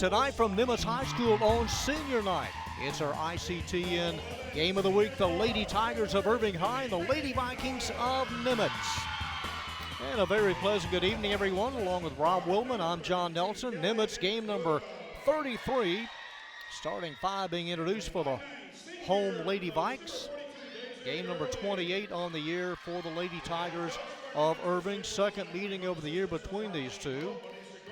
Tonight from Nimitz High School on Senior Night. It's our ICTN Game of the Week. The Lady Tigers of Irving High and the Lady Vikings of Nimitz. And a very pleasant good evening, everyone. Along with Rob Willman, I'm John Nelson. Nimitz game number 33. Starting five being introduced for the home Lady Vikes. Game number 28 on the year for the Lady Tigers of Irving. Second meeting of the year between these two.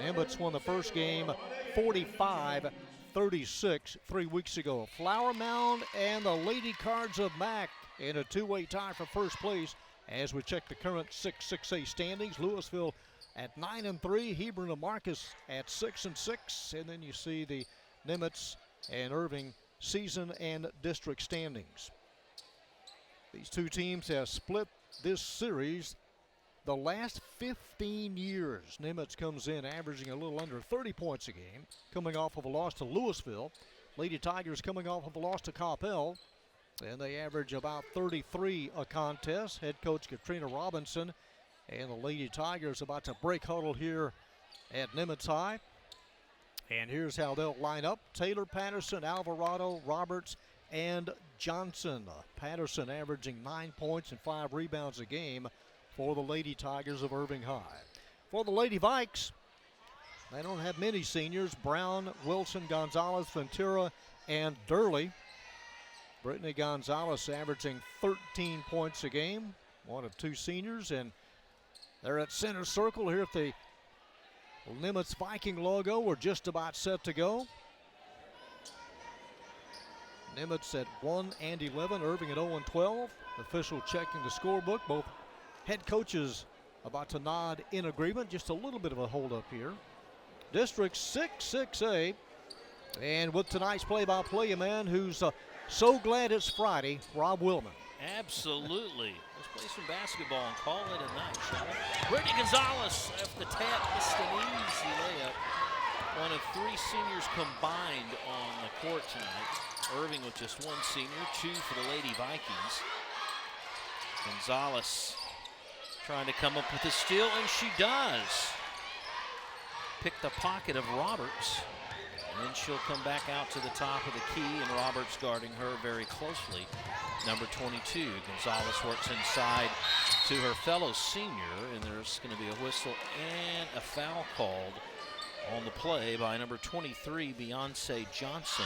Nimitz won the first game 45-36 3 weeks ago. Flower Mound and the Lady Cards of Mac in a two-way tie for first place as we check the current 6-6A standings. Louisville at 9-3, Hebron and Marcus at 6-6, and then you see the Nimitz and Irving season and district standings. These two teams have split this series the last 15 years. Nimitz comes in averaging a little under 30 points a game, coming off of a loss to Louisville. Lady Tigers coming off of a loss to Coppell, and they average about 33 a contest. Head coach Katrina Robinson and the Lady Tigers about to break huddle here at Nimitz High. And here's how they'll line up. Taylor, Patterson, Alvarado, Roberts, and Johnson. Patterson averaging 9 points and 5 rebounds a game for the Lady Tigers of Irving High. For the Lady Vikes, they don't have many seniors. Brown, Wilson, Gonzalez, Ventura, and Durley. Brittany Gonzalez averaging 13 points a game, one of two seniors, and they're at center circle here at the Nimitz Viking logo. We're just about set to go. Nimitz at 1-11, Irving at 0-12. Official checking the scorebook. Both head coaches about to nod in agreement. Just a little bit of a hold-up here. District 6-6A. And with tonight's play-by-play, a man who's so glad it's Friday, Rob Willman. Absolutely. Let's play some basketball and call it a night, shall we? Brittany Gonzalez off the tap, missed an easy layup. One of three seniors combined on the court tonight. Irving with just one senior, two for the Lady Vikings. Gonzalez trying to come up with a steal, and she does. Pick the pocket of Roberts, and then she'll come back out to the top of the key, and Roberts guarding her very closely. Number 22, Gonzalez works inside to her fellow senior, and there's going to be a whistle and a foul called on the play by number 23, Beyonce Johnson.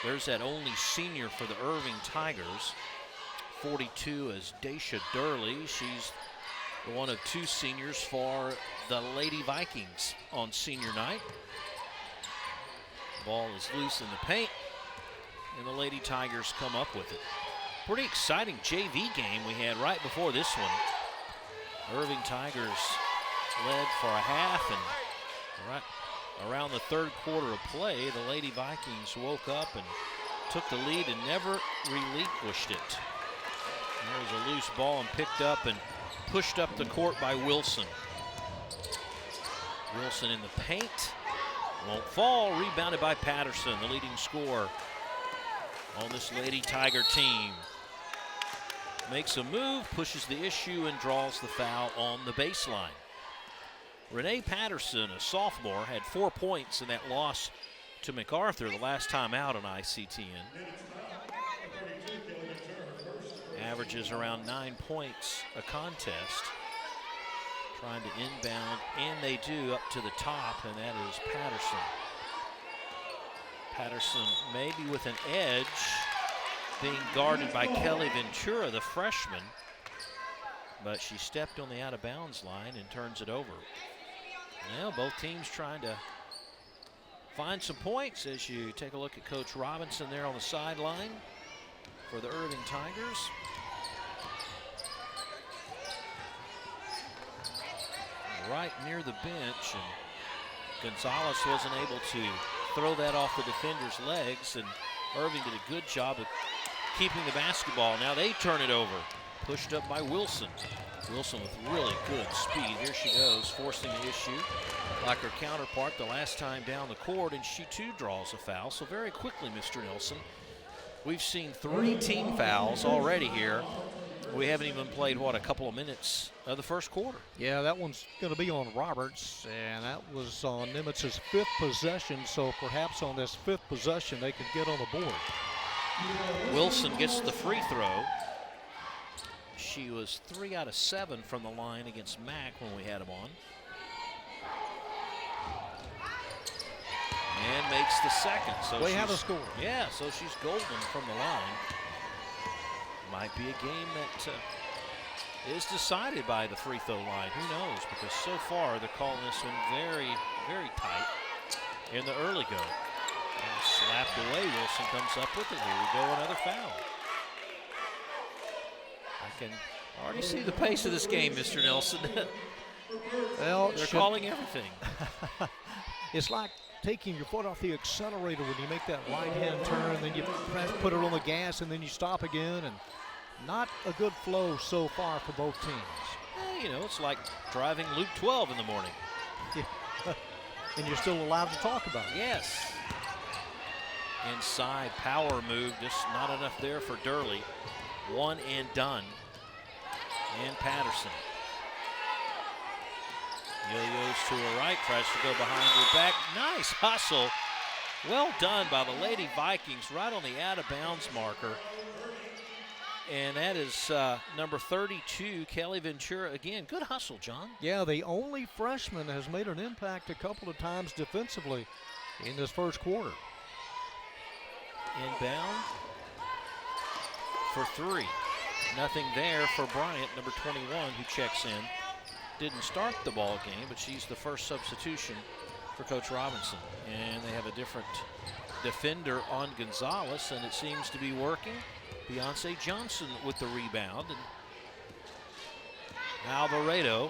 There's that only senior for the Irving Tigers. 42 is Daisha Durley. She's one of two seniors for the Lady Vikings on senior night. Ball is loose in the paint, and the Lady Tigers come up with it. Pretty exciting JV game we had right before this one. Irving Tigers led for a half, and right around the third quarter of play, the Lady Vikings woke up and took the lead and never relinquished it. There was a loose ball and picked up and pushed up the court by Wilson. Wilson in the paint. Won't fall. Rebounded by Patterson, the leading scorer on this Lady Tiger team. Makes a move, pushes the issue, and draws the foul on the baseline. Renee Patterson, a sophomore, had 4 points in that loss to MacArthur the last time out on ICTN. Averages around 9 points a contest. Trying to inbound, and they do up to the top, and that is Patterson. Patterson maybe with an edge, being guarded by Kelly Ventura, the freshman, but she stepped on the out-of-bounds line and turns it over. Now both teams trying to find some points as you take a look at Coach Robinson there on the sideline for the Irving Tigers. Right near the bench, and Gonzalez wasn't able to throw that off the defender's legs, and Irving did a good job of keeping the basketball. Now they turn it over, pushed up by Wilson. Wilson with really good speed. Here she goes, forcing the issue like her counterpart the last time down the court, and she too draws a foul. So very quickly, Mr. Nelson, we've seen 3 team fouls already here We haven't even played, what, a couple of minutes of the first quarter. Yeah, that one's going to be on Roberts, and that was on Nimitz's 5th possession, so perhaps on this 5th possession they could get on the board. Wilson gets the free throw. She was 3 out of 7 from the line against Mack when we had him on. And makes the second. So they have a score. Yeah, so she's golden from the line. Might be a game that is decided by the free throw line. Who knows? Because so far they're calling this one very, very tight in the early go. And slapped away. Wilson comes up with it. Here we go, another foul. I can already see the pace of this game, Mr. Nelson. Well, they're calling everything. It's like taking your foot off the accelerator when you make that right-hand turn, then you put it on the gas, and then you stop again, and not a good flow so far for both teams. Well, you know, it's like driving Loop 12 in the morning. And you're still allowed to talk about it. Yes. Inside, power move, just not enough there for Durley. One and done. And Patterson. Yo-yos to her right, tries to go behind her back. Nice hustle. Well done by the Lady Vikings, right on the out-of-bounds marker. And that is number 32, Kelly Ventura. Again, good hustle, John. Yeah, the only freshman has made an impact a couple of times defensively in this first quarter. Inbound for 3. Nothing there for Bryant, number 21, who checks in. Didn't start the ball game, but she's the first substitution for Coach Robinson. And they have a different defender on Gonzalez, and it seems to be working. Beyonce Johnson with the rebound. And Alvarado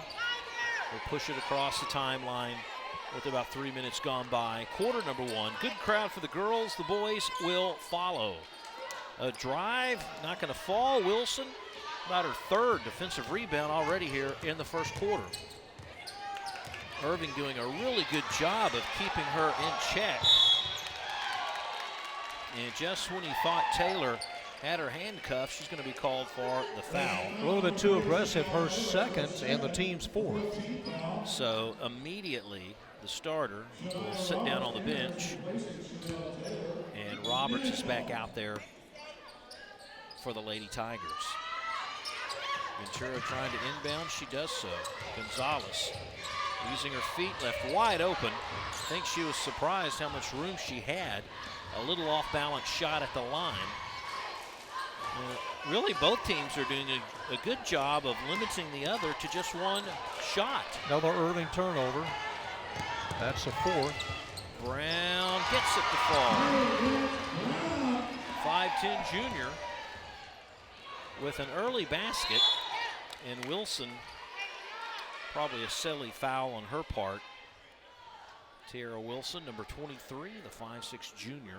will push it across the timeline with about 3 minutes gone by. Quarter number 1. Good crowd for the girls. The boys will follow. A drive, not going to fall. Wilson, about her 3rd defensive rebound already here in the first quarter. Irving doing a really good job of keeping her in check. And just when he thought Taylor had her handcuffed, she's going to be called for the foul. A little bit too aggressive, her 2nd and the team's 4th. So immediately the starter will sit down on the bench, and Roberts is back out there for the Lady Tigers. Ventura trying to inbound, she does so. Gonzalez using her feet, left wide open. I think she was surprised how much room she had. A little off-balance shot at the line. Really, both teams are doing a good job of limiting the other to just one shot. Another Irving turnover. That's a 4th. Brown gets it to fall. 5'10" junior with an early basket, and Wilson, probably a silly foul on her part. Tara Wilson, number 23, the 5'6" junior,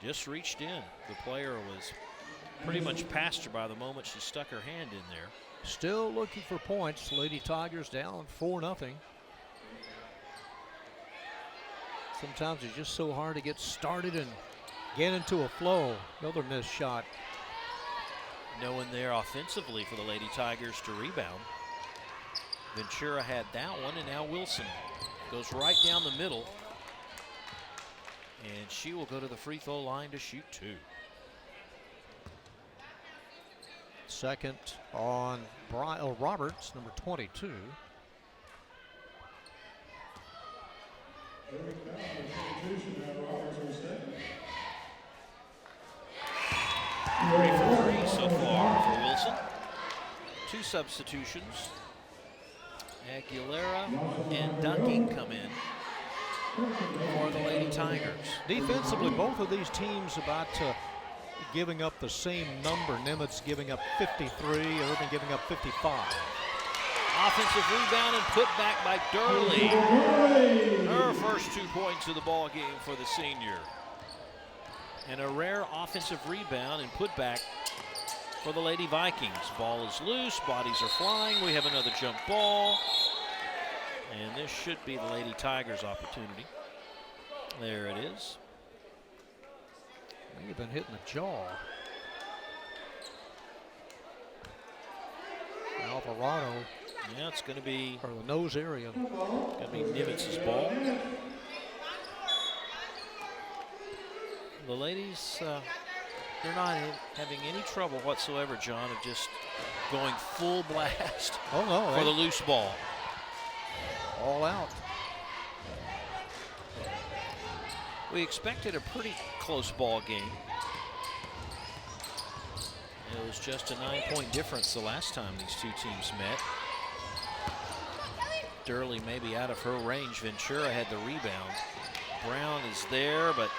just reached in. The player was pretty much past her by the moment she stuck her hand in there. Still looking for points. Lady Tigers down 4-0. Sometimes it's just so hard to get started and get into a flow. Another missed shot. No one there offensively for the Lady Tigers to rebound. Ventura had that one, and now Wilson goes right down the middle. And she will go to the free throw line to shoot 2. 2nd on Roberts, number 22. Three for 3 so far for Wilson. 2 substitutions. Aguilera and Dunking come in for the Lady Tigers. Defensively, both of these teams about giving up the same number. Nimitz giving up 53, Irving giving up 55. Offensive rebound and put back by Durley. Her first 2 points of the ball game for the senior. And a rare offensive rebound and put back for the Lady Vikings. Ball is loose, bodies are flying. We have another jump ball. And this should be the Lady Tigers' opportunity. There it is. They've been hitting the jaw. Alvarado. Yeah, it's going to be, or the nose area. Going to be Nimitz's ball. The ladies, they're not having any trouble whatsoever, John, of just going full blast for the loose ball. All out. We expected a pretty close ball game. It was just a 9-point difference the last time these two teams met. Durley maybe out of her range. Ventura had the rebound. Brown is there, but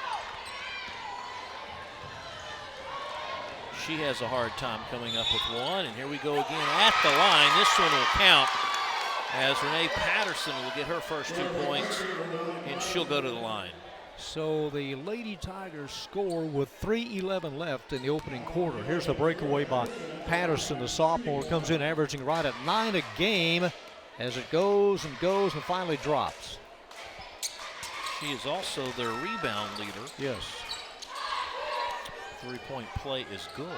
she has a hard time coming up with one. And here we go again at the line. This one will count as Renee Patterson will get her first 2 points, and she'll go to the line. So the Lady Tigers score with 3:11 left in the opening quarter. Here's the breakaway by Patterson. The sophomore comes in averaging right at 9 a game as it goes and finally drops. She is also their rebound leader. Yes. 3-point play is good.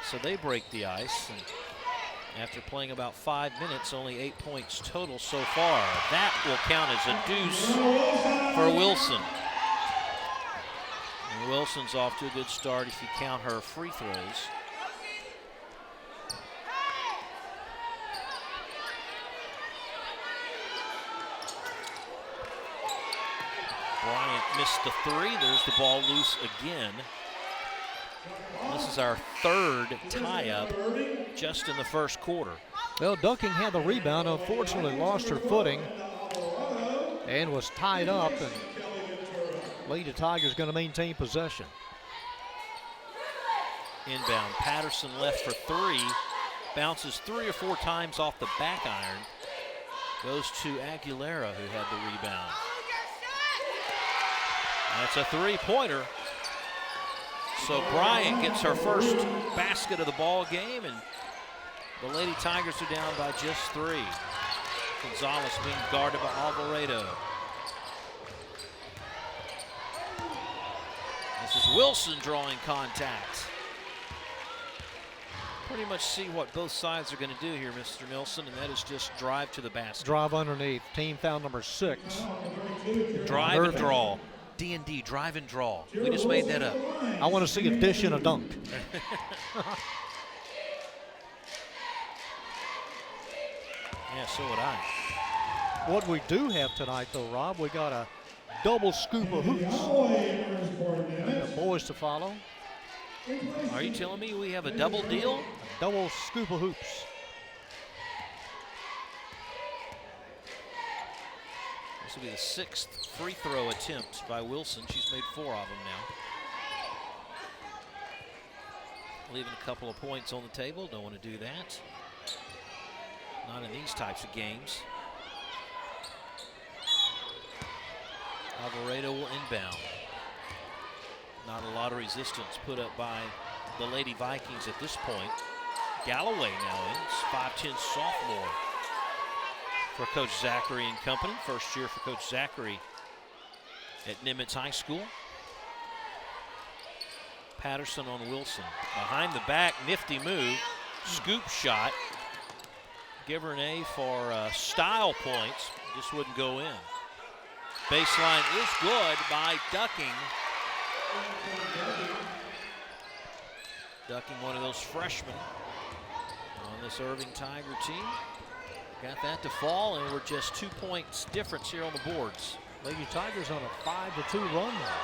So they break the ice, and after playing about 5 minutes, only 8 points total so far. That will count as a deuce for Wilson. And Wilson's off to a good start if you count her free throws. Bryant missed the three. There's the ball loose again. This is our third tie-up just in the first quarter. Well, Ducking had the rebound, unfortunately lost her footing and was tied up, and Lady Tigers going to maintain possession. Inbound, Patterson left for three, bounces 3 or 4 times off the back iron, goes to Aguilera, who had the rebound. That's a three-pointer. So Bryant gets her first basket of the ball game, and the Lady Tigers are down by just 3. Gonzalez being guarded by Alvarado. This is Wilson drawing contact. Pretty much see what both sides are going to do here, Mr. Nilsson, and that is just drive to the basket. Drive underneath. Team foul number 6. Drive and draw. D&D, drive and draw. We just made that up. I want to see a dish and a dunk. Yeah, so would I. What we do have tonight, though, Rob, we got a double scoop of hoops. The boys to follow. Are you telling me we have a double deal? A double scoop of hoops. This will be the 6th free throw attempt by Wilson. She's made 4 of them now. Leaving a couple of points on the table. Don't want to do that. Not in these types of games. Alvarado will inbound. Not a lot of resistance put up by the Lady Vikings at this point. Galloway now in. 5'10" sophomore for Coach Zachary and company. First year for Coach Zachary at Nimitz High School. Patterson on Wilson. Behind the back, nifty move. Scoop shot. Give her an A for style points. Just wouldn't go in. Baseline is good by Ducking. Ducking, one of those freshmen on this Irving Tiger team. Got that to fall, and we're just 2 points difference here on the boards. Lady Tigers on a 5-2 run now.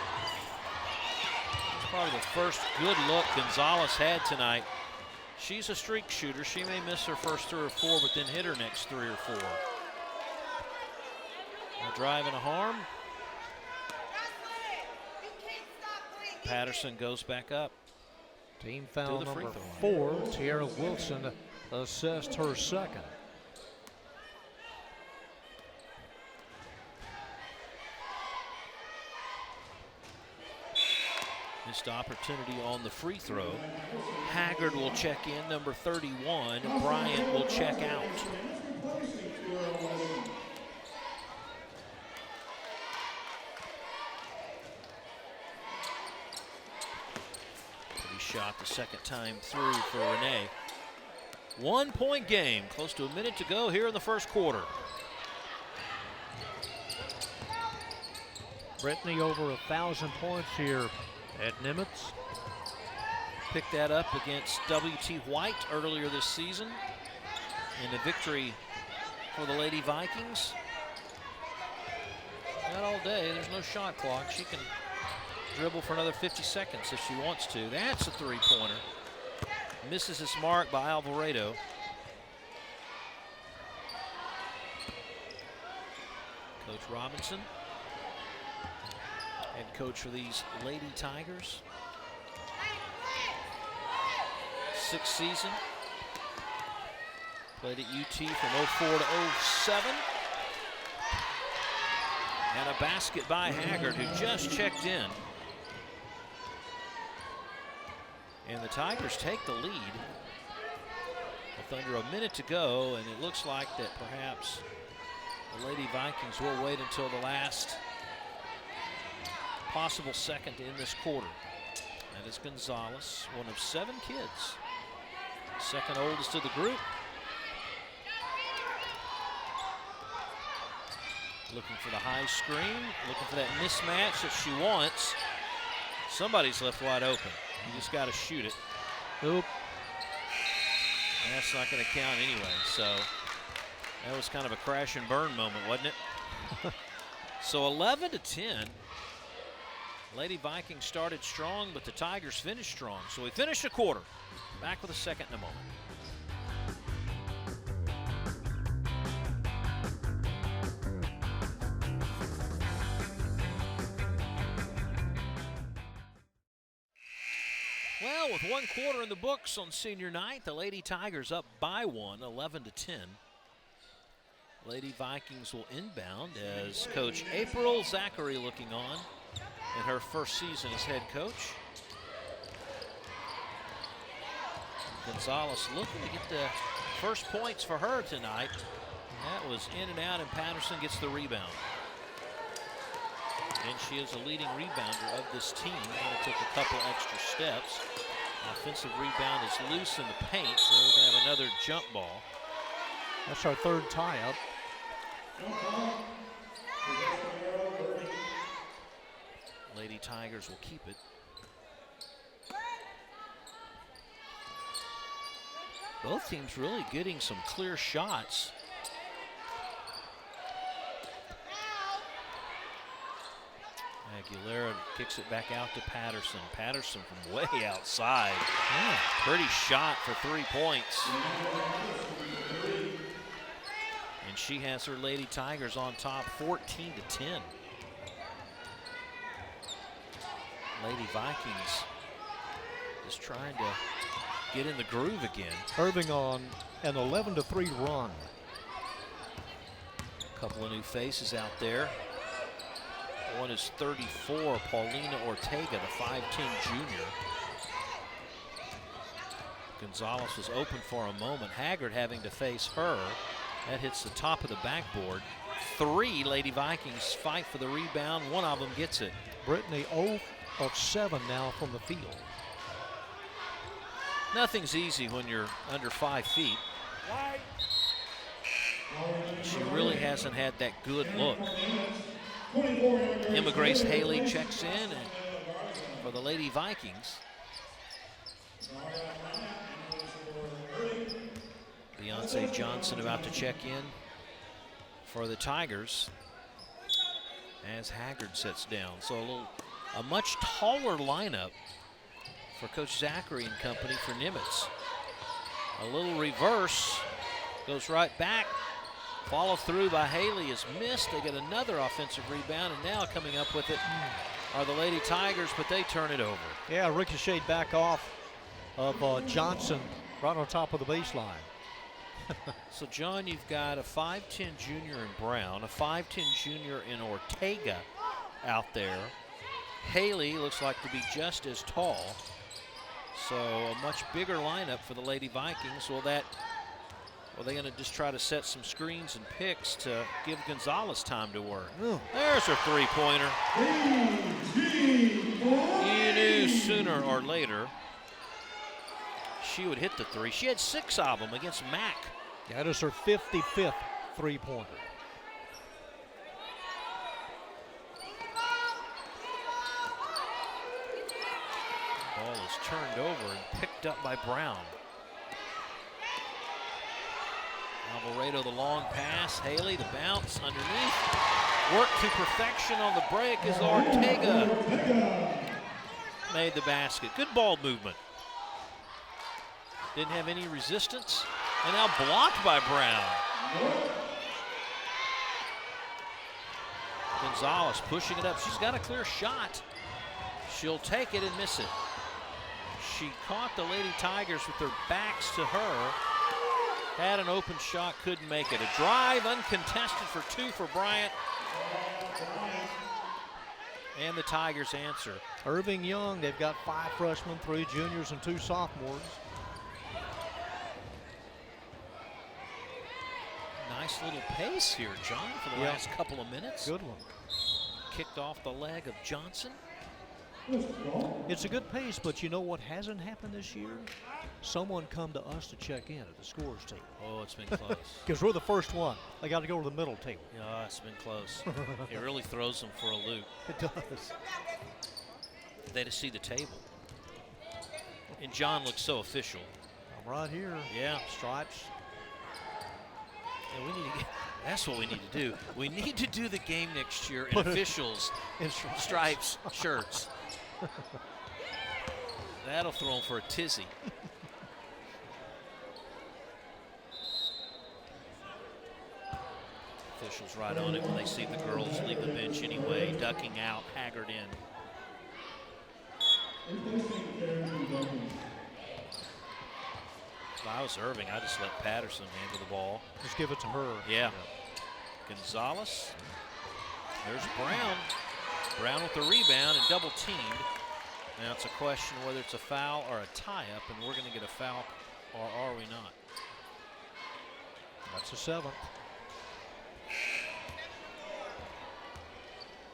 It's probably the first good look Gonzalez had tonight. She's a streak shooter. She may miss her first 3 or 4, but then hit her next 3 or 4. A drive and a harm. Patterson goes back up. Team foul number 4. Tiara Wilson assessed her second. Missed opportunity on the free throw. Haggard will check in, number 31. Bryant will check out. Pretty shot the second time through for Renee. 1-point game. Close to a minute to go here in the first quarter. Brittany over 1,000 points here at Nimitz. Picked that up against W.T. White earlier this season in a victory for the Lady Vikings. Not all day, there's no shot clock. She can dribble for another 50 seconds if she wants to. That's a three-pointer. Misses his mark by Alvarado. Coach Robinson, head coach for these Lady Tigers. Sixth season. Played at UT from 04 to 07. And a basket by Haggard, who just checked in. And the Tigers take the lead with under a minute to go, and it looks like that perhaps the Lady Vikings will wait until the last possible second in this quarter. That is Gonzalez, one of 7 kids. Second oldest of the group. Looking for the high screen, looking for that mismatch that she wants. Somebody's left wide open. You just got to shoot it. Oop. That's not going to count anyway, so that was kind of a crash and burn moment, wasn't it? So 11 to 10. Lady Vikings started strong, but the Tigers finished strong. So we finished a quarter. Back with a second in a moment. Well, with 1 quarter in the books on senior night, the Lady Tigers up by 1, 11 to 10. Lady Vikings will inbound as Coach April Zachary looking on in her first season as head coach. Gonzalez looking to get the first points for her tonight. That was in and out, and Patterson gets the rebound. And she is a leading rebounder of this team. Kind of took a couple extra steps. Offensive rebound is loose in the paint, so we're going to have another jump ball. That's our third tie-up. Lady Tigers will keep it. Both teams really getting some clear shots. Aguilera kicks it back out to Patterson. Patterson from way outside. Yeah, pretty shot for 3 points. And she has her Lady Tigers on top 14 to 10. Lady Vikings just trying to get in the groove again. Irving on an 11-3 run. A couple of new faces out there. One is 34, Paulina Ortega, the 5'10 junior. Gonzalez was open for a moment. Haggard having to face her. That hits the top of the backboard. 3 Lady Vikings fight for the rebound. One of them gets it. Brittany 0 of 7 now from the field. Nothing's easy when you're under 5 feet. She really hasn't had that good look. Emma Grace Haley checks in and for the Lady Vikings. Beyonce Johnson about to check in for the Tigers as Haggard sits down. So a much taller lineup for Coach Zachary and company for Nimitz. A little reverse, goes right back. Follow through by Haley is missed. They get another offensive rebound, and now coming up with it are the Lady Tigers, but they turn it over. Yeah, ricocheted back off of Johnson right on top of the baseline. So, John, you've got a 5'10 junior in Brown, a 5'10 junior in Ortega out there. Haley looks like to be just as tall. So a much bigger lineup for the Lady Vikings. Are they going to just try to set some screens and picks to give Gonzalez time to work? There's her three-pointer. You knew sooner or later she would hit the three. She had 6 of them against Mac. That is her 55th three-pointer. Ball is turned over and picked up by Brown. Alvarado, the long pass. Haley, the bounce underneath. Work to perfection on the break as Ortega made the basket. Good ball movement. Didn't have any resistance. And now blocked by Brown. Gonzalez pushing it up. She's got a clear shot. She'll take it and miss it. She caught the Lady Tigers with their backs to her. Had an open shot, couldn't make it. A drive, uncontested for 2 for Bryant. And the Tigers answer. Irving Young, they've got 5 freshmen, 3 juniors, and 2 sophomores. Nice little pace here, John, for the last couple of minutes. Good one. Kicked off the leg of Johnson. It's a good pace, but you know what hasn't happened this year? Someone come to us to check in at the scores table. Oh, it's been close. Because we're the first one. They got to go to the middle table. Yeah, it's been close. It really throws them for a loop. It does. They just see the table. And John looks so official. I'm right here. Yeah. Stripes. Yeah, we need to get, that's what we need to do. We need to do the game next year in officials, in stripes, shirts. That'll throw them for a tizzy. Officials right on it when they see the girls leave the bench anyway, ducking out, Haggard in. If I was Irving, I'd just let Patterson handle the ball. Just give it to her. Yeah. Gonzalez. There's Brown. Brown with the rebound and double teamed. Now it's a question whether it's a foul or a tie-up, and we're going to get a foul, or are we not? That's a 7th.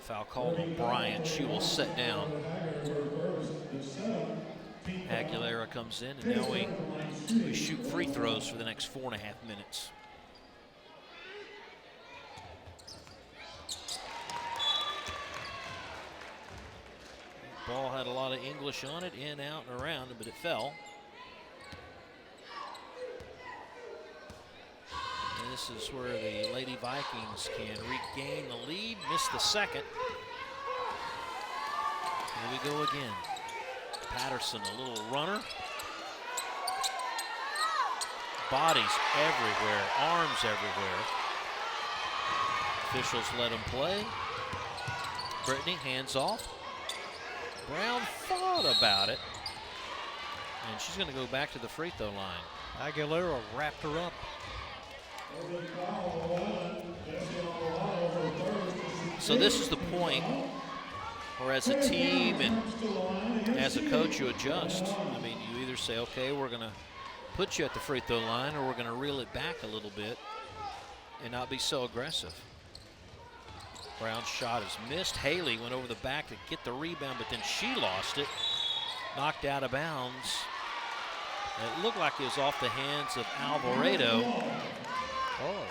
Foul called on Bryant. She will sit down. Aguilera comes in, and now we shoot free throws for the next 4.5 minutes. Ball had a lot of English on it, in, out, and around, but it fell. And this is where the Lady Vikings can regain the lead, miss the second. Here we go again. Patterson, a little runner. Bodies everywhere, arms everywhere. Officials let him play. Brittany, hands off. Brown thought about it. And she's going to go back to the free throw line. Aguilera wrapped her up. So this is the point where as a team and as a coach you adjust. I mean, you either say, okay, we're going to put you at the free throw line, or we're going to reel it back a little bit and not be so aggressive. Brown's shot is missed. Haley went over the back to get the rebound, but then she lost it. Knocked out of bounds. It looked like it was off the hands of Alvarado. Oh.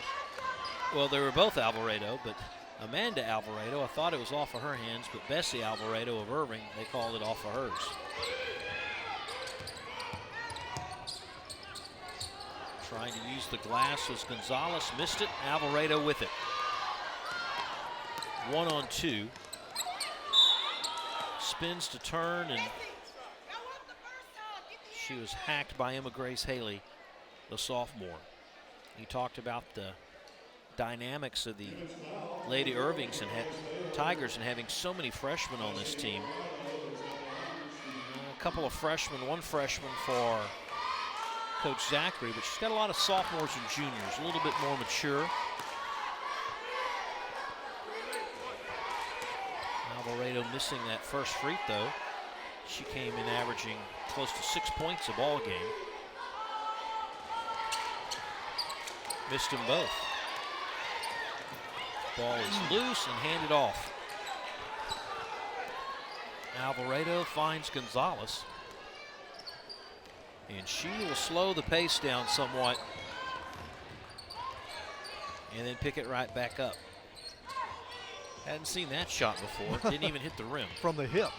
Well, they were both Alvarado, but Amanda Alvarado, I thought it was off of her hands, but Bessie Alvarado of Irving, they called it off of hers. Trying to use the glass was Gonzalez, missed it. Alvarado with it. 1-on-2. Spins to turn, and she was hacked by Emma Grace Haley, the sophomore. He talked about the dynamics of the Lady Irvings and Tigers and having so many freshmen on this team. A couple of freshmen, one freshman for Coach Zachary, but she's got a lot of sophomores and juniors, a little bit more mature. Alvarado missing that first free throw. She came in averaging close to 6 points a ball game. Missed them both. Ball is loose and handed off. Alvarado finds Gonzalez. And she will slow the pace down somewhat and then pick it right back up. Hadn't seen that shot before. Didn't even hit the rim. From the hip.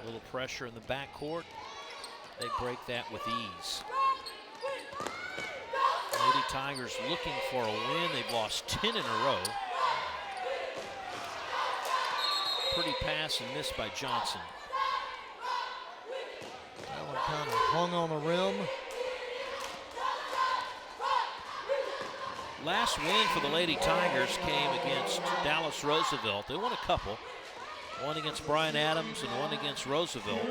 A little pressure in the backcourt. They break that with ease. Lady Tigers looking for a win. They've lost 10 in a row. Pretty pass and missed by Johnson. That one kind of hung on the rim. Last win for the Lady Tigers came against Dallas Roosevelt. They won a couple. One against Bryan Adams and one against Roosevelt.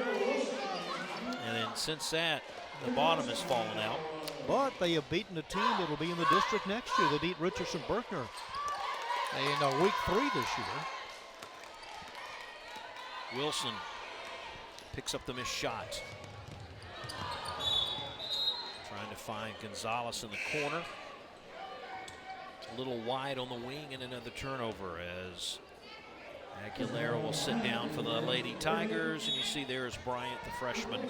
And then since that, the bottom has fallen out. But they have beaten a team that will be in the district next year. They beat Richardson-Berkner in week 3 this year. Wilson picks up the missed shot. Trying to find Gonzalez in the corner. A little wide on the wing and another turnover as Aguilera will sit down for the Lady Tigers. And you see there is Bryant, the freshman.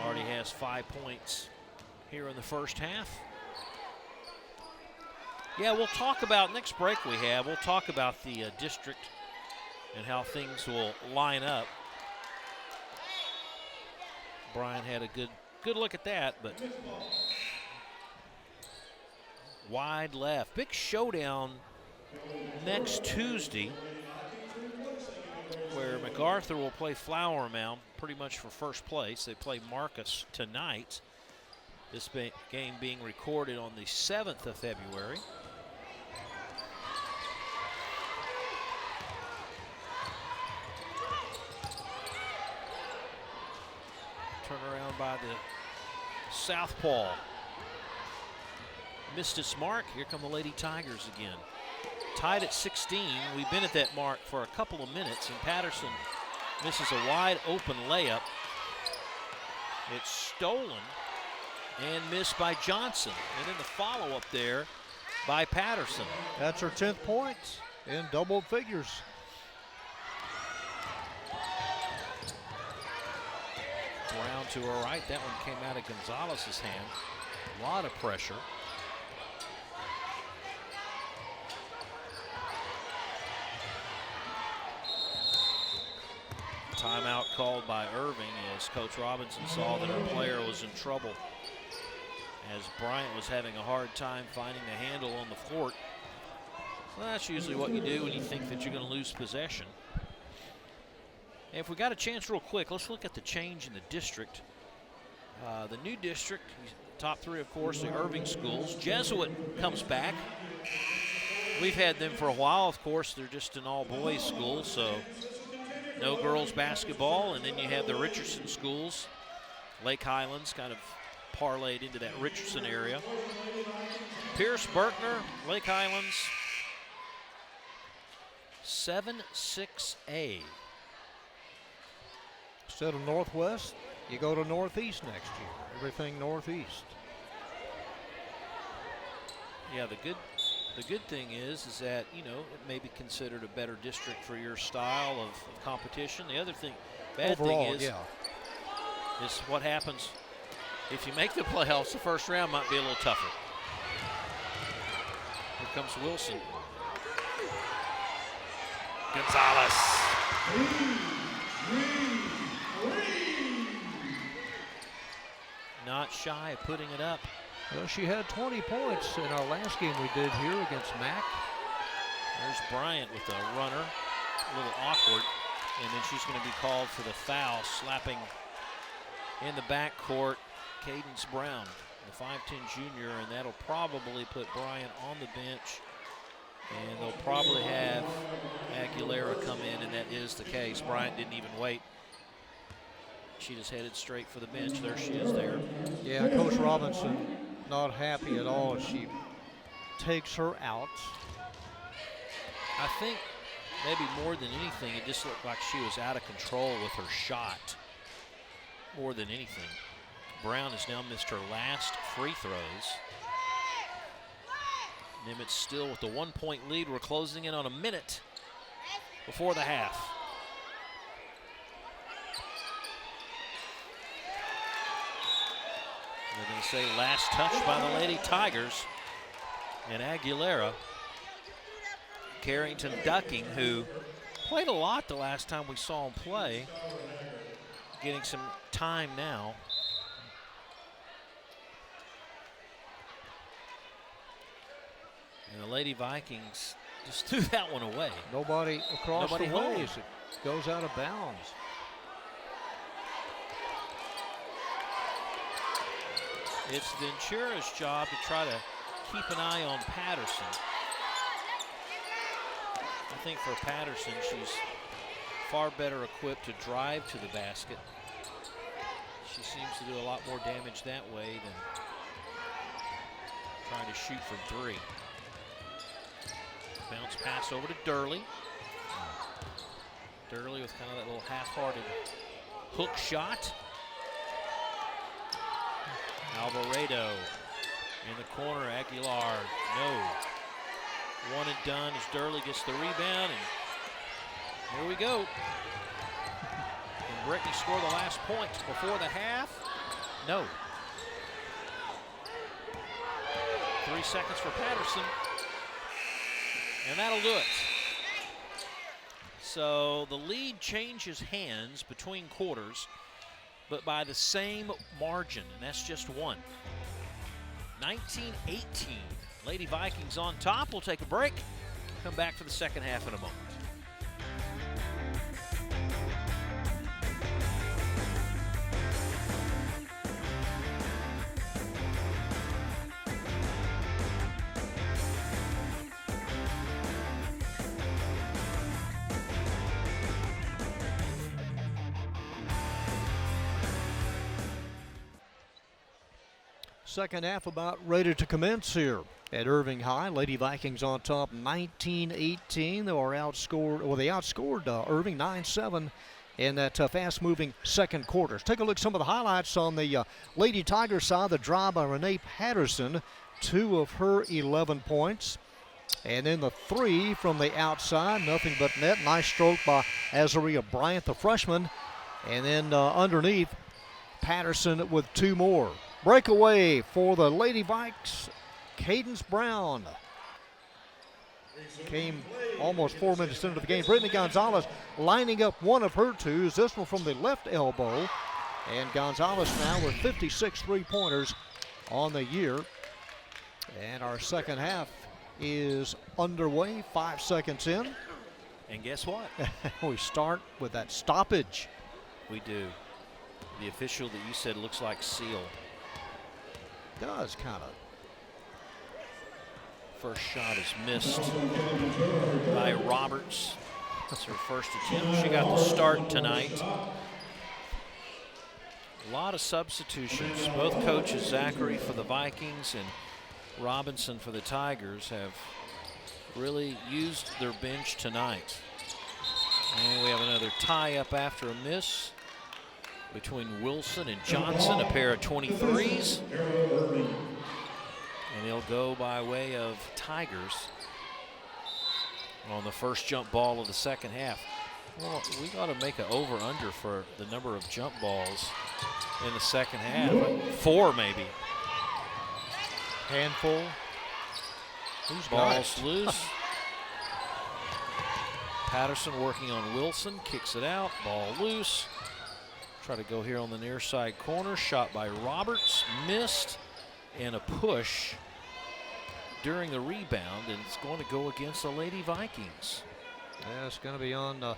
Already has 5 points here in the first half. Yeah, we'll talk about, next break we have, we'll talk about the district and how things will line up. Brian had a good look at that, but wide left. Big showdown next Tuesday where MacArthur will play Flower Mound pretty much for first place. They play Marcus tonight. This game being recorded on the 7th of February. Turn around by the southpaw. Missed its mark. Here come the Lady Tigers again. Tied at 16. We've been at that mark for a couple of minutes, and Patterson misses a wide open layup. It's stolen and missed by Johnson. And then the follow-up there by Patterson. That's her 10th point in double figures. Brown to her right. That one came out of Gonzalez's hand. A lot of pressure. Timeout called by Irving as Coach Robinson saw that her player was in trouble as Bryant was having a hard time finding the handle on the court. Well, that's usually what you do when you think that you're going to lose possession. And if we got a chance real quick, let's look at the change in the district. The new district, top 3, of course, the Irving schools. Jesuit comes back. We've had them for a while, of course. They're just an all-boys school, so no girls basketball. And then you have the Richardson schools. Lake Highlands kind of parlayed into that Richardson area. Pierce, Berkner, Lake Highlands, 7-6A. Instead of Northwest, you go to Northeast next year. Everything Northeast. Yeah, the good thing is that, you know, it may be considered a better district for your style of competition. The other thing, bad overall, thing is what happens if you make the playoffs. The first round might be a little tougher. Here comes Wilson. Gonzalez. Not shy of putting it up. Well, she had 20 points in our last game we did here against Mac. There's Bryant with a runner, a little awkward, and then she's going to be called for the foul, slapping in the backcourt Cadence Brown, the 5'10" junior, and that'll probably put Bryant on the bench, and they'll probably have Aguilera come in, and that is the case. Bryant didn't even wait. She just headed straight for the bench. There she is there. Yeah, Coach Robinson not happy at all. She takes her out. I think maybe more than anything, it just looked like she was out of control with her shot more than anything. Brown has now missed her last free throws. Nimitz still with the 1-point lead. We're closing in on a minute before the half. They're going to say last touch by the Lady Tigers. And Aguilera, Carrington ducking, who played a lot the last time we saw him play, getting some time now. And the Lady Vikings just threw that one away. Nobody across Nobody the home. ways. It goes out of bounds. It's Ventura's job to try to keep an eye on Patterson. I think for Patterson, she's far better equipped to drive to the basket. She seems to do a lot more damage that way than trying to shoot from three. Bounce pass over to Durley. Durley with kind of that little half-hearted hook shot. Alvarado in the corner, Aguilar, no. One and done as Durley gets the rebound, and here we go. Can Brittany score the last point before the half? No. 3 seconds for Patterson, and that'll do it. So the lead changes hands between quarters, but by the same margin, and that's just one. 19-18. Lady Vikings on top. We'll take a break. Come back for the second half in a moment. Second half about ready to commence here at Irving High. Lady Vikings on top 19-18. They outscored Irving 9-7 in that fast-moving second quarter. Let's take a look at some of the highlights on the Lady Tiger side. The drive by Renee Patterson, 2 of her 11 points. And then the 3 from the outside, nothing but net. Nice stroke by Azaria Bryant, the freshman. And then underneath, Patterson with 2 more. Breakaway for the Lady Vikes, Cadence Brown. Came almost 4 minutes into the game. Brittany Gonzalez lining up one of her 2s. This one from the left elbow. And Gonzalez now with 56 3-pointers on the year. And our second half is underway, 5 seconds in. And guess what? We start with that stoppage. We do. The official that you said looks like Seal. Does kind of. First shot is missed by Roberts. That's her first attempt. She got the start tonight. A lot of substitutions. Both coaches, Zachary for the Vikings and Robinson for the Tigers, have really used their bench tonight. And we have another tie-up after a miss between Wilson and Johnson, a pair of 23s. And they'll go by way of Tigers on the first jump ball of the second half. Well, we got to make an over-under for the number of jump balls in the second half. 4 maybe. Handful. Who's Ball's loose. Patterson working on Wilson, kicks it out, ball loose. Try to go here on the near side corner. Shot by Roberts, missed, and a push during the rebound, and it's going to go against the Lady Vikings. Yeah, it's going to be on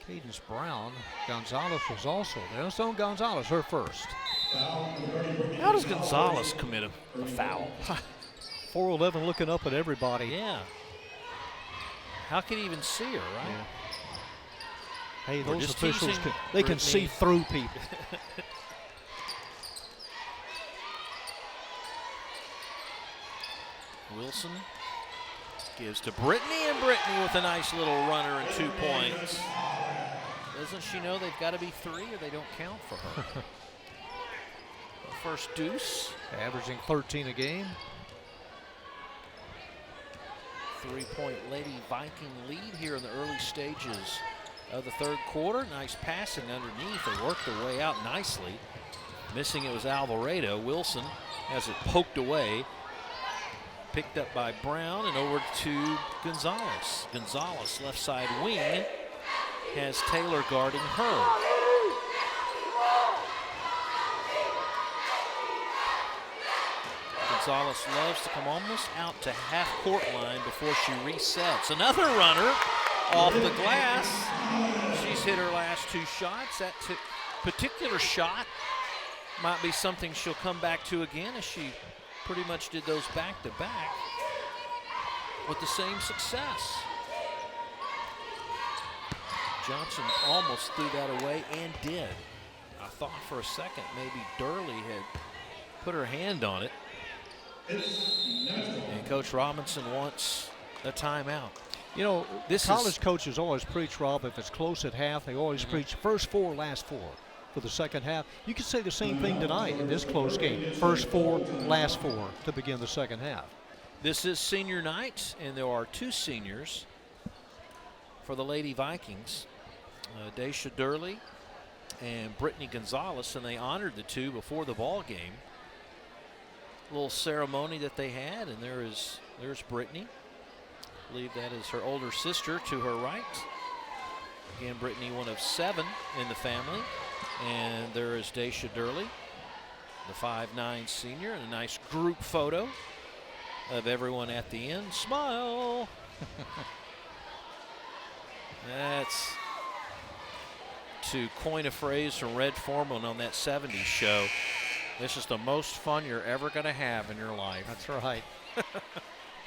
Cadence Brown. Gonzalez was also there. So Gonzalez, her first. How does Gonzalez commit a foul? 4'11", looking up at everybody. Yeah. How can he even see her, right? Yeah. Hey, We're those just officials, teasing they can Brittany. see through people. Wilson gives to Brittany, and Brittany with a nice little runner and 2 points. Doesn't she know they've got to be 3 or they don't count for her? First deuce. Averaging 13 a game. 3-point Lady Viking lead here in the early stages of the third quarter. Nice passing underneath. They worked their way out nicely. Missing it was Alvarado. Wilson has it poked away. Picked up by Brown and over to Gonzalez. Gonzalez, left side wing, has Taylor guarding her. Gonzalez loves to come almost out to half-court line before she resets. Another runner off the glass. She's hit her last 2 shots. That particular shot might be something she'll come back to again, as she pretty much did those back-to-back with the same success. Johnson almost threw that away and did. I thought for a second maybe Durley had put her hand on it. And Coach Robinson wants a timeout. You know, college coaches always preach, Rob, if it's close at half, they always preach first 4, last 4 for the second half. You could say the same thing tonight in this close game. First 4, last 4 to begin the second half. This is senior night, and there are 2 seniors for the Lady Vikings. Daisha Durley and Brittany Gonzalez, and they honored the 2 before the ball game. Little ceremony that they had, and there's Brittany. I believe that is her older sister to her right. Again, Brittany, one of 7 in the family. And there is Daisha Durley, the 5'9" senior, and a nice group photo of everyone at the end. Smile. That's, to coin a phrase from Red Foreman on that 70s show, this is the most fun you're ever going to have in your life. That's right.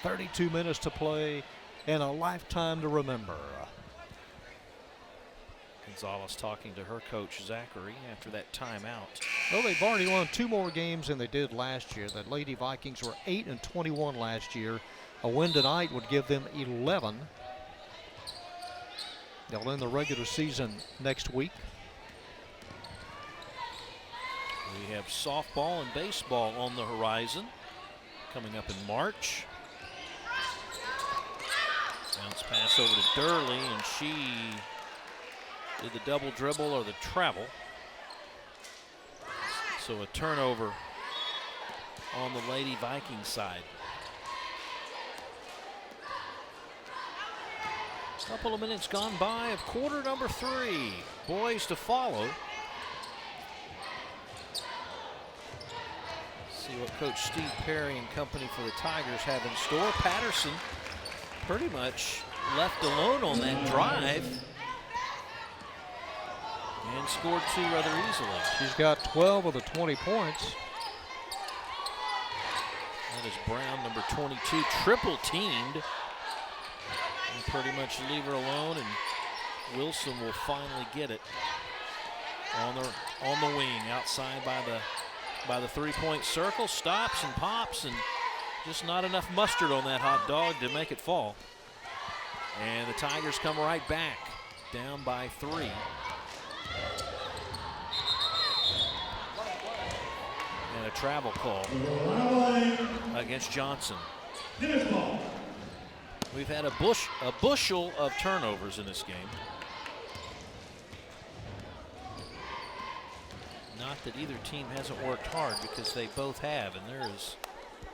32 minutes to play and a lifetime to remember. Gonzalez talking to her coach, Zachary, after that timeout. Well, they've already won 2 more games than they did last year. The Lady Vikings were 8-21 last year. A win tonight would give them 11. They'll end the regular season next week. We have softball and baseball on the horizon coming up in March. Bounce pass over to Durley, and she did the double dribble or the travel. So a turnover on the Lady Viking side. A couple of minutes gone by of quarter number 3. Boys to follow. See what Coach Steve Perry and company for the Tigers have in store. Patterson pretty much left alone on that drive and scored 2 rather easily. She's got 12 of the 20 points. That is Brown, number 22, triple teamed. And pretty much leave her alone, and Wilson will finally get it on the wing, outside by the 3-point circle. Stops and pops, and just not enough mustard on that hot dog to make it fall. And the Tigers come right back, down by 3. And a travel call against Johnson. We've had a bushel of turnovers in this game. Not that either team hasn't worked hard, because they both have, and there is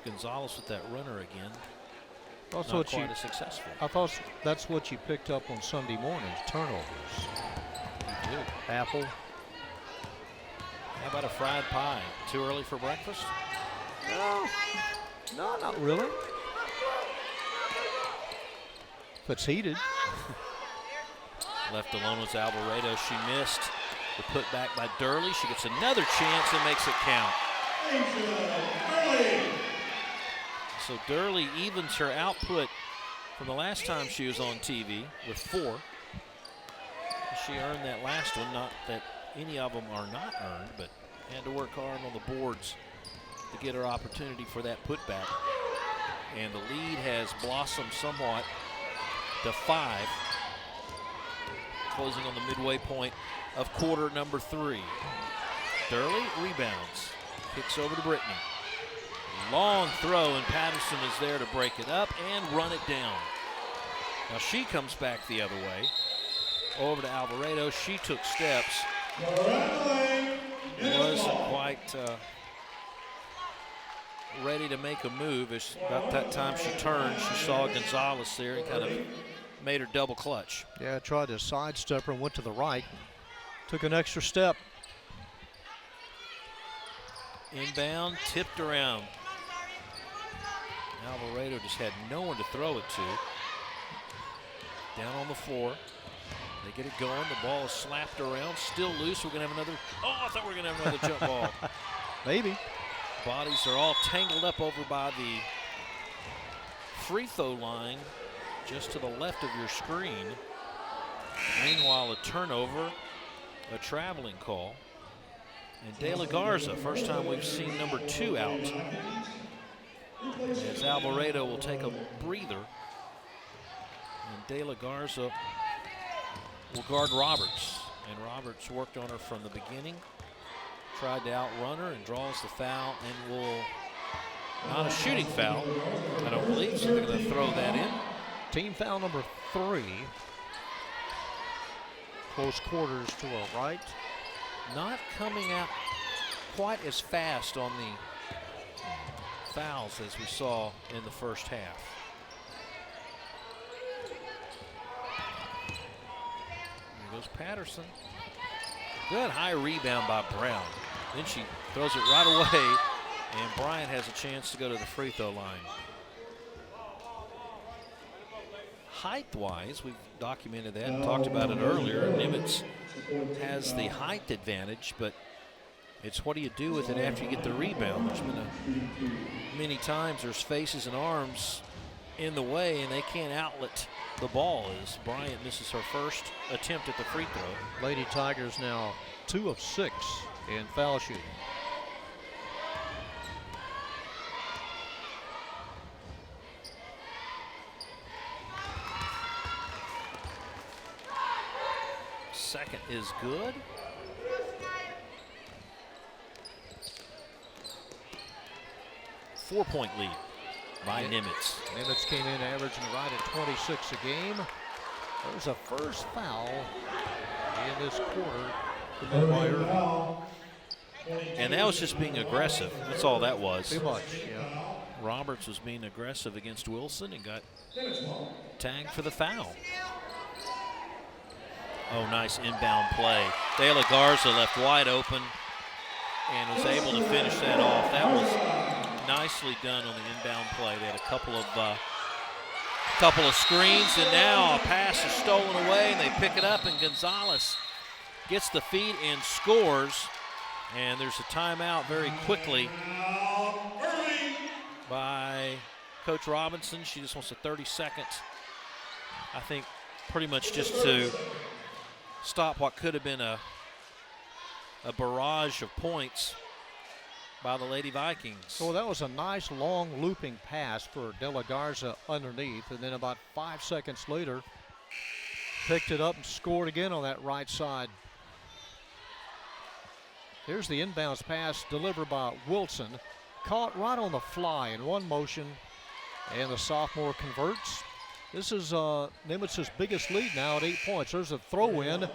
Gonzalez with that runner again. That's not quite as successful. I thought that's what you picked up on Sunday mornings, turnovers. You do. Apple. How about a fried pie? Too early for breakfast? No, not really. If it's heated. Left alone was Alvarado. She missed the putback by Durley. She gets another chance and makes it count. So Durley evens her output from the last time she was on TV with 4. She earned that last one. Not that any of them are not earned, but had to work hard on the boards to get her opportunity for that putback. And the lead has blossomed somewhat to 5, closing on the midway point of quarter number 3. Durley rebounds, kicks over to Brittany. Long throw, and Patterson is there to break it up and run it down. Now she comes back the other way, over to Alvarado. She took steps wasn't quite ready to make a move. About that time she turned, she saw Gonzalez there and kind of made her double clutch. Yeah, tried to sidestep her and went to the right. Took an extra step. Inbound, tipped around. Alvarado just had no one to throw it to. Down on the floor. They get it going. The ball is slapped around. Still loose. We're going to have another. Oh, I thought we were going to have another jump ball. Maybe. Bodies are all tangled up over by the free throw line just to the left of your screen. Meanwhile, a turnover, a traveling call. And De La Garza, first time we've seen number 2 out. As Alvarado will take a breather. And De La Garza will guard Roberts. And Roberts worked on her from the beginning. Tried to outrun her and draws the foul and will, not a shooting foul, I don't believe, so they're going to throw that in. Team foul number 3. Close quarters to a right. Not coming out quite as fast on the fouls as we saw in the first half. Here goes Patterson. Good high rebound by Brown. Then she throws it right away, and Bryant has a chance to go to the free throw line. Height-wise, we've documented that and talked about it earlier. Nimitz has the height advantage, but it's what do you do with it after you get the rebound? There's been many times there's faces and arms in the way, and they can't outlet the ball as Bryant misses her first attempt at the free throw. Lady Tigers now 2 of 6 in foul shooting. Second is good. Four-point lead by Nimitz. Nimitz came in averaging right at 26 a game. There's a first foul in this quarter committed by Irving. And that was just being aggressive. That's all that was. Too much, yeah. Roberts was being aggressive against Wilson and got tagged for the foul. Oh, nice inbound play. De La Garza left wide open and was able to finish that off. That was nicely done on the inbound play. They had a couple of screens, and now a pass is stolen away, and they pick it up, and Gonzalez gets the feed and scores. And there's a timeout very quickly by Coach Robinson. She just wants a 30-second, I think, pretty much just to stop what could have been a barrage of points by the Lady Vikings. Well, that was a nice long looping pass for De La Garza underneath, and then about 5 seconds later, picked it up and scored again on that right side. Here's the inbounds pass delivered by Wilson. Caught right on the fly in one motion, and the sophomore converts. This is Nimitz's biggest lead now at 8 points. There's a throw in,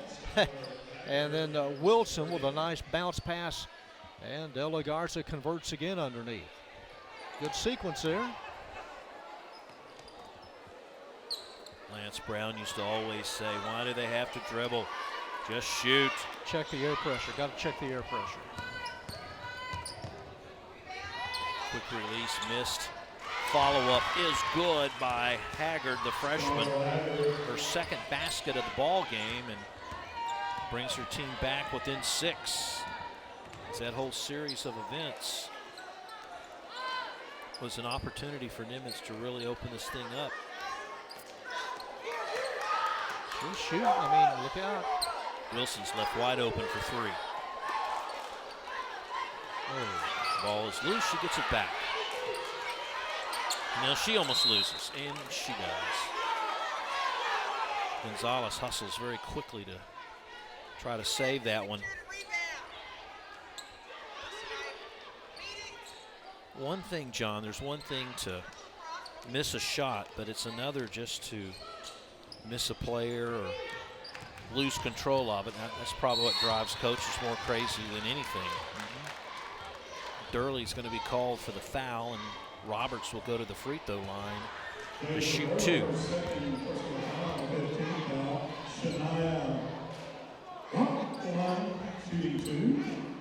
and then Wilson with a nice bounce pass, and De La Garza converts again underneath. Good sequence there. Lance Brown used to always say, why do they have to dribble? Just shoot. Check the air pressure. Got to check the air pressure. Quick release missed. Follow-up is good by Haggard, the freshman. Her second basket of the ball game, and brings her team back within 6. As that whole series of events was an opportunity for Nimitz to really open this thing up. Good shoot. I mean, look out. Wilson's left wide open for 3. Oh, ball is loose. She gets it back. Now she almost loses, and she does. Gonzalez hustles very quickly to try to save that one. One thing, John, there's one thing to miss a shot, but it's another just to miss a player or lose control of it. That's probably what drives coaches more crazy than anything. Durley's going to be called for the foul, and Roberts will go to the free throw line to shoot 2.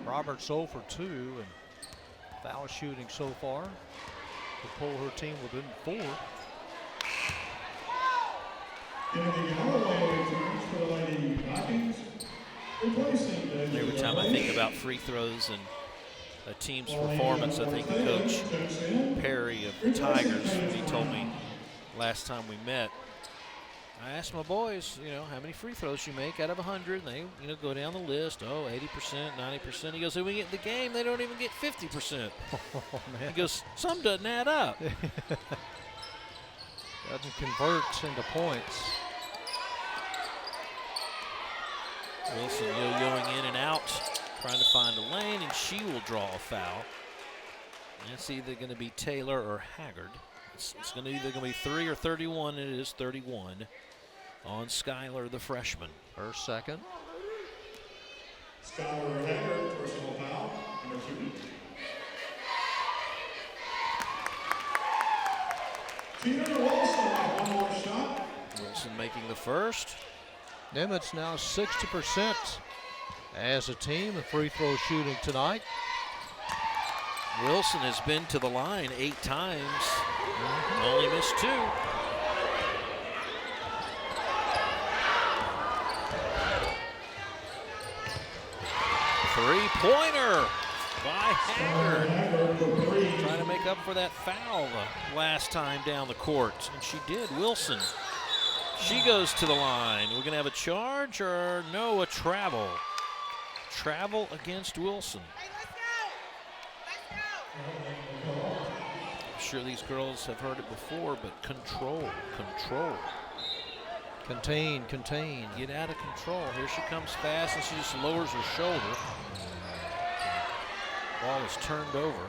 Roberts 0 for 2 and foul shooting so far to pull her team within 4. Every time I think about free throws and a team's performance, I think of Coach Perry of the Tigers. He told me last time we met, I asked my boys, how many free throws you make out of 100, and they, go down the list. 80%, 90%. He goes, when we get in the game, they don't even get 50%. Oh, man. He goes, some doesn't add up. Doesn't convert into points. Wilson yo-yoing in and out, trying to find a lane, and she will draw a foul. And it's either going to be Taylor or Haggard. It's going to either be 3 or 31, and it is 31 on Skylar, the freshman. Her second. Skylar Haggard, personal foul, number 2. Tina Wilson, one more shot. Wilson making the first. Nimitz now 60% as a team in free throw shooting tonight. Wilson has been to the line 8 times, only missed 2. Three-pointer by Haggard. Trying to make up for that foul the last time down the court, and she did. Wilson, she goes to the line. We're going to have a charge or no, a travel. Travel against Wilson. I'm sure these girls have heard it before, but control. Contain. Get out of control. Here she comes fast, and she just lowers her shoulder. Ball is turned over.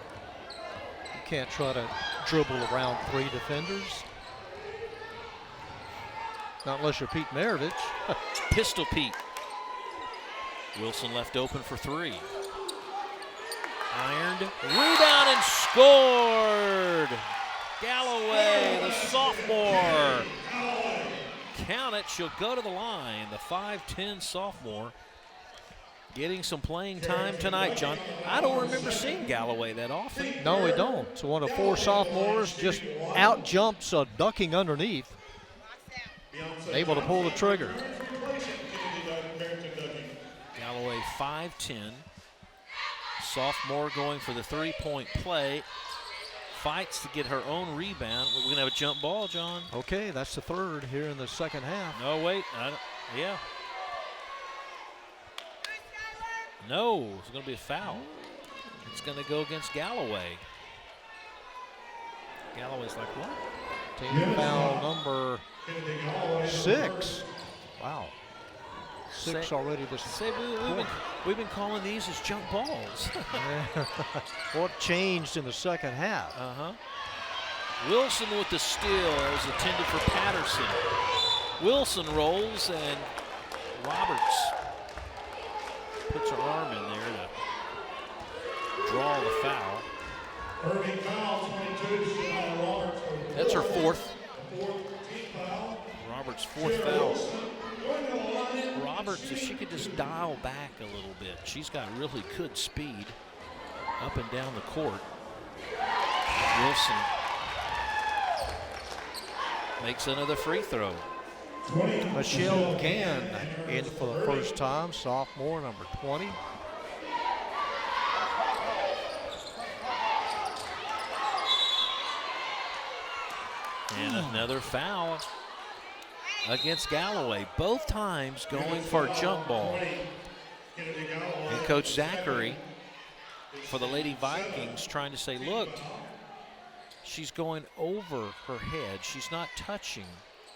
You can't try to dribble around 3 defenders. Not unless you're Pete Maravich. Pistol Pete. Wilson left open for 3. Ironed, rebound, and scored! Galloway, the sophomore. Count it, she'll go to the line. The 5'10 sophomore getting some playing time tonight, John. I don't remember seeing Galloway that often. No, we don't. So one of 4 sophomores just out jumps a ducking underneath. Able to pull the trigger. Galloway 5'10. Sophomore going for the 3-point play. Fights to get her own rebound. We're going to have a jump ball, John. Okay, that's the 3rd here in the second half. No, wait. Yeah. No, it's going to be a foul. It's going to go against Galloway. Galloway's like, what? Team foul number 6. Wow. 6 already this we've been calling these as jump balls. What changed in the second half? Wilson with the steal. It was intended for Patterson. Wilson rolls, and Roberts puts her arm in there to draw the foul. Irving foul, 22. Roberts. That's her 4th. Roberts' 4th foul. Roberts, if she could just dial back a little bit. She's got really good speed up and down the court. Wilson makes another free throw. Michelle Gann in for the first time, sophomore, number 20. And another foul against Galloway, both times going for a jump ball. And Coach Zachary for the Lady Vikings trying to say, look, she's going over her head. She's not touching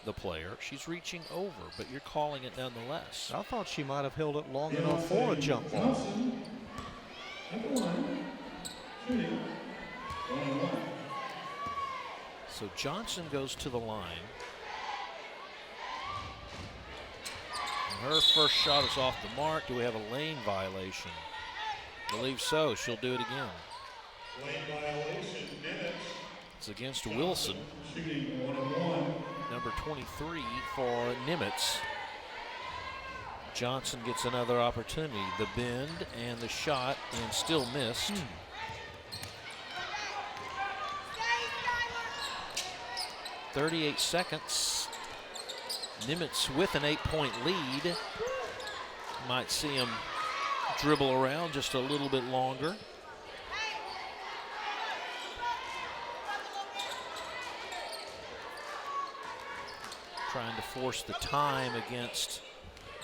the player. She's reaching over, but you're calling it nonetheless. I thought she might have held it long enough for a jump ball. So Johnson goes to the line. Her first shot is off the mark. Do we have a lane violation? I believe so. She'll do it again. Lane violation, Nimitz. It's against Wilson. Shooting 1-1. Number 23 for Nimitz. Johnson gets another opportunity. The bend and the shot, and still missed. 38 seconds. Nimitz with an 8-point lead. Might see him dribble around just a little bit longer. Trying to force the time against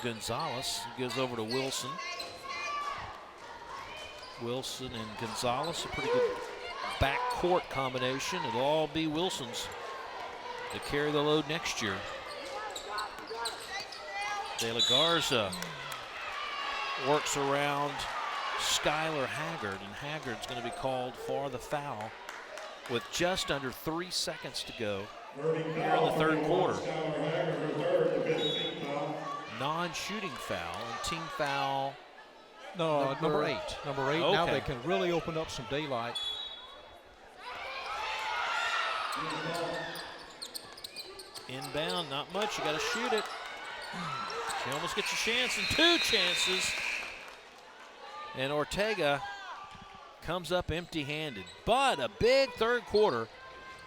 Gonzalez. It goes over to Wilson. Wilson and Gonzalez, a pretty good backcourt combination. It'll all be Wilson's to carry the load next year. De La Garza works around Skylar Haggard, and Haggard's going to be called for the foul with just under 3 seconds to go here in the third quarter. Non-shooting foul and team foul. No, number 8. Number 8. Okay. Now they can really open up some daylight. Inbound, not much. You got to shoot it. She almost gets a chance, and 2 chances. And Ortega comes up empty-handed. But a big third quarter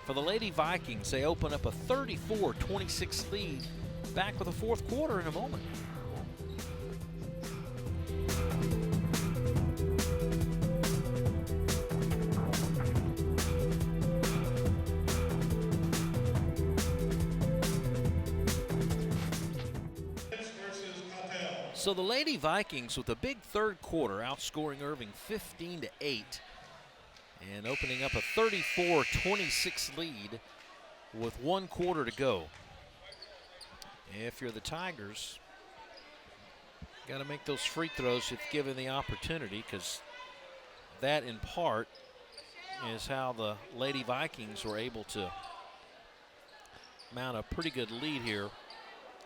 for the Lady Vikings. They open up a 34-26 lead. Back with the fourth quarter in a moment. So the Lady Vikings with a big third quarter, outscoring Irving 15-8 and opening up a 34-26 lead with 1 quarter to go. If you're the Tigers, got to make those free throws if given the opportunity, because that in part is how the Lady Vikings were able to mount a pretty good lead here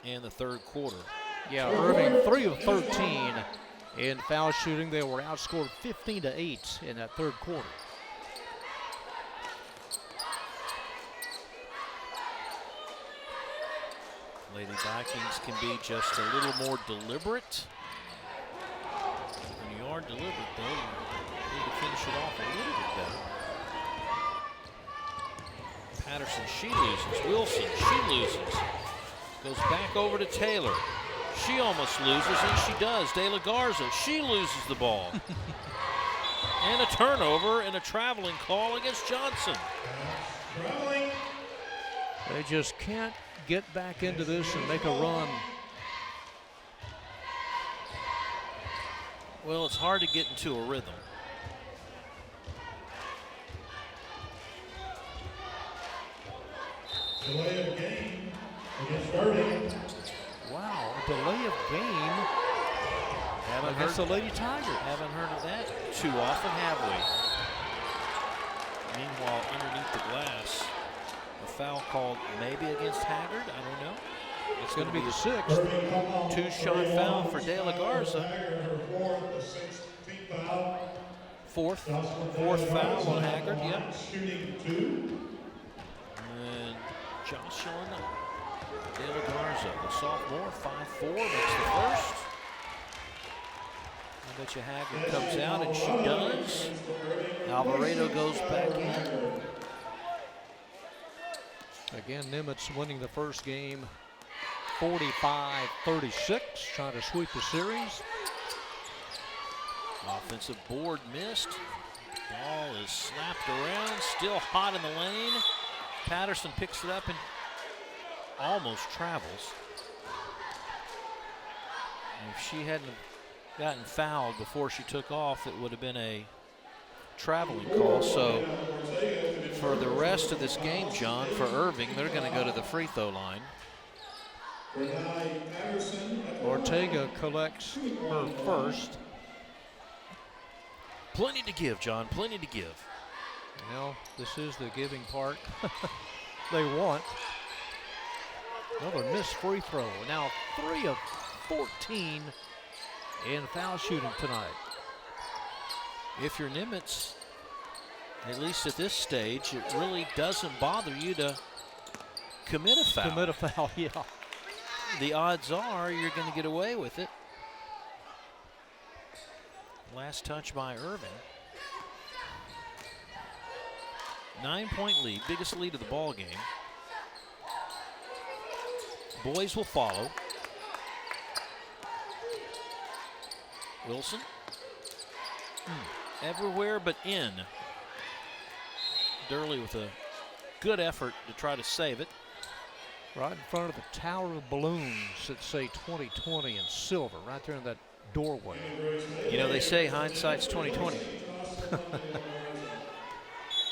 in the third quarter. Yeah, Irving 3 of 13 in foul shooting. They were outscored 15-8 in that third quarter. Lady Vikings can be just a little more deliberate. When you are deliberate, though, you need to finish it off a little bit better. Patterson, she loses. Wilson, she loses. Goes back over to Taylor. She almost loses, and she does. De La Garza, she loses the ball. And a turnover and a traveling call against Johnson. They just can't get back into this and make a run. Well, it's hard to get into a rhythm. Delay of game against Irving. Wow, a delay of game against the Lady Tigers. Haven't heard of that too often, have we? Meanwhile, underneath the glass, a foul called maybe against Haggard. I don't know. It's going to be the 6th. 2-shot foul for De La Garza. Fourth foul on Haggard, yep. And Jocelyn De La Garza, the sophomore, 5'4", makes the first. I bet you Haggard comes out, and she does. Alvarado goes back in. Again, Nimitz winning the first game 45-36, trying to sweep the series. Offensive board missed. Ball is slapped around, still hot in the lane. Patterson picks it up and almost travels. If she hadn't gotten fouled before she took off, it would have been a traveling call. So for the rest of this game, John, for Irving, they're going to go to the free throw line. Ortega collects her first. Plenty to give, John, plenty to give. Well, this is the giving part they want. Another missed free throw. Now 3 of 14 in foul shooting tonight. If you're Nimitz, at least at this stage, it really doesn't bother you to commit a foul. Commit a foul, yeah. The odds are you're going to get away with it. Last touch by Irving. 9-point lead, biggest lead of the ball game. Boys will follow. Wilson. Everywhere but in. Durley with a good effort to try to save it. Right in front of the tower of balloons that say 2020 in silver, right there in that doorway. You know, they say hindsight's 2020.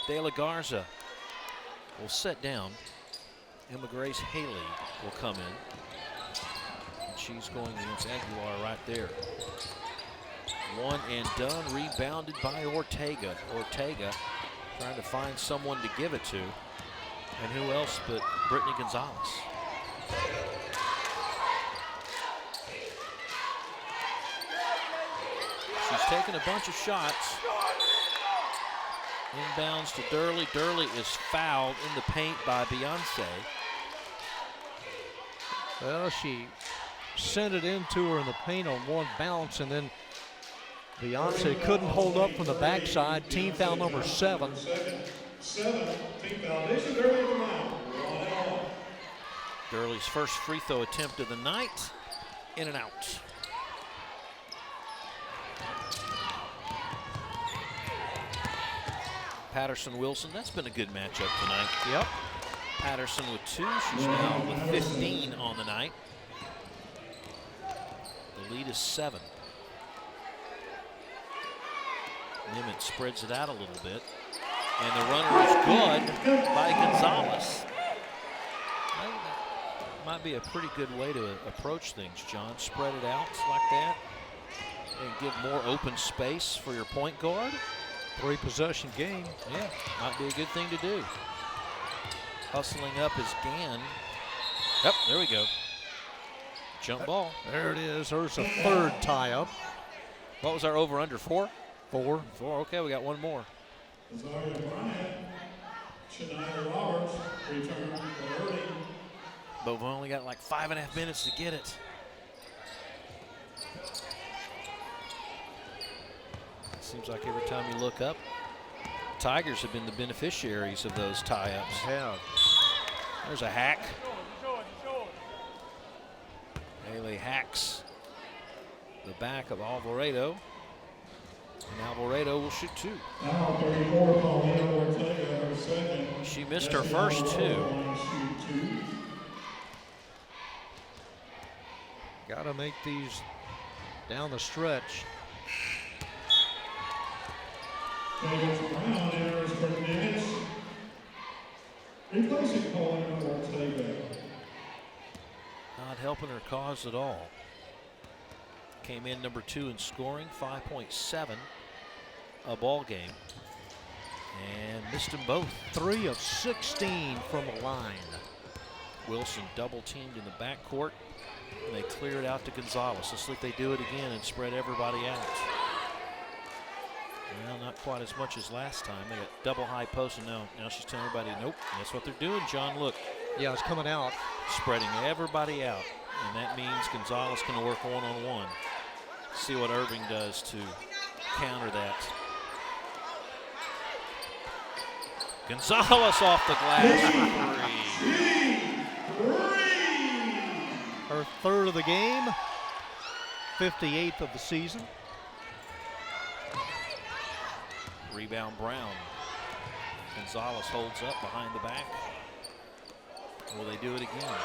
De La Garza will sit down. Emma Grace Haley will come in. And she's going against Aguilar right there. One and done, rebounded by Ortega. Ortega trying to find someone to give it to. And who else but Brittany Gonzalez. She's taken a bunch of shots. Inbounds to Durley. Durley is fouled in the paint by Beyonce. Well, she sent it into her in the paint on one bounce, and then Beyonce couldn't hold up from the backside. Team foul number 7. Team foul. Jason Durley at the line. 1-0. Durley's first free throw attempt of the night. In and out. Patterson Wilson, that's been a good matchup tonight. Yep. Patterson with 2. She's now with 15 on the night. The lead is 7. Nimitz spreads it out a little bit. And the runner is good by Gonzalez. That might be a pretty good way to approach things, John. Spread it out like that and give more open space for your point guard. 3-possession game. Yeah, might be a good thing to do. Hustling up is Gann. Yep, there we go. Jump ball. There it is. There's a third tie-up. What was our over-under, 4? 4. 4, okay, we got one more. Zaria Bryant, Shania Roberts, return to Irving. But we've only got like 5.5 minutes to get it. Seems like every time you look up, Tigers have been the beneficiaries of those tie-ups. Yeah. There's a hack. Haley hacks the back of Alvarado. And Alvarado will shoot 2. Now 34, Paulina Ortega, her second. She missed her first 2. Got to make these down the stretch. Davis Brown enters for Nimitz. Replacing Paulina Ortega. Not helping her cause at all. Came in number 2 in scoring, 5.7 a ball game. And missed them both. 3 of 16 from the line. Wilson double teamed in the backcourt. And they clear it out to Gonzalez. Let's see if they do it again and spread everybody out. Well, not quite as much as last time. They got double high post, and now she's telling everybody, nope. That's what they're doing, John. Look. Yeah, it's coming out. Spreading everybody out. And that means Gonzalez can work one-on-one. See what Irving does to counter that. Gonzalez off the glass for 3. Her 3rd of the game. 58th of the season. Rebound Brown. Gonzalez holds up behind the back. Will they do it again?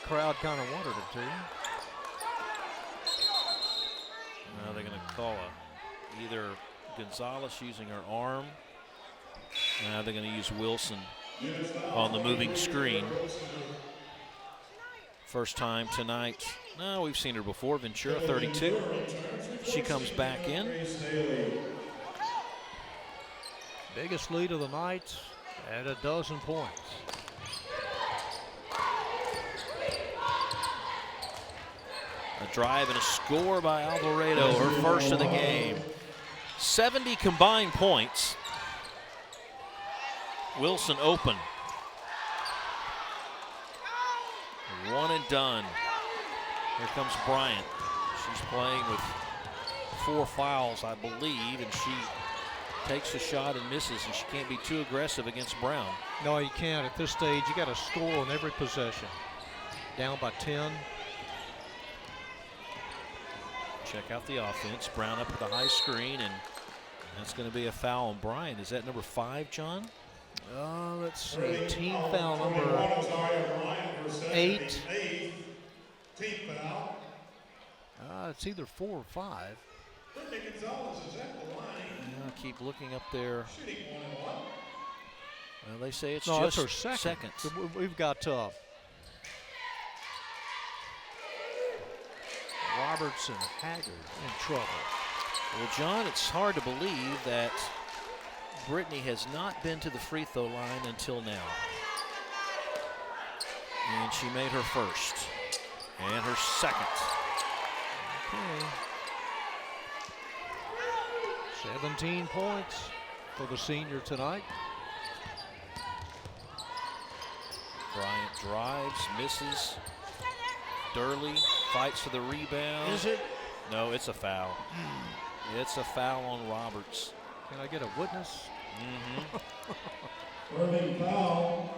Crowd kind of wanted it to. Now they're going to call either Gonzalez using her arm. Now they're going to use Wilson on the moving screen. First time tonight. No, we've seen her before. Ventura, 32. She comes back in. Biggest lead of the night at 12 points. A drive and a score by Alvarado, her first of the game. 70 combined points. Wilson open. One and done. Here comes Bryant. She's playing with 4 fouls, I believe, and she takes a shot and misses, and she can't be too aggressive against Brown. No, you can't. At this stage, you got to score on every possession. Down by 10. Check out the offense. Brown up with the high screen, and that's going to be a foul on Bryant. Is that number 5, John? Let's see. Team foul number 8. Team foul. It's either 4 or 5. Brittany Gonzalez is at the line. I keep looking up there. Shooting 1 and 1. Well, they say it's No, just that's her second. seconds. We've got Roberts and Haggard in trouble. Well, John, it's hard to believe that Brittany has not been to the free throw line until now. And she made her first and her second. Okay. 17 points for the senior tonight. Bryant drives, misses. Durley fights for the rebound. Is it? No, it's a foul. It's a foul on Roberts. Can I get a witness? Irving foul.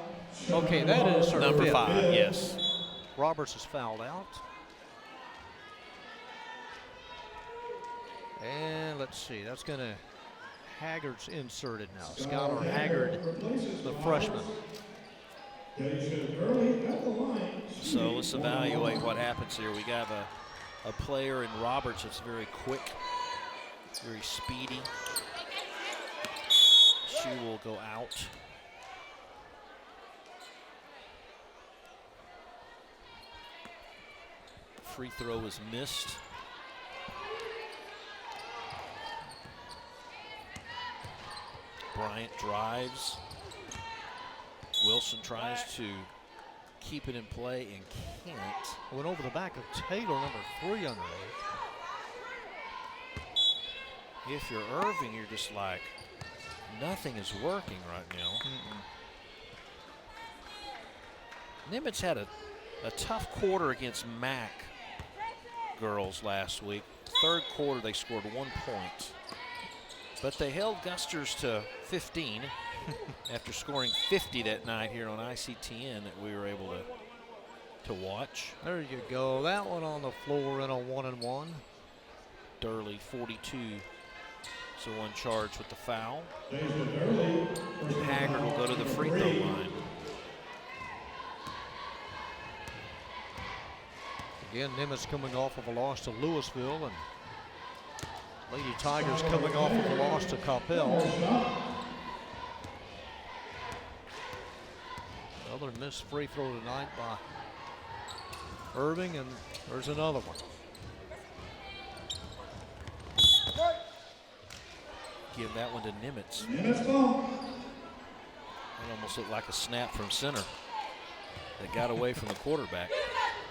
Okay, that is her Number fifth. 5, yes. Roberts is fouled out. And let's see, that's going to, Haggard's inserted now. Skylar Haggard, the freshman. So let's evaluate what happens here. We got a player in Roberts that's very quick, very speedy. She will go out. Free throw is missed. Bryant drives. Wilson tries to keep it in play and can't. Went over the back of Taylor, number 3 underneath. If you're Irving, you're just like, nothing is working right now. Nimitz had a tough quarter against Mac girls last week. Third quarter, they scored 1 point. But they held Gusters to 15 after scoring 50 that night here on ICTN that we were able to watch. There you go. That one on the floor in a 1-and-1. Durley 42. So one charged with the foul. Haggard Will go to the free throw line. Again, Nimitz coming off of a loss to Louisville, and Lady Tigers coming off of a loss to Coppell. Another missed free throw tonight by Irving, and there's another one. Give that one to Nimitz. Nimitz ball. It almost looked like a snap from center that got away from the quarterback.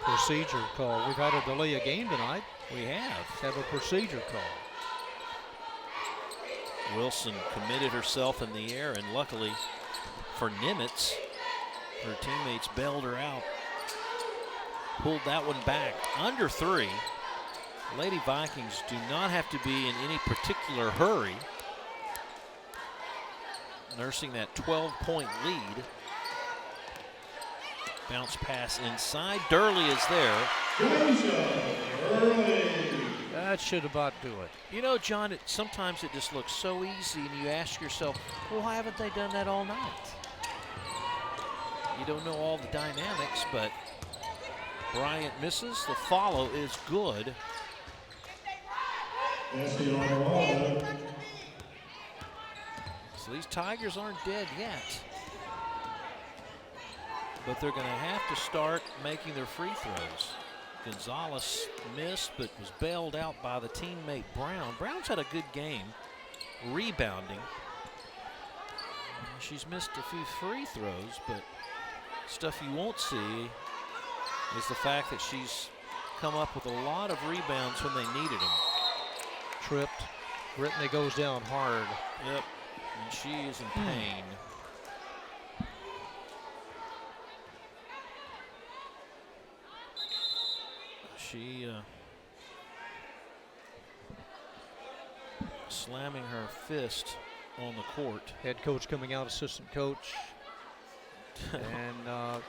Procedure call. We've had a delay a game tonight. We have. Have a procedure call. Wilson committed herself in the air, and luckily for Nimitz, her teammates bailed her out. Pulled that one back. Under 3. Lady Vikings do not have to be in any particular hurry. Nursing that 12-point lead. Bounce pass inside. Durley is there. That should about do it. You know, John, sometimes it just looks so easy, and you ask yourself, well, why haven't they done that all night? You don't know all the dynamics, but Bryant misses. The follow is good. So these Tigers aren't dead yet. But they're going to have to start making their free throws. Gonzalez missed, but was bailed out by the teammate Brown. Brown's had a good game rebounding. She's missed a few free throws, but stuff you won't see is the fact that she's come up with a lot of rebounds when they needed them. Tripped. Brittany goes down hard. Yep, and she is in pain. She slamming her fist on the court. Head coach coming out, assistant coach. And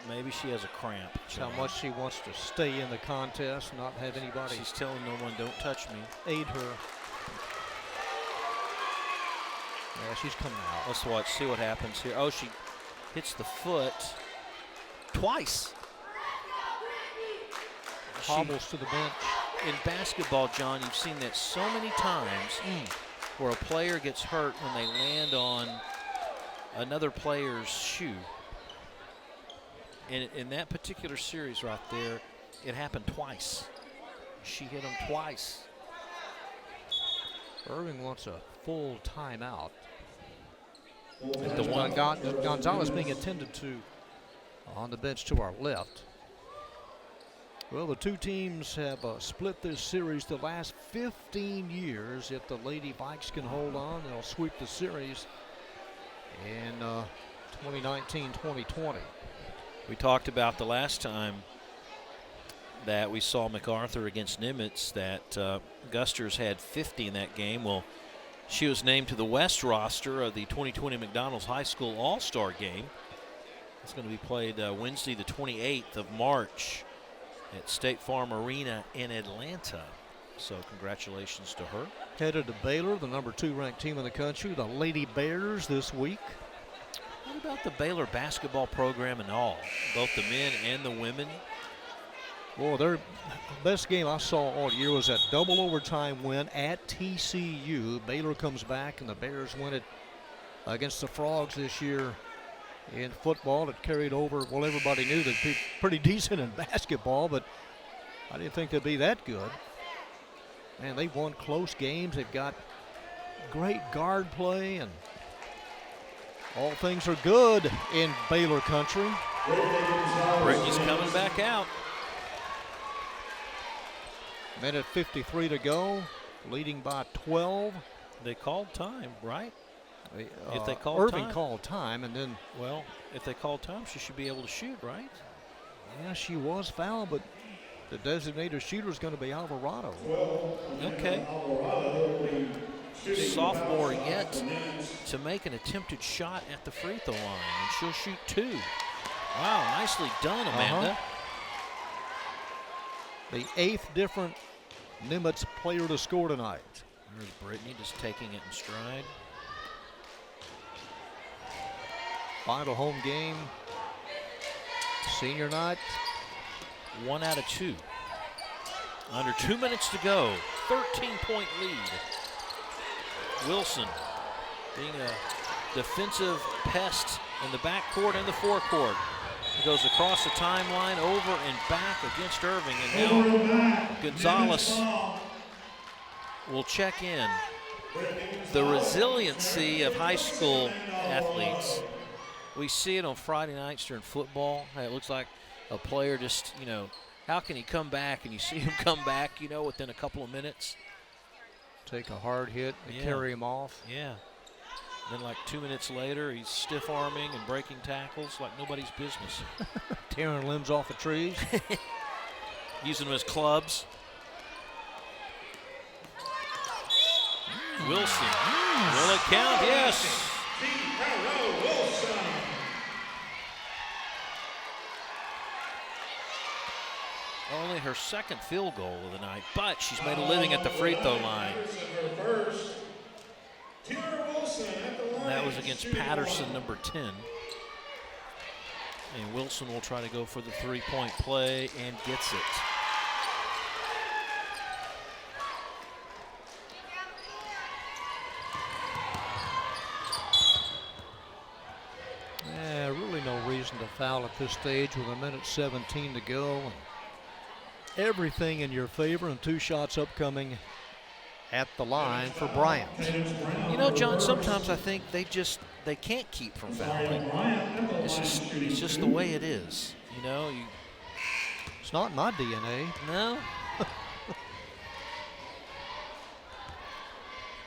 maybe she has a cramp. That's how much she wants to stay in the contest, not have anybody. She's telling no one, don't touch me. Aid her. Yeah, she's coming out. Let's watch, see what happens here. Oh, she hits the foot twice. Hobbles to the bench. In basketball, John, you've seen that so many times where a player gets hurt when they land on another player's shoe. In that particular series right there, it happened twice. She hit him twice. Irving wants a full timeout. The one Gonzalez being attended to on the bench to our left. Well, the two teams have split this series the last 15 years. If the Lady Vikes can hold on, they'll sweep the series in 2019-2020. We talked about the last time that we saw MacArthur against Nimitz that Gusters had 50 in that game. Well, she was named to the West roster of the 2020 McDonald's High School All-Star game. It's going to be played Wednesday the 28th of March at State Farm Arena in Atlanta. So congratulations to her. Headed to Baylor, the number 2 ranked team in the country, the Lady Bears this week. What about the Baylor basketball program and all? Both the men and the women? Well, their best game I saw all year was that double overtime win at TCU. Baylor comes back and the Bears win it against the Frogs this year. In football, it carried over. Well, everybody knew they'd be pretty decent in basketball, but I didn't think they'd be that good. Man, they've won close games. They've got great guard play, and all things are good in Baylor country. Brittany's coming back out. Minute 53 to go, leading by 12. They called time, right? If they called Irving time. called time, and then Well, if they called time, she should be able to shoot, right? yeah, she was fouled, but the designated shooter is going to be Alvarado. Okay. Sophomore yet to make an attempted shot at the free throw line, and she'll shoot 2. Wow, nicely done, Amanda. The 8th different Nimitz player to score tonight. There's Brittany just taking it in stride. Final home game, senior night. 1 out of 2. Under 2 minutes to go. 13-point lead. Wilson being a defensive pest in the backcourt and the forecourt. He goes across the timeline, over and back against Irving. And now Gonzalez will check in. The resiliency of high school athletes. We see it on Friday nights during football. It looks like a player just, how can he come back? And you see him come back, within a couple of minutes. Take a hard hit and carry him off. Yeah. Then like 2 minutes later, he's stiff-arming and breaking tackles like nobody's business. Tearing limbs off the trees. Using them as clubs. Wilson. Will it count? Yes. Only her second field goal of the night, but she's made a living at the free throw line. That was against Patterson, number 10. And Wilson will try to go for the three-point play and gets it. Yeah, really no reason to foul at this stage with 1:17 to go. And everything in your favor and 2 shots upcoming at the line for Bryant. John, sometimes I think they can't keep from fouling. It's just the way it is. It's not my DNA. No.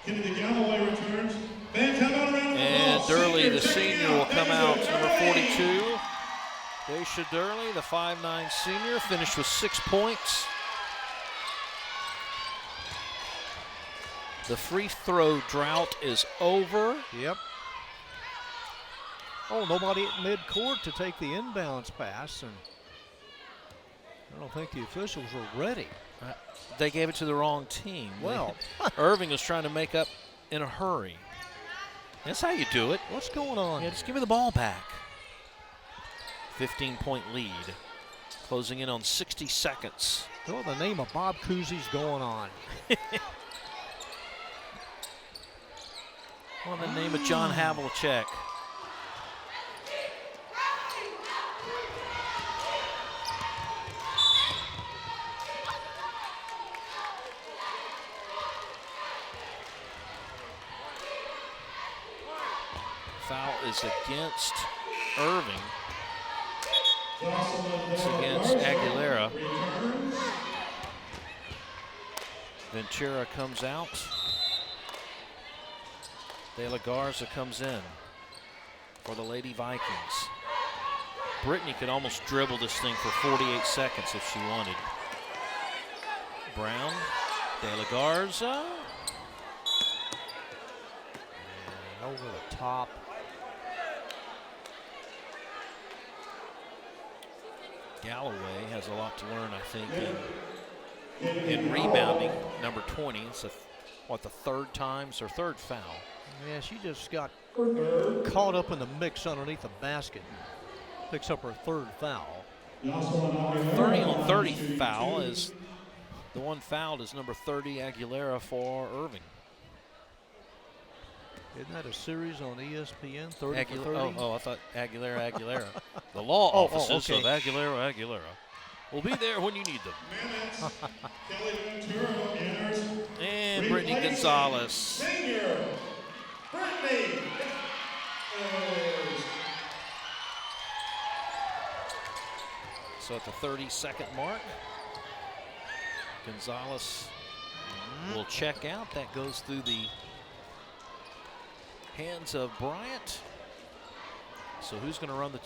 Kennedy Galloway returns. Fans, how about a round of And applause? Durley, the senior, will come out, number 42. 42. Daisha Durley, the 5'9" senior, finished with 6 points. The free throw drought is over. Yep. Oh, nobody at midcourt to take the inbounds pass, and I don't think the officials were ready. They gave it to the wrong team. Well, Irving was trying to make up in a hurry. That's how you do it. what's going on? Yeah, just give me the ball back. 15-point lead. Closing in on 60 seconds. Oh, the name of Bob Cousy's going on. Well, the name of John Havlicek. Foul is against Irving. It's against Aguilera. Ventura comes out. De La Garza comes in for the Lady Vikings. Brittany could almost dribble this thing for 48 seconds if she wanted. Brown, De La Garza. And over the top. Galloway has a lot to learn, I think, in rebounding. Number 20. It's the third foul. Yeah, she just got caught up in the mix underneath the basket. Picks up her third foul. 30 on 30 foul is the one fouled is number 30 Aguilera for Irving. Isn't that a series on ESPN? 30 for 30? Oh, I thought Aguilera. The law offices okay. of Aguilera will be there when you need them. And Brittany Gonzalez. Senior, Brittany. So at the 30-second mark, Gonzalez will check out. That goes through the hands of Bryant. So who's going to run the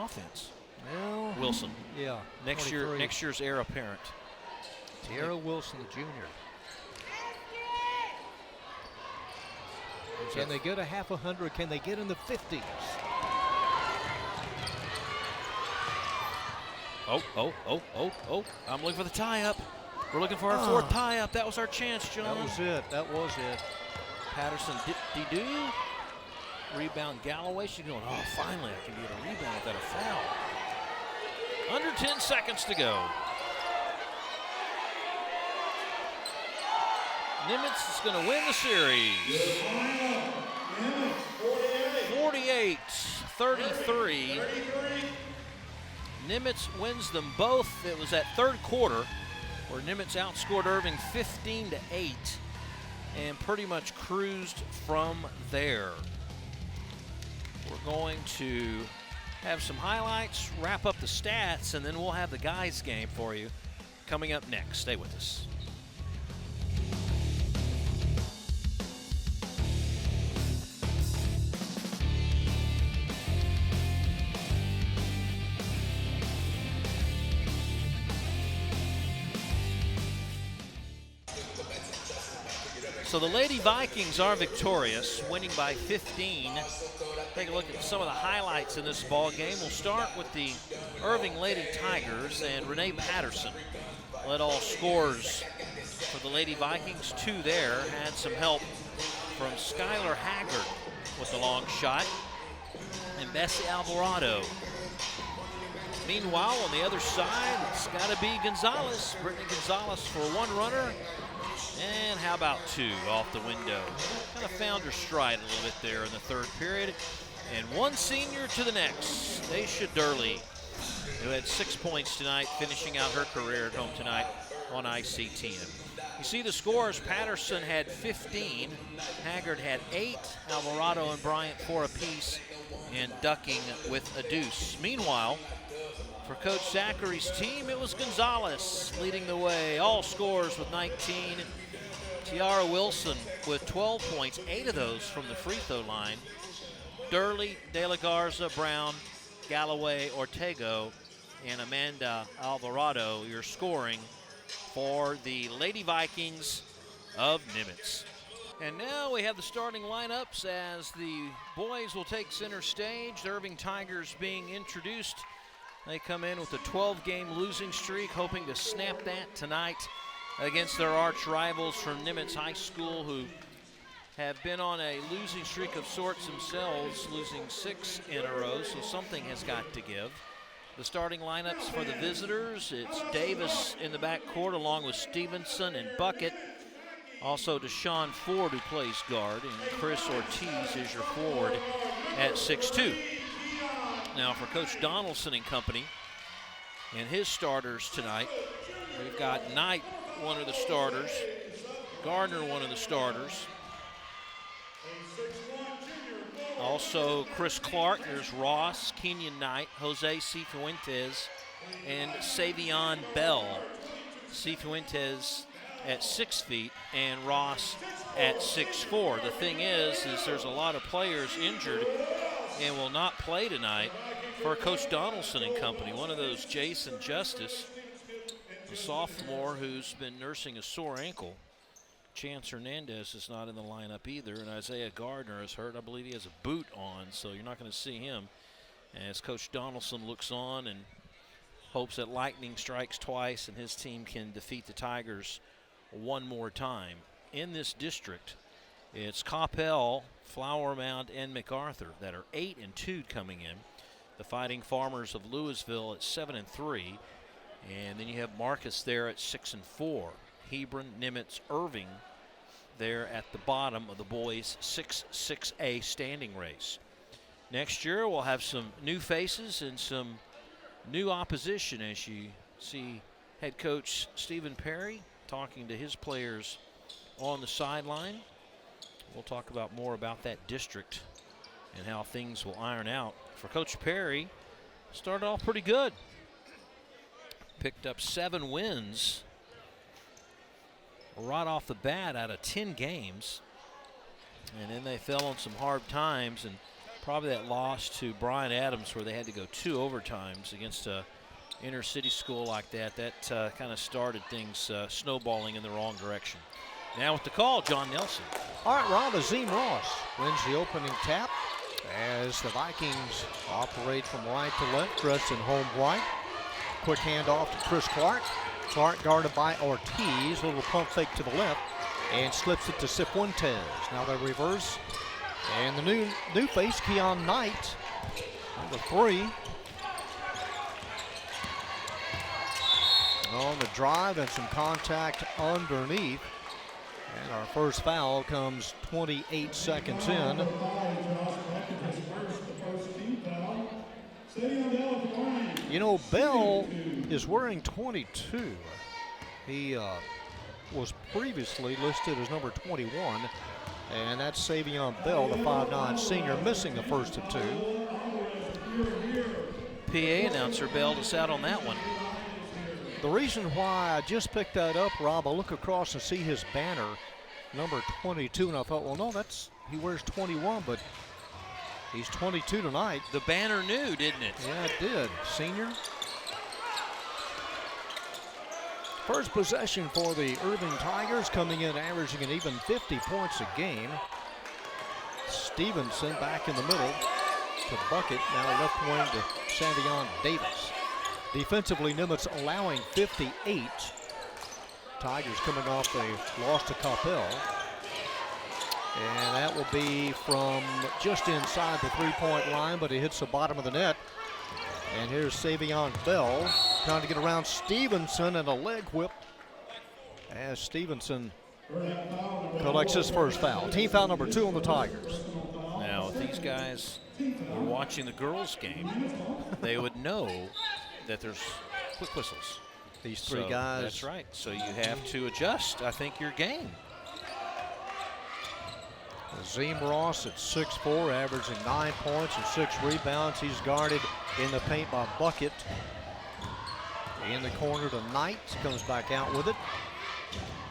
offense? Well, Wilson. Yeah. Next 23. year's heir apparent. Tierra Wilson, the junior. Can they get a half 100? Can they get in the 50s? Oh. I'm looking for the tie-up. We're looking for our fourth tie-up. That was our chance, John. That was it. Patterson dip-de-doo. Rebound Galloway. She's going, oh, finally I can get a rebound without a foul. Under 10 seconds to go. Nimitz is going to win the series. 48-33. Nimitz wins them both. It was that third quarter where Nimitz outscored Irving 15-8 and pretty much cruised from there. We're going to have some highlights, wrap up the stats, and then we'll have the guys game for you coming up next. Stay with us. So the Lady Vikings are victorious, winning by 15. Take a look at some of the highlights in this ball game. We'll start with the Irving Lady Tigers, and Renee Patterson led all scorers for the Lady Vikings. 2 there. Had some help from Skylar Haggard with the long shot, and Bessie Alvarado. Meanwhile, on the other side, it's got to be Gonzalez. Brittany Gonzalez for 1 runner. And how about 2 off the window? Kind of found her stride a little bit there in the third period. And 1 senior to the next, Daisha Durley, who had 6 points tonight, finishing out her career at home tonight on ICTN. You see the scores. Patterson had 15. Haggard had 8. Alvarado and Bryant 4 apiece. And Ducking with a deuce. Meanwhile, for Coach Zachary's team, it was Gonzalez leading the way. All scores with 19. Tiara Wilson with 12 points, 8 of those from the free throw line. Durley, De La Garza, Brown, Galloway, Ortego, and Amanda Alvarado, your scoring for the Lady Vikings of Nimitz. And now we have the starting lineups as the boys will take center stage. The Irving Tigers being introduced. They come in with a 12-game losing streak, hoping to snap that tonight against their arch rivals from Nimitz High School, who have been on a losing streak of sorts themselves, losing 6 in a row, so something has got to give. The starting lineups for the visitors, it's Davis in the backcourt along with Stevenson and Bucket. Also Deshaun Ford, who plays guard, and Chris Ortiz is your forward at 6'2". Now for Coach Donaldson and company and his starters tonight, we've got Knight, one of the starters, Gardner, one of the starters. Also Chris Clark, there's Ross, Kenyon Knight, Jose Cifuentes, and Savion Bell. Cifuentes at 6 feet and Ross at 6'4". The thing is there's a lot of players injured and will not play tonight for Coach Donaldson and company. One of those, Jason Justice, a sophomore who's been nursing a sore ankle. Chance Hernandez is not in the lineup either, and Isaiah Gardner is hurt. I believe he has a boot on, so you're not going to see him as Coach Donaldson looks on and hopes that lightning strikes twice and his team can defeat the Tigers one more time. In this district, it's Coppell, Flower Mound, and MacArthur that are 8-2 coming in. The Fighting Farmers of Louisville at 7-3. And then you have Marcus there at 6-4. Hebron, Nimitz, Irving there at the bottom of the boys' 6-6A standing race. Next year we'll have some new faces and some new opposition, as you see head coach Stephen Perry talking to his players on the sideline. We'll talk about more about that district and how things will iron out. For Coach Perry, started off pretty good. Picked up 7 wins right off the bat out of 10 games. And then they fell on some hard times, and probably that loss to Bryan Adams where they had to go 2 overtimes against a inner city school like that. That kind of started things snowballing in the wrong direction. Now with the call, John Nelson. All right, Rob, Azim Ross wins the opening tap as the Vikings operate from right to left, dressed in home white. Quick handoff to Chris Clark. Clark guarded by Ortiz. Little pump fake to the left and slips it to Cifuentes. Now they reverse. And the new face, Keon Knight, number 3. On the drive and some contact underneath. And our first foul comes 28 seconds in. You know, Bell is wearing 22. He was previously listed as number 21, and that's Savion Bell, the 5'9" senior, missing the first of 2. PA announcer bailed us out on that one. The reason why I just picked that up, Rob, I look across and see his banner, number 22, and I thought, well, no, he wears 21, but he's 22 tonight. The banner knew, didn't it? Yeah, it did. Senior. First possession for the Irving Tigers, coming in averaging an even 50 points a game. Stevenson back in the middle to Bucket, now left wing to Savion Davis. Defensively, Nimitz allowing 58. Tigers coming off a loss to Coppell. And that will be from just inside the three-point line, but he hits the bottom of the net. And here's Savion Bell trying to get around Stevenson, and a leg whip as Stevenson collects his first foul. Team foul number 2 on the Tigers. Now, if these guys were watching the girls' game, they would know that there's quick whistles. These three guys. That's right. So you have to adjust, I think, your game. Azim Ross at 6'4", averaging 9 points and 6 rebounds. He's guarded in the paint by Bucket. In the corner to Knight, comes back out with it.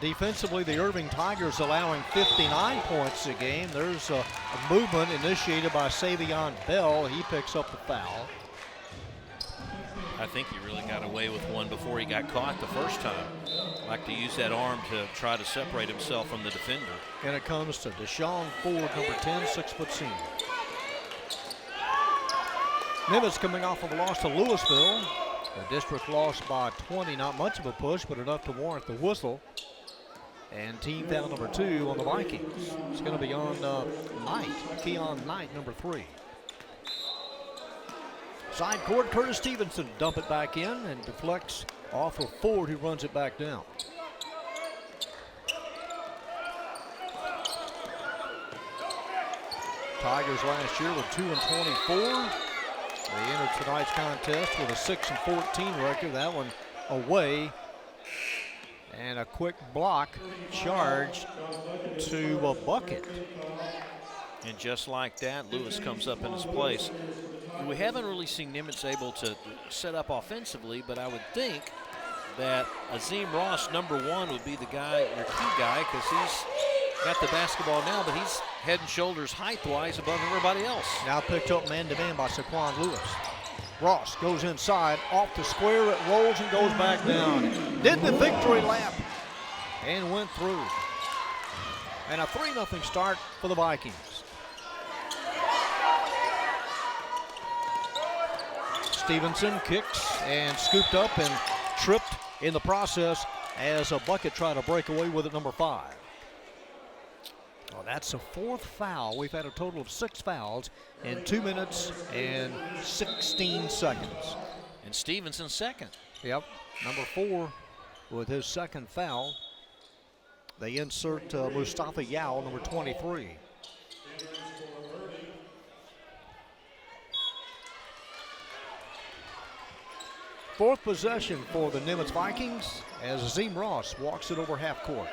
Defensively, the Irving Tigers allowing 59 points a game. There's a movement initiated by Savion Bell. He picks up the foul. I think he really got away with one before he got caught the first time. Like to use that arm to try to separate himself from the defender. And it comes to Deshaun Ford, number 10, 6-foot senior. Nimitz coming off of a loss to Louisville. The district lost by 20, not much of a push, but enough to warrant the whistle. And team foul number 2 on the Vikings. It's going to be on Knight, Keon Knight, number 3. Side court, Curtis Stevenson dump it back in and deflects off of Ford, who runs it back down. Tigers last year were 2-24. They entered tonight's contest with a 6-14 record. That one away. And a quick block charge to a Bucket. And just like that, Lewis comes up in his place. We haven't really seen Nimitz able to set up offensively, but I would think that Azim Ross, number 1, would be the guy, your key guy, because he's got the basketball now, but he's head and shoulders height-wise above everybody else. Now picked up man-to-man by Saquon Lewis. Ross goes inside, off the square, it rolls and goes back down. Did the victory lap and went through. And a 3-0 start for the Vikings. Stevenson kicks and scooped up and tripped in the process as a Bucket tried to break away with it, number 5. Well, that's a 4th foul. We've had a total of 6 fouls in 2 minutes and 16 seconds. And Stevenson second. Yep, number 4 with his 2nd foul. They insert Mustafa Yao, number 23. Fourth possession for the Nimitz Vikings as Azim Ross walks it over half court.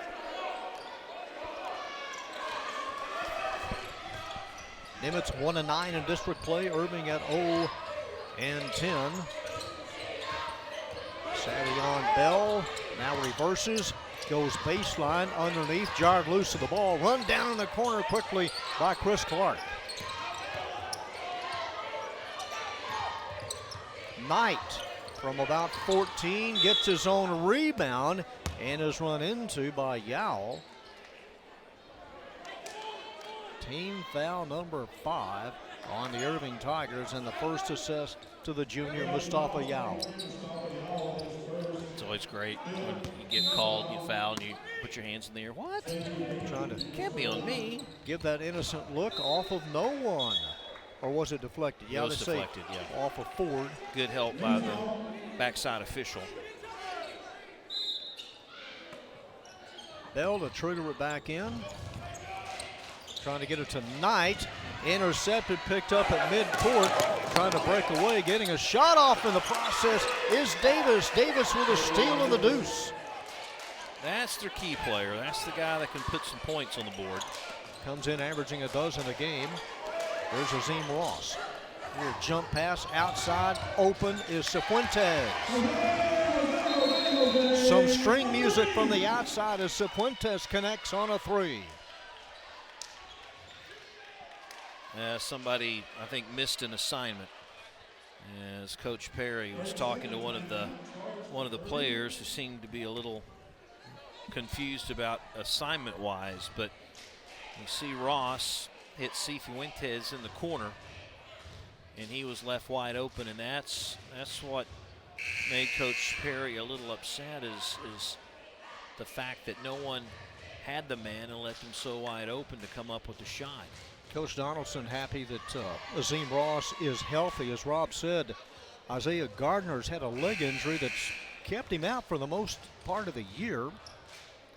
Nimitz 1-9 in district play. Irving at 0-10. Savion Bell now reverses, goes baseline underneath, jarred loose of the ball, run down in the corner quickly by Chris Clark. Knight from about 14 gets his own rebound and is run into by Yao. Team foul number 5 on the Irving Tigers, and the first assist to the junior Mustafa Yao. It's always great when you get called, you foul, and you put your hands in the air. What? Trying to Can't be on me. give that innocent look off of no one. Or was it deflected? It was deflected, yeah. Off of Ford. Good help by the backside official. Bell to trigger it back in. Trying to get it to Knight. Intercepted, picked up at midcourt. Trying to break away, getting a shot off in the process is Davis. Davis with a steal of the deuce. That's their key player. That's the guy that can put some points on the board. Comes in averaging a dozen a game. There's Azim Ross. Here, jump pass outside, open is Cifuentes. Some string music from the outside as Cifuentes connects on a 3. Somebody, I think, missed an assignment. As Coach Perry was talking to one of the players who seemed to be a little confused about assignment-wise, but you see Ross hit Cifuentes in the corner, and he was left wide open, and that's what made Coach Perry a little upset is the fact that no one had the man and left him so wide open to come up with the shot. Coach Donaldson happy that Azim Ross is healthy. As Rob said, Isaiah Gardner's had a leg injury that's kept him out for the most part of the year.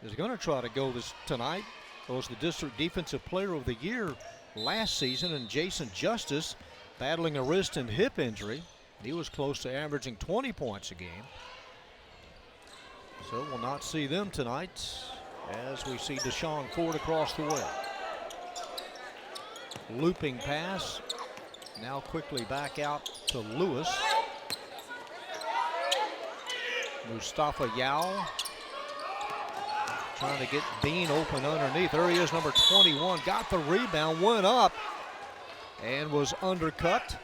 He's going to try to go this tonight. Was the district defensive player of the year last season, and Jason Justice battling a wrist and hip injury. He was close to averaging 20 points a game. So we'll not see them tonight as we see Deshaun Ford across the way. Looping pass. Now quickly back out to Lewis. Mustafa Yao trying to get Bean open underneath. There he is, number 21. Got the rebound, went up, and was undercut.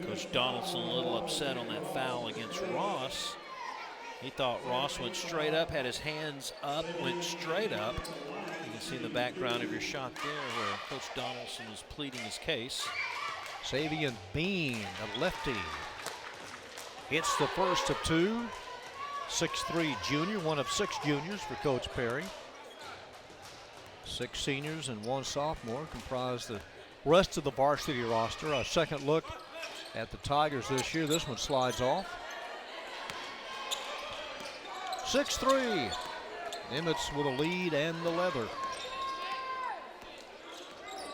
Coach Donaldson a little upset on that foul against Ross. He thought Ross went straight up, had his hands up, went straight up. You can see in the background of your shot there where Coach Donaldson was pleading his case. Savion Bean, the lefty, hits the first of two. 6'3" junior, one of 6 juniors for Coach Perry. 6 seniors and 1 sophomore comprise the rest of the varsity roster. A second look at the Tigers this year. This one slides off. 6'3". Nimitz with a lead and the leather.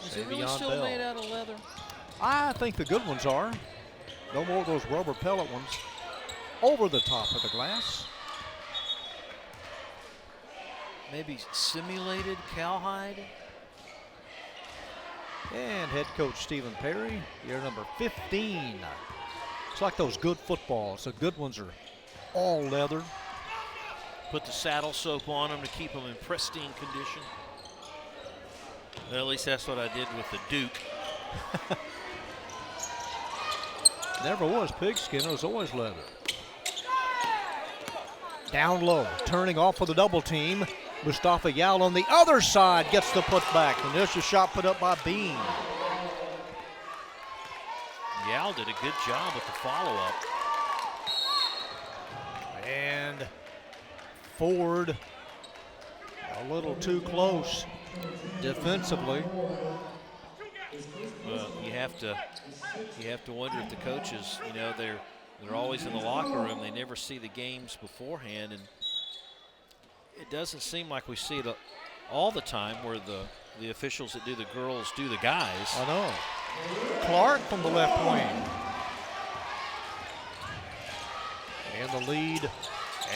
Is it really still made out of leather? I think the good ones are. No more of those rubber pellet ones over the top of the glass. Maybe simulated cowhide. And head coach Stephen Perry, year number 15. It's like those good footballs. The good ones are all leather. Put the saddle soap on them to keep them in pristine condition. Well, at least that's what I did with the Duke. Never was pigskin, it was always leather. Down low, turning off for the double team. Mustafa Yao on the other side gets the putback. And there's a shot put up by Bean. Yao did a good job with the follow-up. And Ford a little too close defensively. Well, you have to wonder if the coaches, you know, they're always in the locker room. They never see the games beforehand, and it doesn't seem like we see it all the time where the officials that do the girls do the guys. I know. Clark from the left wing. And the lead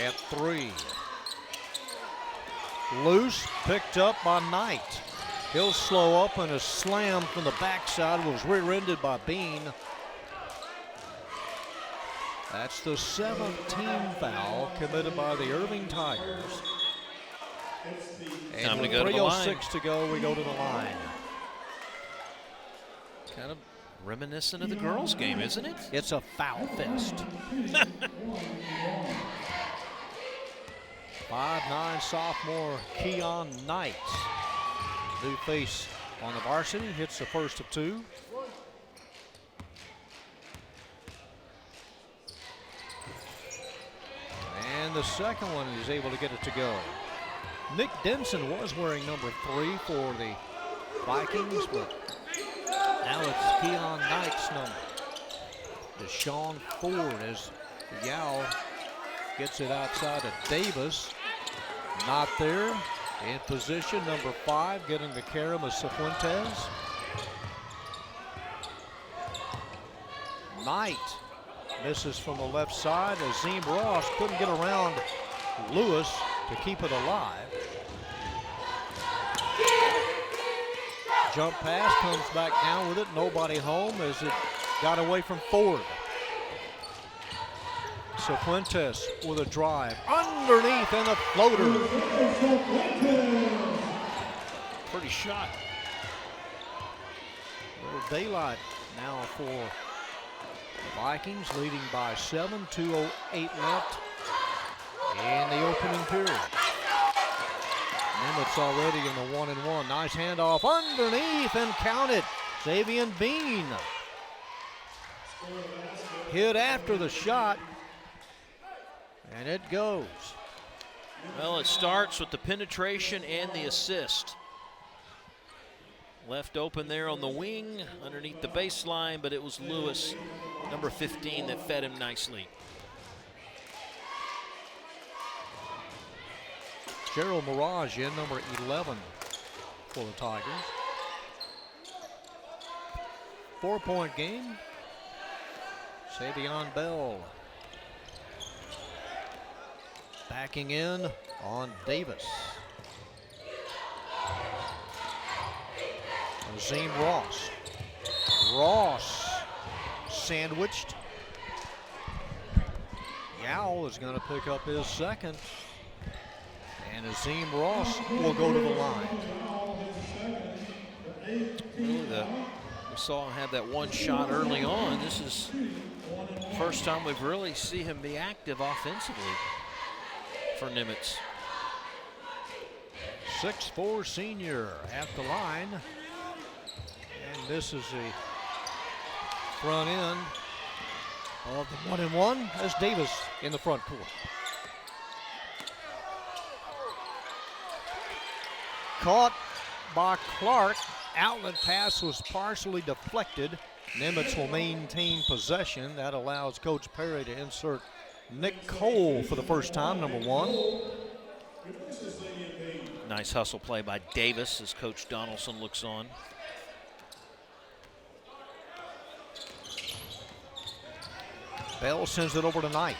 at 3. Loose, picked up by Knight. He'll slow up, and a slam from the backside was rear-ended by Bean. That's the 7th team foul committed by the Irving Tigers. And Time to with go to the line. 3:06 to go, we go to the line. Kind of reminiscent of the girls' game, isn't it? It's a foul fest. 5'9" sophomore Keon Knight. New face on the varsity, hits the first of 2. And the second one is able to get it to go. Nick Denson was wearing number 3 for the Vikings, but now it's Keon Knight's number. Deshaun Ford as Yao gets it outside of Davis. Not there. In position, number 5, getting the carom of Cifuentes. Knight misses from the left side. Azim Ross couldn't get around Lewis to keep it alive. Jump pass, comes back down with it. Nobody home as it got away from Ford. Cifuentes with a drive underneath and a floater. Pretty shot. A little daylight now for the Vikings, leading by 7. 2:08 left in the opening period. Nimitz already in the 1-and-1. Nice handoff underneath and count it. Savion Bean hit after the shot. And it goes. Well, it starts with the penetration and the assist. Left open there on the wing, underneath the baseline, but it was Lewis, number 15, that fed him nicely. Gerald Mirage in, number 11 for the Tigers. 4-point game. Savion Bell backing in on Davis. Azim Ross. Ross sandwiched. Yao is going to pick up his second. And Azim Ross will go to the line. Really, we saw him have that one shot early on. This is the first time we've really seen him be active offensively for Nimitz. 6'4" senior at the line. And this is the front end of the 1-and-1 as Davis in the front court. Caught by Clark. Outlet pass was partially deflected. Nimitz will maintain possession. That allows Coach Perry to insert Nick Cole for the first time, number 1. Nice hustle play by Davis as Coach Donaldson looks on. Bell sends it over to Knight.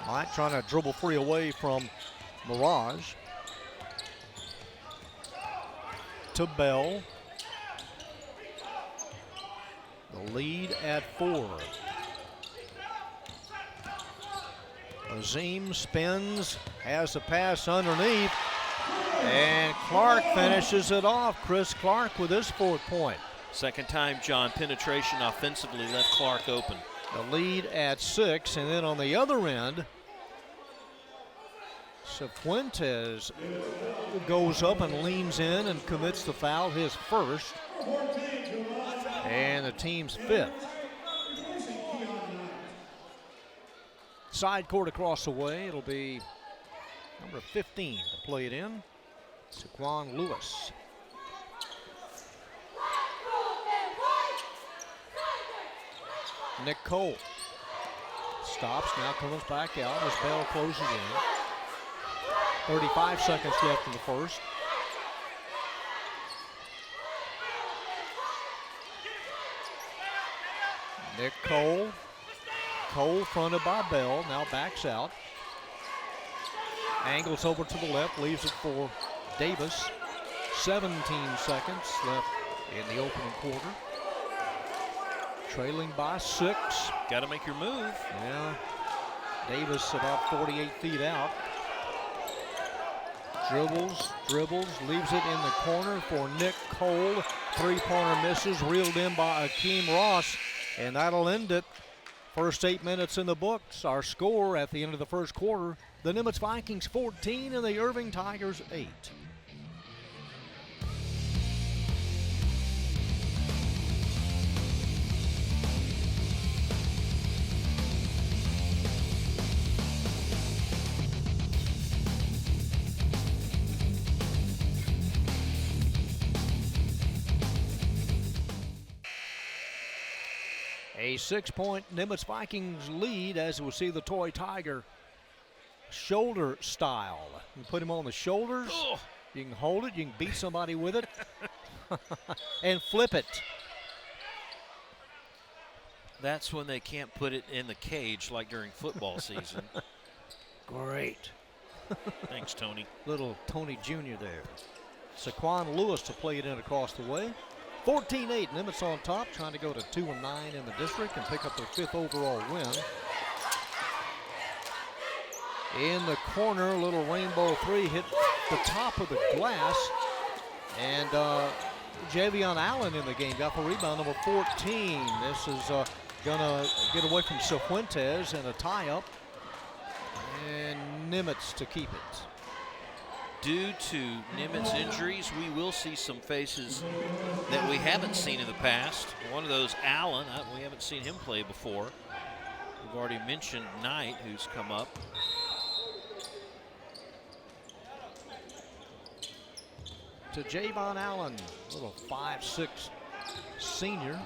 Knight trying to dribble free away from Mirage. To Bell. The lead at 4. Azim spins, has the pass underneath, and Clark finishes it off. Chris Clark with his 4th point. Second time, John, penetration offensively left Clark open. The lead at 6, and then on the other end, Cifuentes goes up and leans in and commits the foul, his first, and the team's 5th. Side court across the way, it'll be number 15 to play it in, Saquon Lewis. Nick Cole stops, now comes back out as Bell closes in. 35 seconds left in the first. Nick Cole. Cole fronted by Bell, now backs out. Angles over to the left, leaves it for Davis. 17 seconds left in the opening quarter. Trailing by 6. Got to make your move. Yeah. Davis about 48 feet out. Dribbles, leaves it in the corner for Nick Cole. 3-pointer misses, reeled in by Akeem Ross, and that'll end it. First 8 minutes in the books. Our score at the end of the first quarter, the Nimitz Vikings 14 and the Irving Tigers 8. A 6-point Nimitz Vikings lead as we'll see the toy Tiger shoulder style. You put him on the shoulders, you can hold it, you can beat somebody with it, and flip it. That's when they can't put it in the cage like during football season. Great. Thanks, Tony. Little Tony Jr. there. Saquon Lewis to play it in across the way. 14-8, Nimitz on top, trying to go to 2-9 in the district and pick up their 5th overall win. In the corner, a little rainbow 3 hit the top of the glass. And Javion Allen in the game got the rebound, number 14. This is going to get away from Cifuentes and a tie-up. And Nimitz to keep it. Due to Nimitz injuries, we will see some faces that we haven't seen in the past. One of those, Allen, we haven't seen him play before. We've already mentioned Knight, who's come up. To Javon Allen, little 5'6" senior.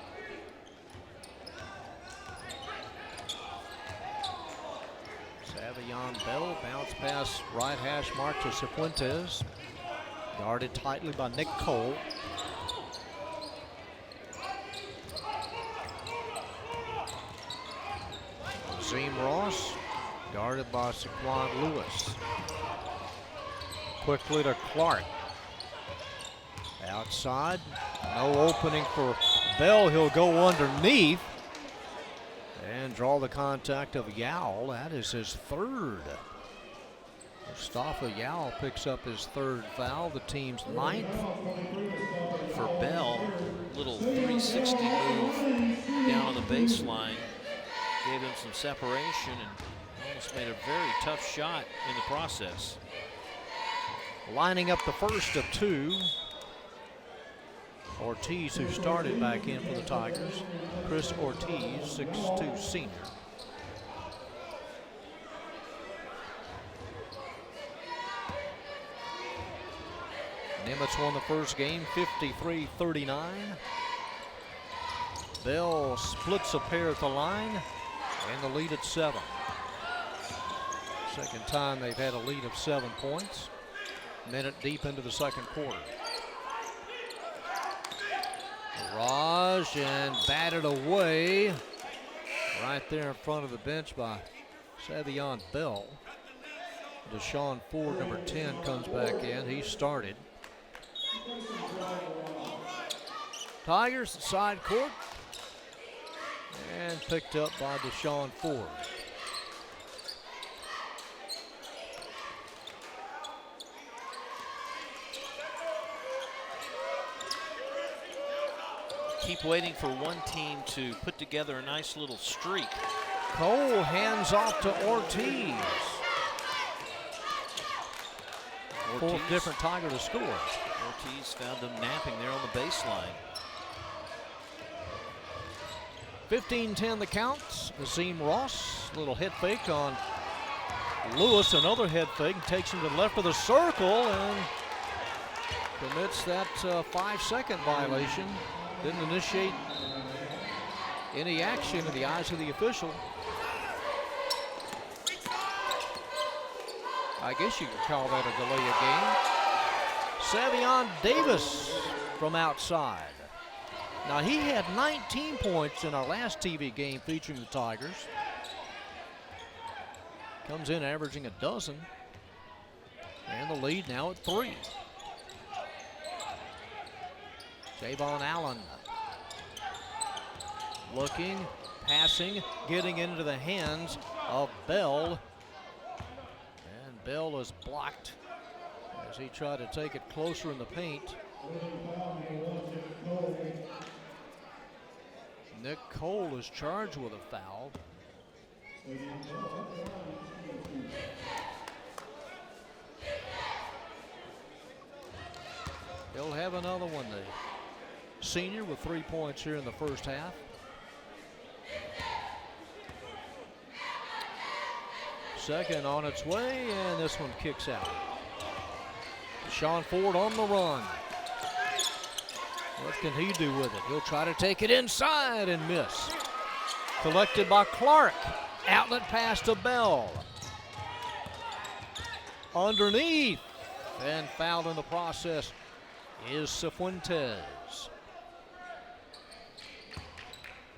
Savion Bell, bounce pass right hash mark to Cifuentes. Guarded tightly by Nick Cole. Nazim Ross, guarded by Saquon Lewis. Quickly to Clark. Outside, no opening for Bell. He'll go underneath and draw the contact of Yowell. That is his third. Mustafa Yowell picks up his third foul, the team's ninth. For Bell, little 360 move down on the baseline. Gave him some separation and almost made a very tough shot in the process. Lining up the first of two. Ortiz, who started back in for the Tigers. Chris Ortiz, 6'2" senior. Nimitz won the first game 53-39. Bell splits a pair at the line and the lead at 7. Second time they've had a lead of 7 points. Minute deep into the second quarter. Raj and batted away right there in front of the bench by Savion Bell. Deshaun Ford, number 10, comes back in. He started. Tigers side court and picked up by Deshaun Ford. Keep waiting for one team to put together a nice little streak. Cole hands off to Ortiz. Fourth different Tiger to score. Ortiz found them napping there on the baseline. 15-10 the count. Nazim Ross, little head fake on Lewis, another head fake, takes him to the left of the circle and commits that 5-second violation. Didn't initiate any action in the eyes of the official. I guess you could call that a delay of game. Savion Davis from outside. Now he had 19 points in our last TV game featuring the Tigers. Comes in averaging a dozen. And the lead now at 3. Javon Allen looking, passing, getting into the hands of Bell. And Bell is blocked as he tried to take it closer in the paint. Nick Cole is charged with a foul. He'll have another one. The senior with 3 points here in the first half. Second on its way, and this one kicks out. Deshaun Ford on the run. What can he do with it? He'll try to take it inside and miss. Collected by Clark. Outlet pass to Bell. Underneath. And fouled in the process is Cifuentes.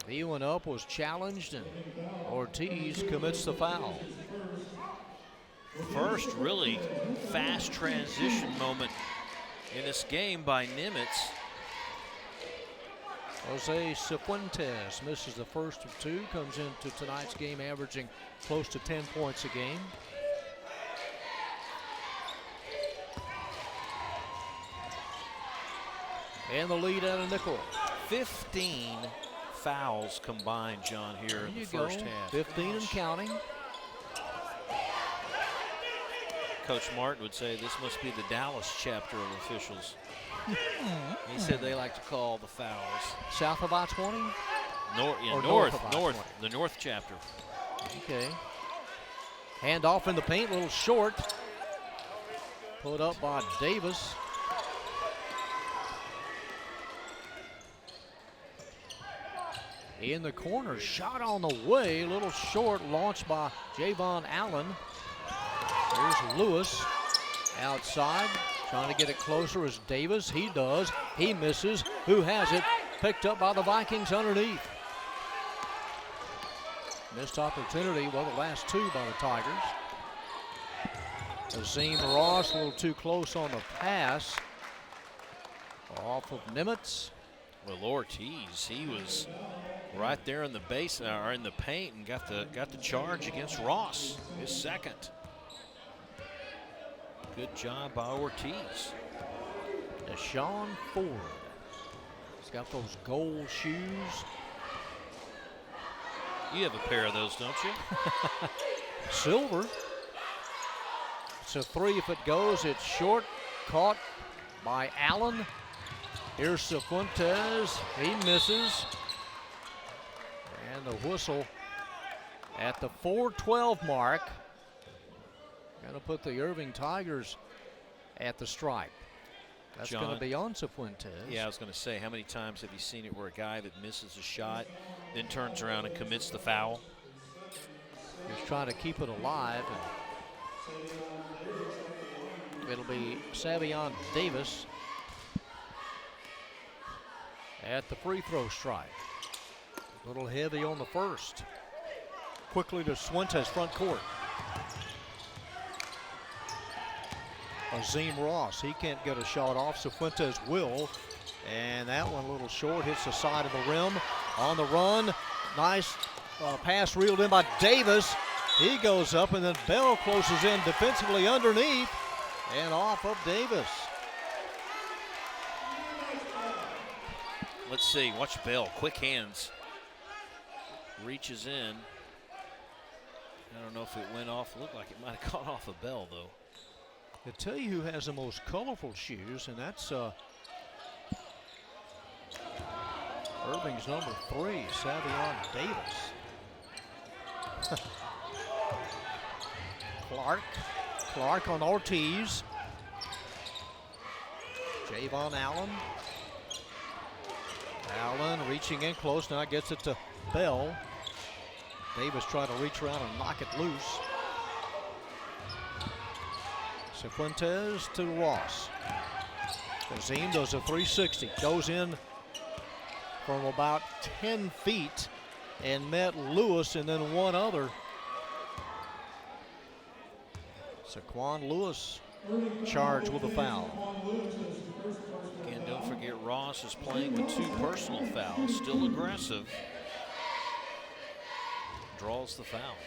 He went up, was challenged, and Ortiz commits the foul. First really fast transition moment in this game by Nimitz. Jose Cifuentes misses the first of 2, comes into tonight's game averaging close to 10 points a game. And the lead at a nickel. 15 fouls combined, John, here in the first half. 15 and counting. Coach Martin would say this must be the Dallas chapter of officials. He said they like to call the fouls. South of I-20? North, the North chapter. Okay. Hand off in the paint, a little short. Put up by Davis. In the corner, shot on the way, a little short, launched by Javon Allen. Here's Lewis outside, trying to get it closer as Davis. He does, he misses. Who has it? Picked up by the Vikings underneath. Missed opportunity, well, the last two by the Tigers. Azim Ross a little too close on the pass. Off of Nimitz. Well, Ortiz, he was right there in the base or in the paint and got the charge against Ross, his second. Good job by Ortiz. Deshaun Ford. He's got those gold shoes. You have a pair of those, don't you? Silver. It's a three if it goes. It's short. Caught by Allen. Here's Cifuentes. He misses. And the whistle at the 4:12 mark. Going to put the Irving Tigers at the stripe. That's going to be on Cifuentes. Yeah, I was going to say, how many times have you seen it where a guy that misses a shot then turns around and commits the foul? He's trying to keep it alive. And it'll be Savion Davis at the free throw stripe. A little heavy on the first. Quickly to Cifuentes front court. Azim Ross, he can't get a shot off. Cifuentes will. And that one a little short, hits the side of the rim. On the run, nice pass reeled in by Davis. He goes up and then Bell closes in defensively underneath and off of Davis. Let's see, watch Bell, quick hands. Reaches in. I don't know if it went off, looked like it might have caught off of Bell though. I'll tell you who has the most colorful shoes, and that's Irving's number 3, Savion Davis. Clark on Ortiz. Javon Allen. Allen reaching in close, now gets it to Bell. Davis trying to reach around and knock it loose. Cifuentes to Ross. Azim does a 360, goes in from about 10 feet and met Lewis and then one other. Saquon Lewis charged with a foul. Again, don't forget Ross is playing with 2 personal fouls, still aggressive. Draws the foul.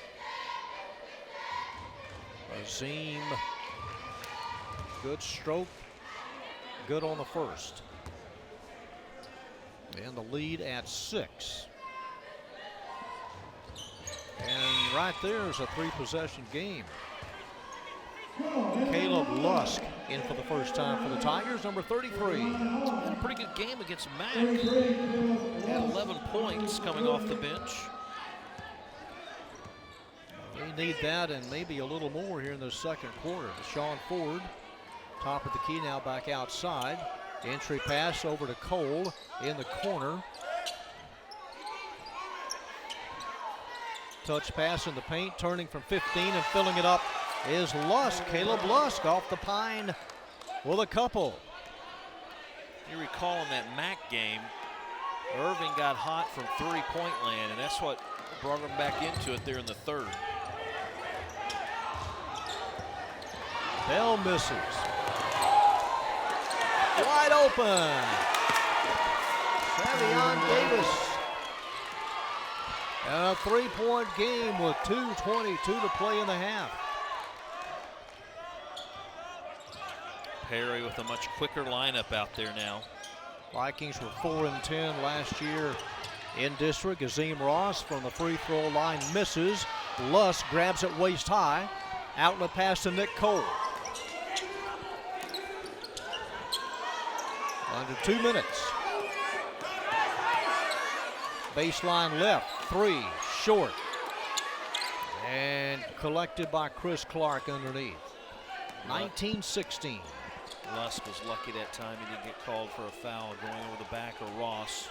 Azim, good stroke, good on the first. And the lead at 6. And right there is a 3-possession game. Caleb Lusk in for the first time for the Tigers, number 33. Had a pretty good game against Mack. Had 11 points coming off the bench. They need that and maybe a little more here in the second quarter. Deshaun Ford, top of the key, now back outside. Entry pass over to Cole in the corner. Touch pass in the paint, turning from 15 and filling it up is Lusk. Caleb Lusk off the pine with a couple. You recall in that Mack game, Irving got hot from 3-point land, and that's what brought him back into it there in the third. Bell misses. Wide open. Savion Davis. And a 3-point game with 2:22 to play in the half. Perry with a much quicker lineup out there now. Vikings were 4-10 last year in district. Azim Ross from the free throw line misses. Lusk grabs it waist high. Outlet pass to Nick Cole. Under 2 minutes. Baseline left, 3, short. And collected by Chris Clark underneath. 19-16. Lusk was lucky that time he didn't get called for a foul going over the back of Ross.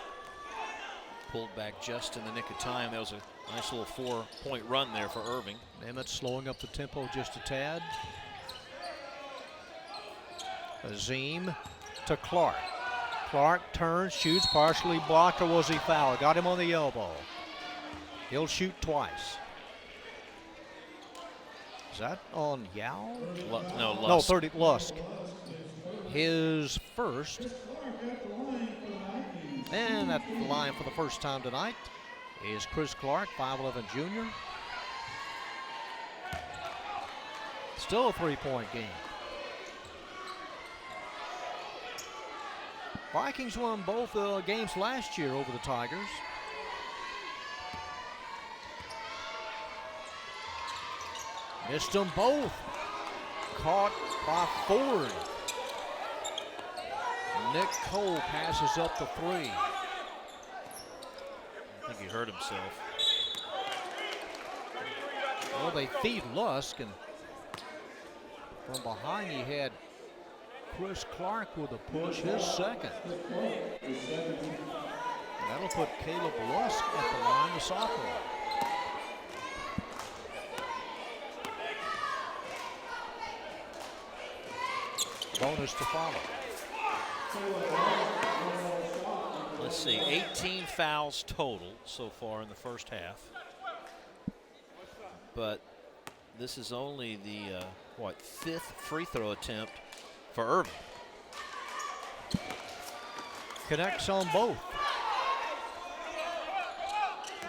Pulled back just in the nick of time. That was a nice little 4-point run there for Irving. Nimitz slowing up the tempo just a tad. Azim to Clark. Clark turns, shoots, partially blocked, or was he fouled? Got him on the elbow. He'll shoot twice. Is that on Yao? No, Lusk. No, 30, Lusk. His first. And at the line for the first time tonight is Chris Clark, 5'11" junior. Still a three-point game. Vikings won both games last year over the Tigers. Missed them both. Caught by Ford. Nick Cole passes up the three. I think he hurt himself. Well, they feed Lusk, and from behind he had Chris Clark with a push, his second. That'll put Caleb Lusk at the line, the sophomore. Bonus to follow. Let's see, 18 fouls total so far in the first half. But this is only the, fifth free throw attempt for Irving. Connects on both.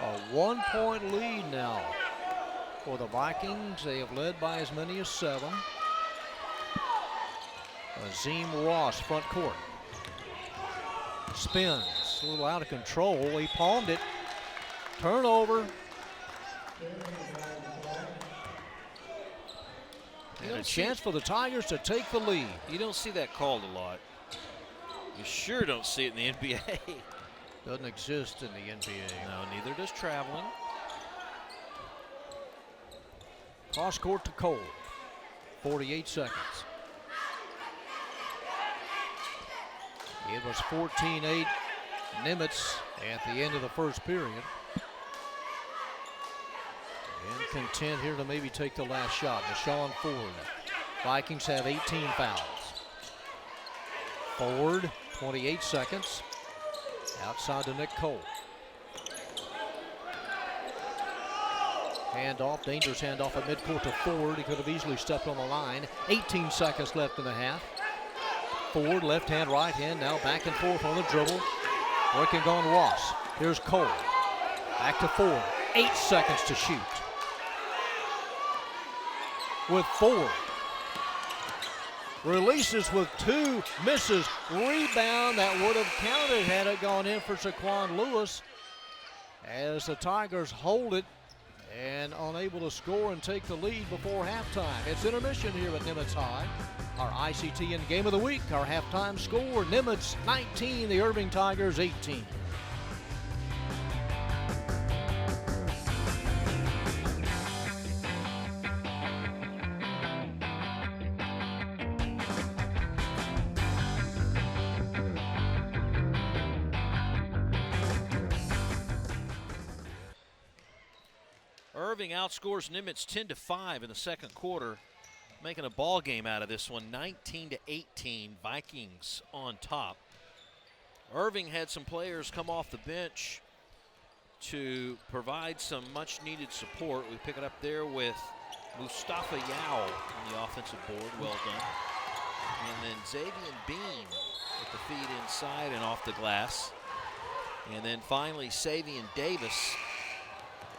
A 1-point lead now for the Vikings. They have led by as many as 7. Azim Ross, front court. Spins, a little out of control. He palmed it. Turnover. And a chance for the Tigers to take the lead. You don't see that called a lot. You sure don't see it in the NBA. Doesn't exist in the NBA. No, neither does traveling. Cross court to Cole. 48 seconds. It was 14-8 Nimitz at the end of the first period. And content here to maybe take the last shot. Deshaun Ford. Vikings have 18 fouls. Ford, 28 seconds. Outside to Nick Cole. Handoff, dangerous handoff at midcourt to Ford. He could have easily stepped on the line. 18 seconds left in the half. Ford, left hand, right hand, now back and forth on the dribble. Working on Ross. Here's Cole. Back to Ford. 8 seconds to shoot. With Ford. Releases with 2, misses. Rebound that would have counted had it gone in for Shaquan Lewis. As the Tigers hold it and unable to score and take the lead before halftime. It's intermission here at Nimitz High. Our ICT and Game of the Week, our halftime score, Nimitz 19, the Irving Tigers 18. Irving outscores Nimitz 10-5 in the second quarter, making a ball game out of this one, 19-18, Vikings on top. Irving had some players come off the bench to provide some much-needed support. We pick it up there with Mustafa Yao on the offensive board, well done. And then Xavier Bean with the feed inside and off the glass. And then finally, Savion Davis.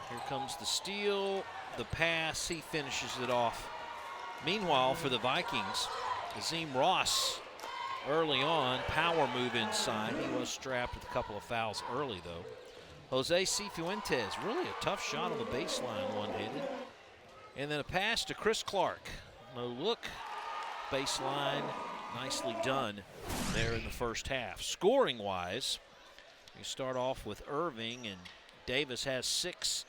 Here comes the steal, the pass, he finishes it off. Meanwhile, for the Vikings, Azim Ross early on, power move inside. He was strapped with a couple of fouls early, though. Jose Cifuentes, really a tough shot on the baseline, one-handed. And then a pass to Chris Clark. No look, baseline, nicely done there in the first half. Scoring-wise, you start off with Irving, and Davis has 6,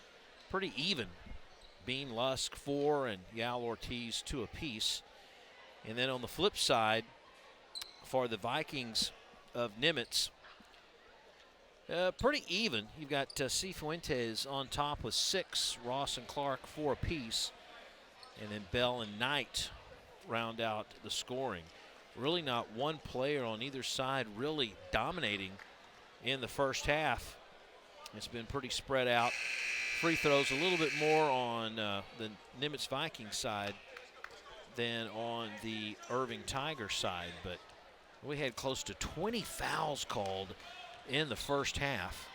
pretty even. Bean, Lusk 4, and Yao Ortiz 2 apiece. And then on the flip side, for the Vikings of Nimitz, pretty even. You've got Cifuentes on top with 6, Ross and Clark 4 apiece, and then Bell and Knight round out the scoring. Really not one player on either side really dominating in the first half. It's been pretty spread out free throws, a little bit more on the Nimitz Vikings side than on the Irving Tigers side, but we had close to 20 fouls called in the first half.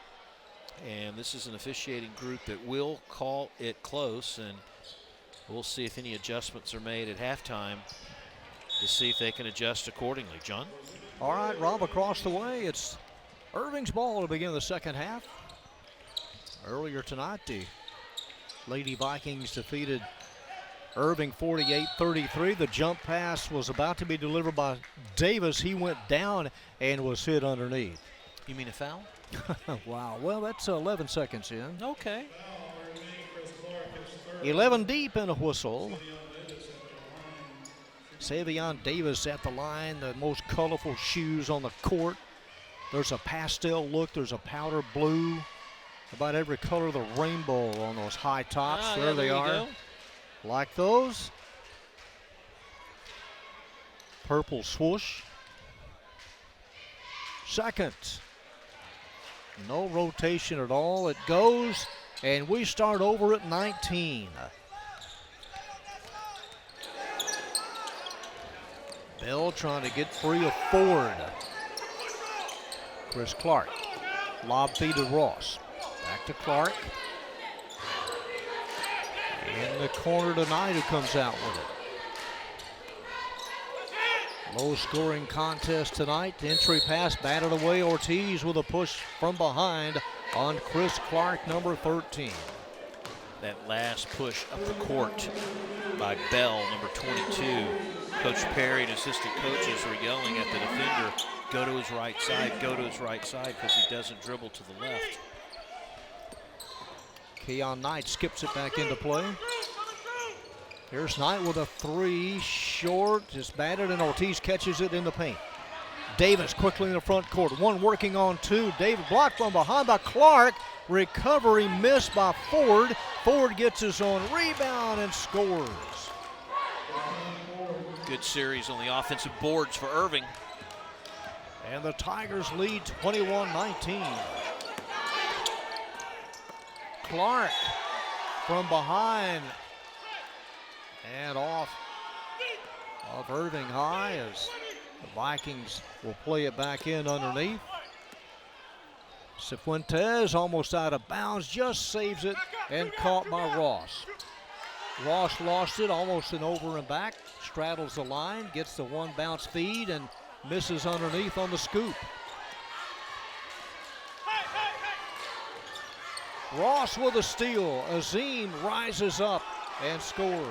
And this is an officiating group that will call it close, and we'll see if any adjustments are made at halftime to see if they can adjust accordingly. John? All right, Rob, across the way, it's Irving's ball to begin the second half. Earlier tonight, the Lady Vikings defeated Irving 48-33. The jump pass was about to be delivered by Davis. He went down and was hit underneath. You mean a foul? Wow, well, that's 11 seconds in. Okay. 11 deep in a whistle. Savion Davis at the line, the most colorful shoes on the court. There's a pastel look, there's a powder blue. About every color of the rainbow on those high tops. There they are. Go. Like those. Purple swoosh. Second. No rotation at all. It goes, and we start over at 19. Bell trying to get free of Ford. Chris Clark. Lob feed to Ross. Back to Clark. In the corner tonight, who comes out with it. Low scoring contest tonight. Entry pass batted away. Ortiz with a push from behind on Chris Clark, number 13. That last push up the court by Bell, number 22. Coach Perry and assistant coaches were yelling at the defender, go to his right side, go to his right side, because he doesn't dribble to the left. Keon Knight skips it back into play. Here's Knight with a three, short, just batted, and Ortiz catches it in the paint. Davis quickly in the front court, one working on two. Davis blocked from behind by Clark. Recovery missed by Ford. Ford gets his own rebound and scores. Good series on the offensive boards for Irving. And the Tigers lead 21-19. Clark from behind and off of Irving High as the Vikings will play it back in underneath. Cifuentes almost out of bounds, just saves it and caught by Ross. Ross lost it, almost an over and back, straddles the line, gets the one bounce feed and misses underneath on the scoop. Ross with a steal. Azim rises up and scores.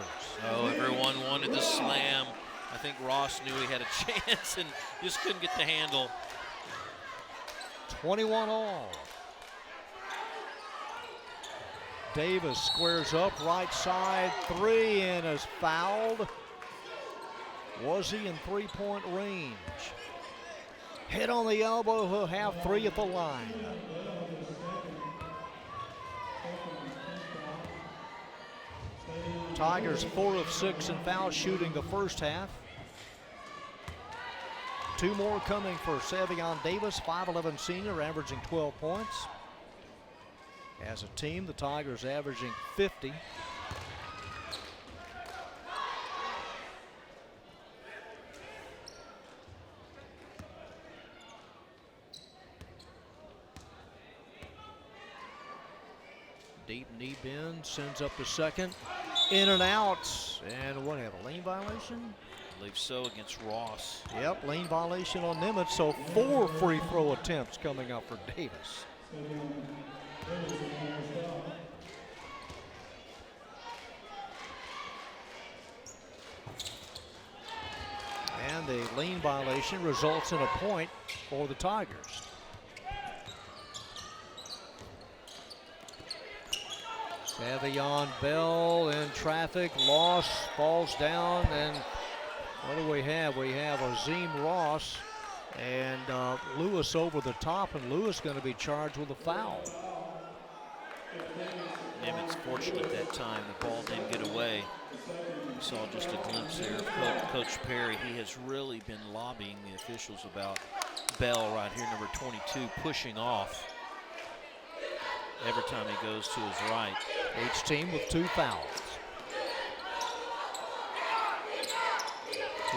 Oh, everyone wanted the slam. I think Ross knew he had a chance and just couldn't get the handle. 21 all. Davis squares up, right side, three, and is fouled. Was he in three-point range? Hit on the elbow, he'll have three at the line. Tigers 4 of 6 in foul shooting the first half. Two more coming for Savion Davis, 5'11" senior, averaging 12 points. As a team, the Tigers averaging 50. Deep knee bend, sends up the second. In and out, and what, have a lane violation? I believe so, against Ross. Yep, lane violation on Nimitz, so 4 free throw attempts coming up for Davis. And the lane violation results in a point for the Tigers. Savion Bell in traffic, loss, falls down, and what do we have? We have Azim Ross and Lewis over the top, and Lewis going to be charged with a foul. Nimitz fortunate that time, the ball didn't get away. We saw just a glimpse here of Coach Perry. He has really been lobbying the officials about Bell right here, number 22, pushing off. every time he goes to his right. Each team with 2 fouls.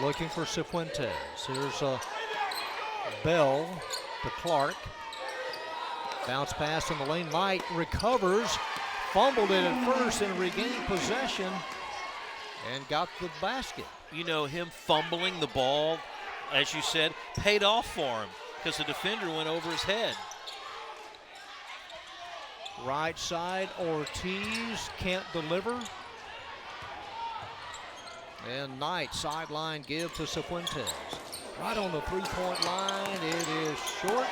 Looking for Cifuentes. Here's a Bell to Clark. Bounce pass in the lane. Knight recovers. Fumbled it at first and regained possession and got the basket. You know, him fumbling the ball, as you said, paid off for him because the defender went over his head. Right side, Ortiz can't deliver. And Knight sideline give to Cifuentes. Right on the 3-point line, it is short.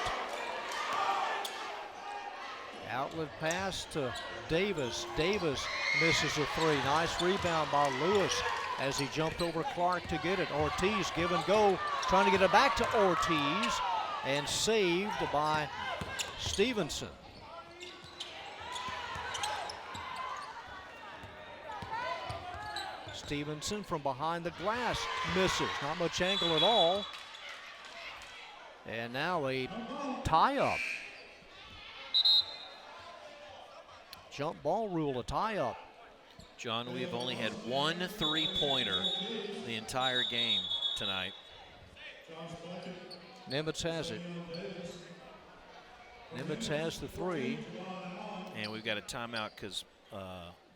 Outlet pass to Davis. Davis misses a 3. Nice rebound by Lewis as he jumped over Clark to get it. Ortiz give and go, trying to get it back to Ortiz, and saved by Stevenson. Stevenson from behind the glass misses. Not much angle at all. And now a tie-up. Jump ball rule, a tie-up. John, we have only had 1 3-pointer the entire game tonight. Nimitz has it. Nimitz has the 3. And we've got a timeout because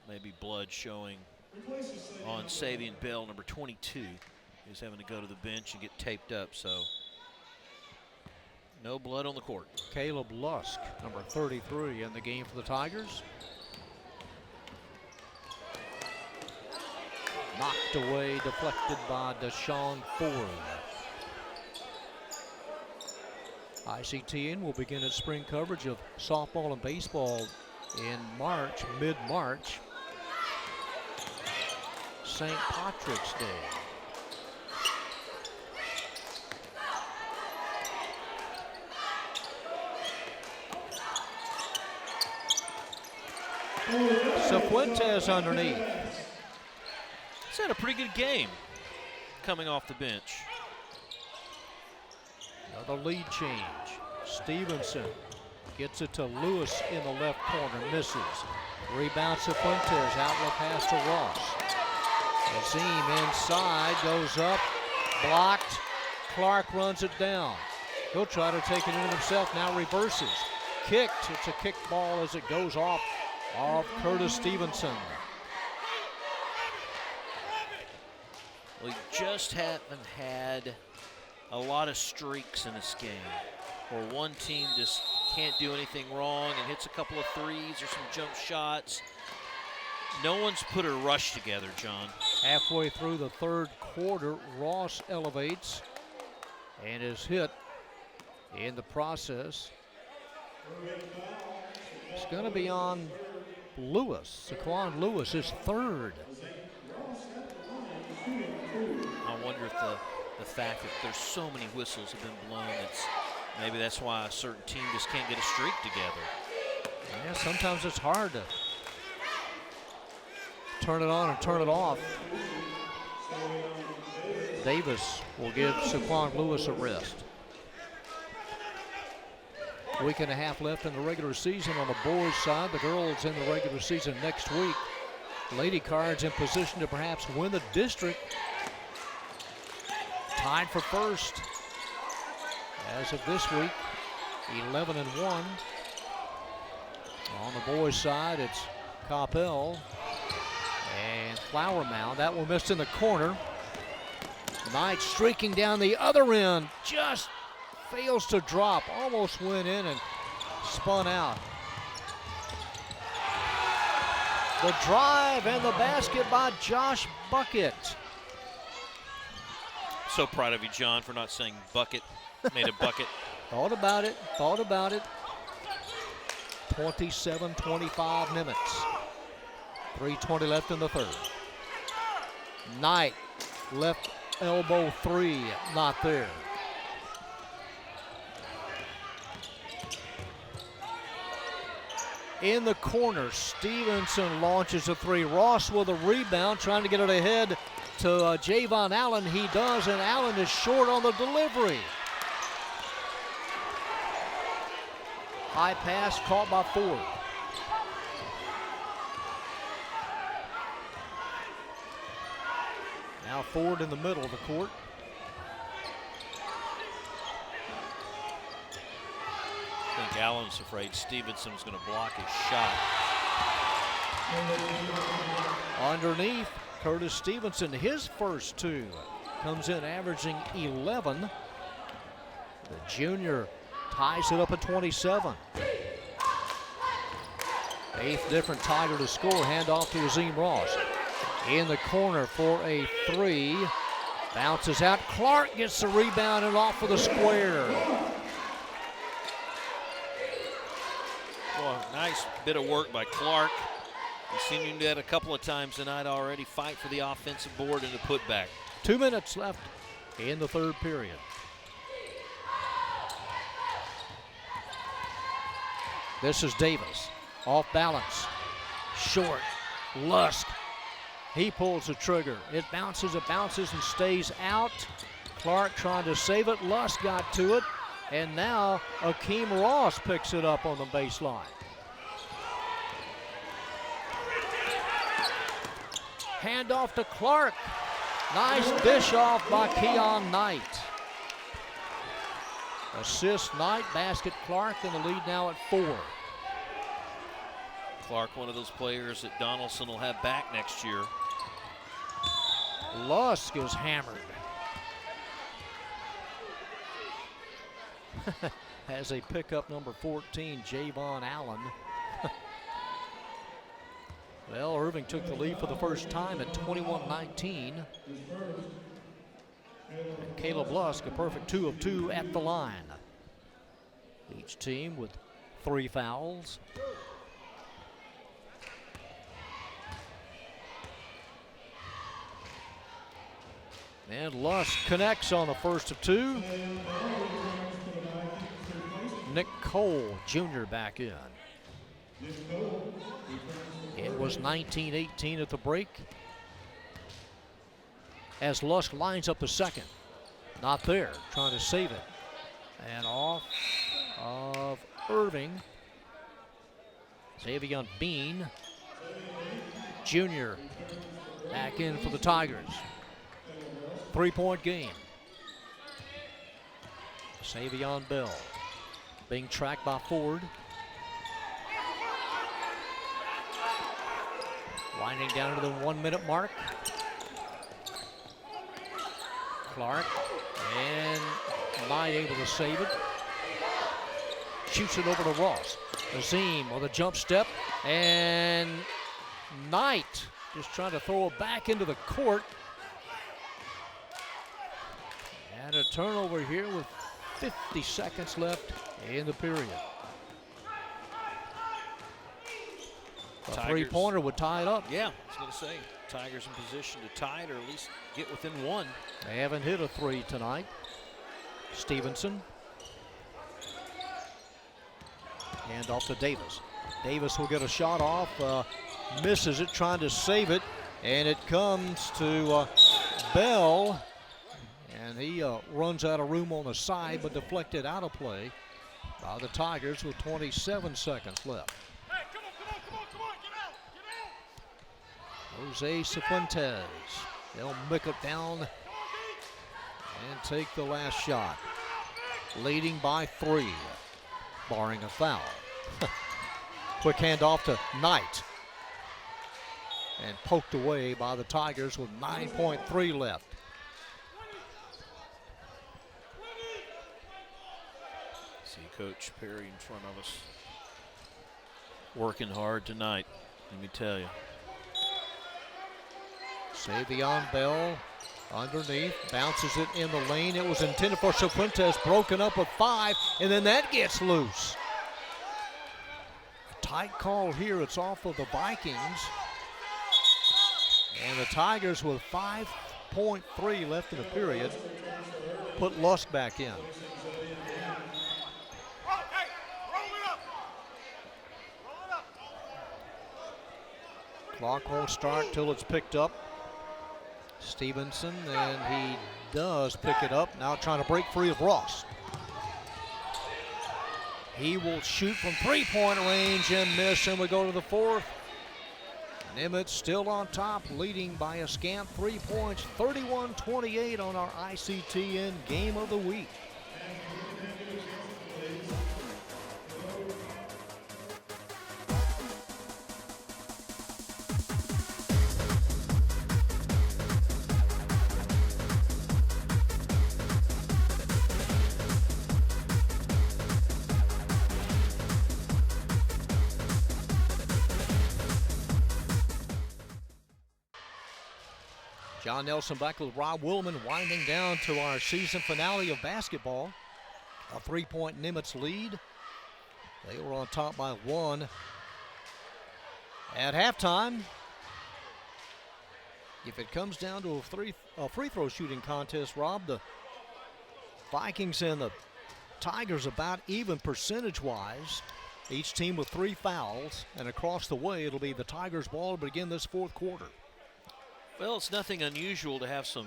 maybe blood showing on Savion Bell, number 22. He's having to go to the bench and get taped up, so no blood on the court. Caleb Lusk, number 33 in the game for the Tigers. Knocked away, deflected by Deshaun Ford. ICTN will begin its spring coverage of softball and baseball in March, mid-March. St. Patrick's Day. Cifuentes underneath. He's had a pretty good game coming off the bench. Another lead change. Stevenson gets it to Lewis in the left corner, misses. Rebound Cifuentes, outlet pass to Ross. Azim inside, goes up, blocked. Clark runs it down. He'll try to take it in himself, now reverses. Kicked, it's a kick ball as it goes off Curtis Stevenson. We just haven't had a lot of streaks in this game where one team just can't do anything wrong and hits a couple of threes or some jump shots. No one's put a rush together, John. Halfway through the third quarter, Ross elevates and is hit in the process. It's going to be on Lewis. Saquon Lewis is third. I wonder if the fact that there's so many whistles have been blown, maybe that's why a certain team just can't get a streak together. Yeah, sometimes it's hard to turn it on and turn it off. Davis will give Saquon Lewis a rest. Week and a half left in the regular season on the boys' side. The girls in the regular season next week. Lady Cards in position to perhaps win the district. Tied for first as of this week, 11-1. On the boys' side, it's Coppell and Flower Mound. That one missed in the corner. Knight streaking down the other end, just fails to drop. Almost went in and spun out. The drive and the basket by Josh Bucket. So proud of you, John, for not saying bucket. Made a bucket. Thought about it. 27-25 Nimitz. 3:20 left in the third. Knight, left elbow 3, not there. In the corner, Stevenson launches a 3. Ross with a rebound, trying to get it ahead to Javon Allen. He does, and Allen is short on the delivery. High pass caught by Ford. Now Ford in the middle of the court. I think Allen's afraid Stevenson's going to block his shot. Underneath, Curtis Stevenson, his first two. Comes in averaging 11. The junior ties it up at 27. Eighth different Tiger to score. Handoff to Azim Ross. In the corner for a three. Bounces out. Clark gets the rebound and off for the square. Well, nice bit of work by Clark. He's seen him do that a couple of times tonight already. Fight for the offensive board and the putback. 2 minutes left in the third period. This is Davis. Off balance. Short. Lusk. He pulls the trigger. It bounces and stays out. Clark trying to save it. Lusk got to it. And now Akeem Ross picks it up on the baseline. Handoff to Clark. Nice dish off by Keon Knight. Assist Knight, basket Clark, and the lead now at 4. Clark, one of those players that Donaldson will have back next year. Lusk is hammered. Has a pickup number 14, Javon Allen. Well, Irving took the lead for the first time at 21-19. And Caleb Lusk, a perfect 2 of 2 at the line. Each team with 3 fouls. And Lusk connects on the first of 2. Nick Cole, Jr. back in. It was 19-18 at the break. As Lusk lines up the second. Not there, trying to save it. And off of Irving. Xavier Bean, Jr. back in for the Tigers. 3-point game. Savion Bell being tracked by Ford. Winding down to the 1 minute mark. Clark and Knight able to save it. Shoots it over to Ross. Azim with a jump step, and Knight just trying to throw it back into the court. And a turnover here with 50 seconds left in the period. A three-pointer would tie it up. Yeah, I was going to say, Tigers in position to tie it or at least get within 1. They haven't hit a 3 tonight. Stevenson. Hand off to Davis. Davis will get a shot off, misses it, trying to save it, and it comes to Bell, and he runs out of room on the side, but deflected out of play by the Tigers with 27 seconds left. Hey, come on, get out. Jose Cifuentes. They'll mick it down and take the last shot. Leading by 3, barring a foul. Quick handoff to Knight. And poked away by the Tigers with 9.3 left. See Coach Perry in front of us. Working hard tonight, let me tell you. Savion Bell underneath, bounces it in the lane. It was intended for Cifuentes, broken up with 5, and then that gets loose. A tight call here, it's off of the Vikings. And the Tigers with 5.3 left in the period put Lusk back in. Clock won't start till it's picked up. Stevenson, and he does pick it up. Now trying to break free of Ross. He will shoot from 3-point range and miss, and we go to the 4th. Nimitz still on top, leading by a scant 3 points, 31-28 on our ICTN Game of the Week. John Nelson back with Rob Willman, winding down to our season finale of basketball. A 3-point Nimitz lead. They were on top by 1 at halftime. If it comes down to a free throw shooting contest, Rob, the Vikings and the Tigers about even percentage-wise. Each team with 3 fouls, and across the way it'll be the Tigers' ball to begin this fourth quarter. Well, it's nothing unusual to have some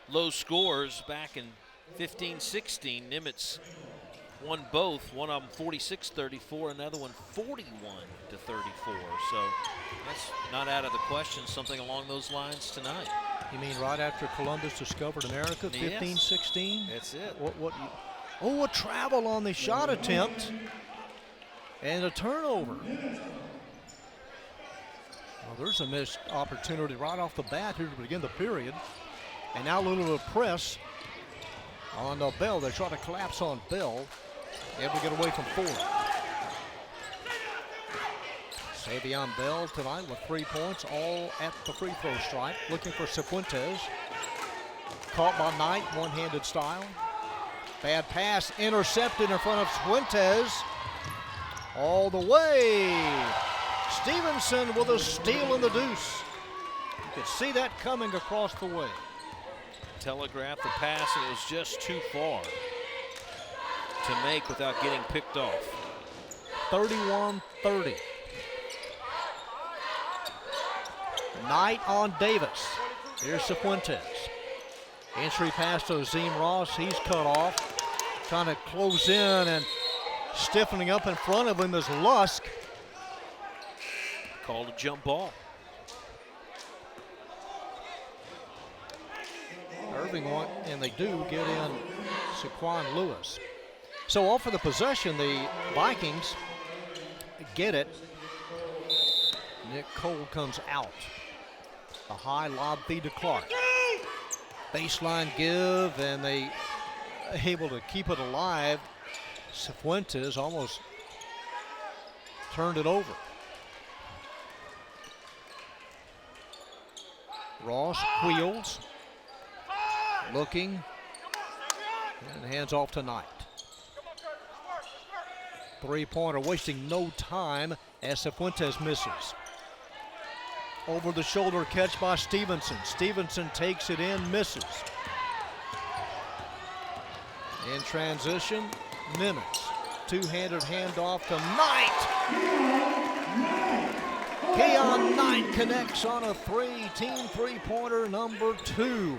low scores. Back in 15-16, Nimitz won both. One of them 46-34, another one 41-34. So that's not out of the question. Something along those lines tonight. You mean right after Columbus discovered America, 15-16? That's it. A travel on the shot attempt and a turnover. Well, there's a missed opportunity right off the bat here to begin the period. And now a little bit of press on Bell. They try to collapse on Bell. Able to get away from 4. Savion Bell tonight with 3 points, all at the free throw stripe. Looking for Cifuentes. Caught by Knight, one-handed style. Bad pass, intercepted in front of Cifuentes. All the way. Stevenson with a steal in the deuce. You could see that coming across the way. Telegraphed the pass, and it was just too far to make without getting picked off. 31-30. Knight on Davis. Here's Cifuentes. Entry pass to Azim Ross. He's cut off. Trying to close in, and stiffening up in front of him is Lusk. Called a jump ball. Irving and they do get in Saquon Lewis. So off for the possession, the Vikings get it. Nick Cole comes out. A high lob feed to Clark. Baseline give, and they able to keep it alive. Cifuentes almost turned it over. Ross wheels, looking, and hands off to Knight. 3-pointer, wasting no time as Cifuentes misses. Over the shoulder catch by Stevenson. Stevenson takes it in, misses. In transition, Nimitz. Two-handed handoff to Knight. Keon Knight connects on a team three-pointer, number 2.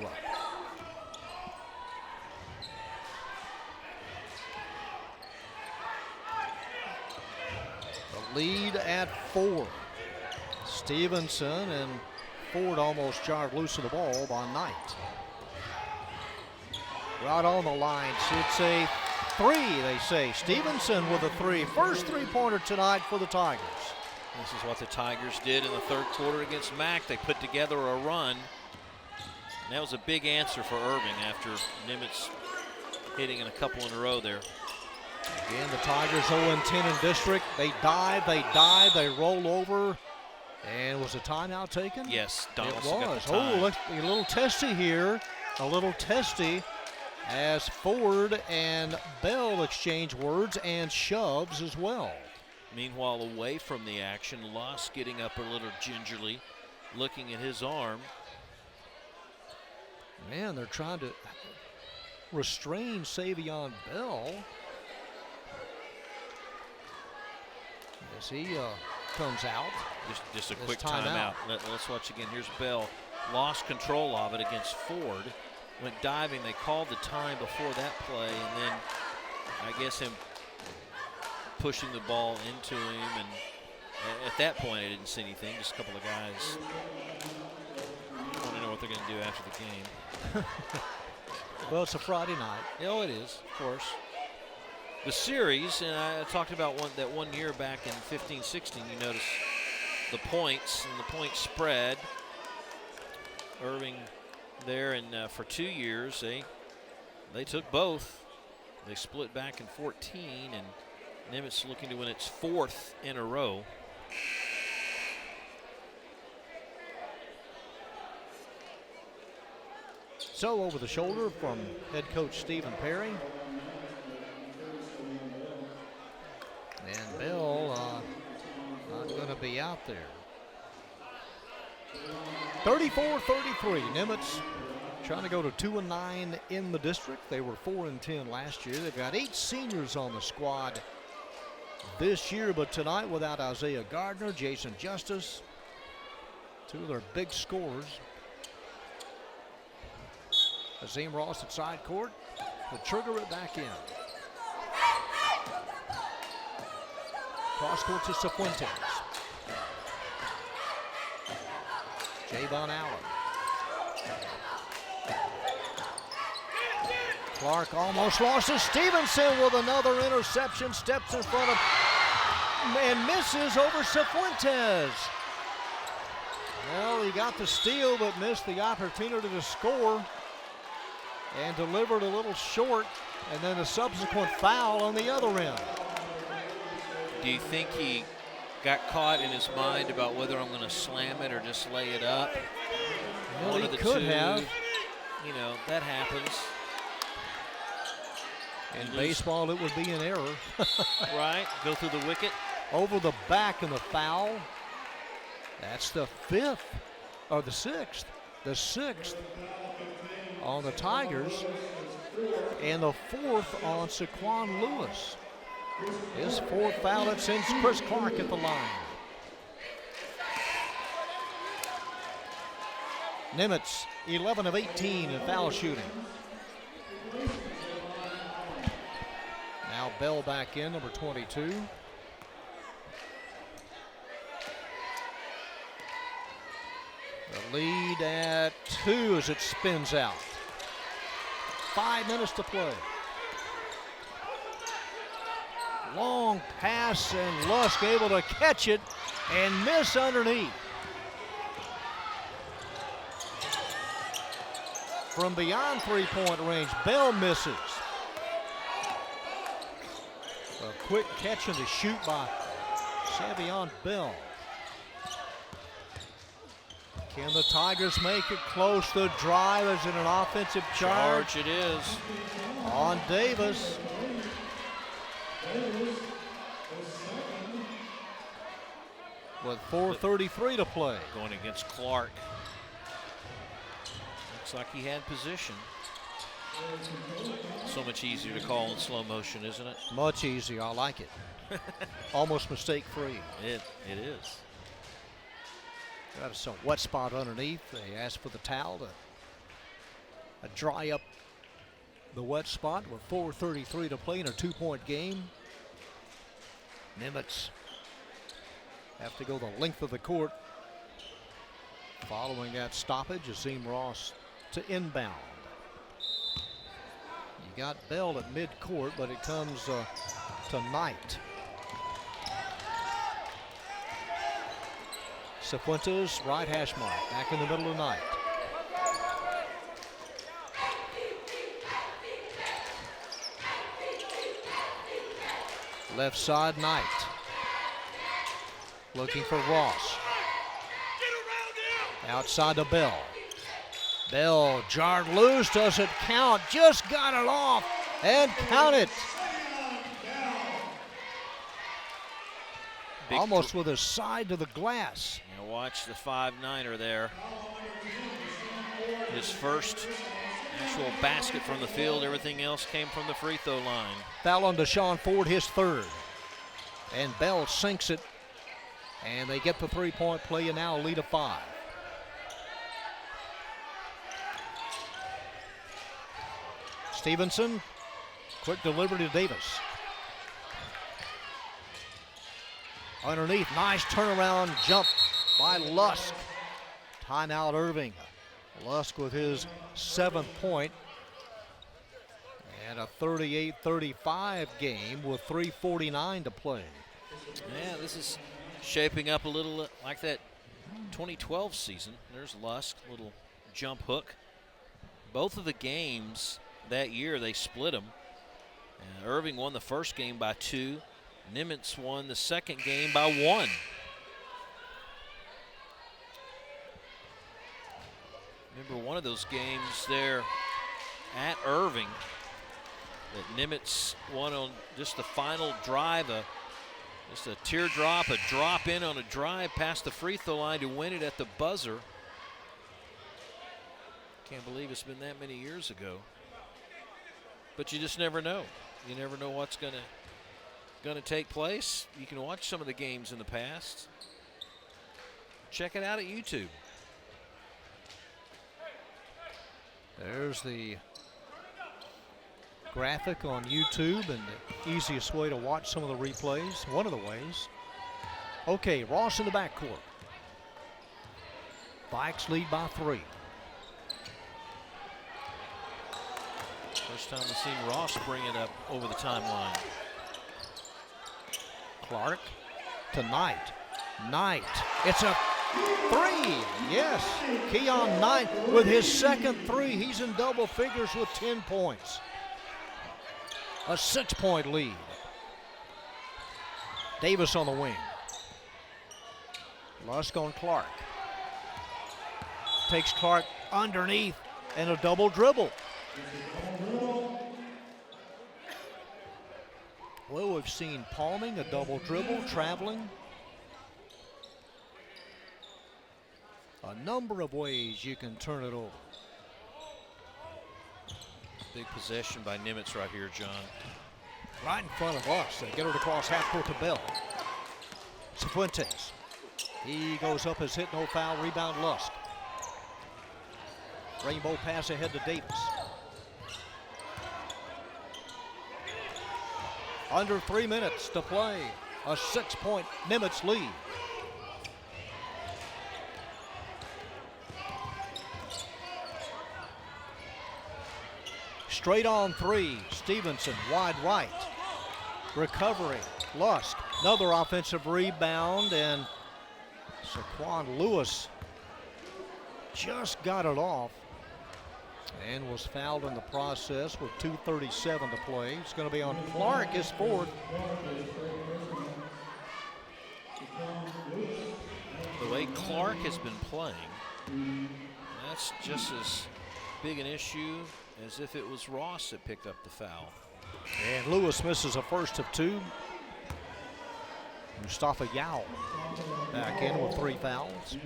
The lead at 4. Stevenson, and Ford almost jarred loose of the ball by Knight. Right on the line, it's a 3, they say. Stevenson with a 3. First three-pointer tonight for the Tigers. This is what the Tigers did in the third quarter against Mac. They put together a run. And that was a big answer for Irving after Nimitz hitting in a couple in a row there. Again, the Tigers 0-10 in district. They dive, they roll over. And was a timeout taken? Yes, it Donaldson was. got the time. Look, a little testy here. A little testy as Ford and Bell exchange words and shoves as well. Meanwhile, away from the action, Lusk getting up a little gingerly, looking at his arm. Man, they're trying to restrain Savion Bell. As he comes out. Just a quick timeout. Let's watch again. Here's Bell. Lost control of it against Ford. Went diving. They called the time before that play, and then I guess him pushing the ball into him, and At that point, I didn't see anything. Just a couple of guys want to know what they're going to do after the game. Well, it's a Friday night. Oh, it is, of course. The series, and I talked about that one year back in 15-16, you notice the points and the point spread. Irving there, and for 2 years, they took both. They split back in 14, and Nimitz looking to win its 4th in a row. So over the shoulder from head coach Stephen Perry. And Bell not going to be out there. 34-33, Nimitz trying to go to 2-9 in the district. They were 4-10 last year. They've got 8 seniors on the squad this year, but tonight without Isaiah Gardner, Jason Justice, 2 of their big scorers. Azim Ross at side court will trigger it back in. Cross court to Cifuentes. Javon Allen. Clark almost lost it. Stevenson with another interception. Steps in front of and misses over Cifuentes. Well, he got the steal but missed the opportunity to score and delivered a little short, and then a subsequent foul on the other end. Do you think he got caught in his mind about whether I'm going to slam it or just lay it up? Well, One he of the could two. have. You know, that happens. In baseball, it would be an error. Right, go through the wicket. Over the back and the foul. That's the 5th, or the 6th. The 6th on the Tigers, and the 4th on Saquon Lewis. His 4th foul that sends Chris Clark at the line. Nimitz, 11 of 18 in foul shooting. Now Bell back in, number 22. The lead at 2 as it spins out. 5 minutes to play. Long pass, and Lusk able to catch it and miss underneath. From beyond 3-point range, Bell misses. A quick catch and a shoot by Savion Bell. Can the Tigers make it close? The drive is in an offensive charge. It is. On Davis. With 4:33 to play. Going against Clark. Looks like he had position. So much easier to call in slow motion, isn't it? Much easier. I like it. Almost mistake-free. It is. Got some wet spot underneath. They asked for the towel to dry up the wet spot with 4:33 to play in a 2-point game. Nimitz have to go the length of the court. Following that stoppage, Azim Ross to inbound. You got Bell at mid-court, but it comes to Knight. Cifuentes, right hash mark, back in the middle of the night. Left side, Knight. Looking for Ross. Outside to Bell. Bell jarred loose, doesn't count, just got it off and count it. Almost with his side to the glass. Now watch the 5-9er there. His first actual basket from the field. Everything else came from the free throw line. Foul on Deshaun Ford, his 3rd. And Bell sinks it. And they get the 3-point play and now a lead of 5. Stevenson, quick delivery to Davis. Underneath, nice turnaround jump by Lusk. Timeout Irving. Lusk with his 7th point. And a 38-35 game with 3:49 to play. Yeah, this is shaping up a little like that 2012 season. There's Lusk, little jump hook. Both of the games that year, they split them. Irving won the first game by 2. Nimitz won the second game by 1. Remember one of those games there at Irving that Nimitz won on just the final drive, just a teardrop, a drop in on a drive past the free throw line to win it at the buzzer. Can't believe it's been that many years ago. But you just never know. You never know what's gonna take place. You can watch some of the games in the past. Check it out at YouTube. There's the graphic on YouTube and the easiest way to watch some of the replays, one of the ways. Okay, Ross in the backcourt. Vikes lead by 3. First time we've seen Ross bring it up over the timeline. Clark to Knight. Knight, it's a 3, yes. Keon Knight with his 2nd 3. He's in double figures with 10 points. A 6-point lead. Davis on the wing. Lusk on Clark. Takes Clark underneath and a double dribble. Well, we've seen palming, a double dribble, traveling. A number of ways you can turn it over. Big possession by Nimitz right here, John. Right in front of us. They get it across half court to Bell. Cifuentes. He goes up, his hit, no foul, rebound Lusk. Rainbow pass ahead to Davis. Under 3 minutes to play. A 6-point Nimitz lead. Straight on 3. Stevenson wide right. Recovery. Lusk. Another offensive rebound, and Saquon Lewis just got it off and was fouled in the process with 2:37 to play. It's going to be on Clark, his 4th. The way Clark has been playing, that's just as big an issue as if it was Ross that picked up the foul. And Lewis misses a first of 2. Mustafa Yao back in with 3 fouls.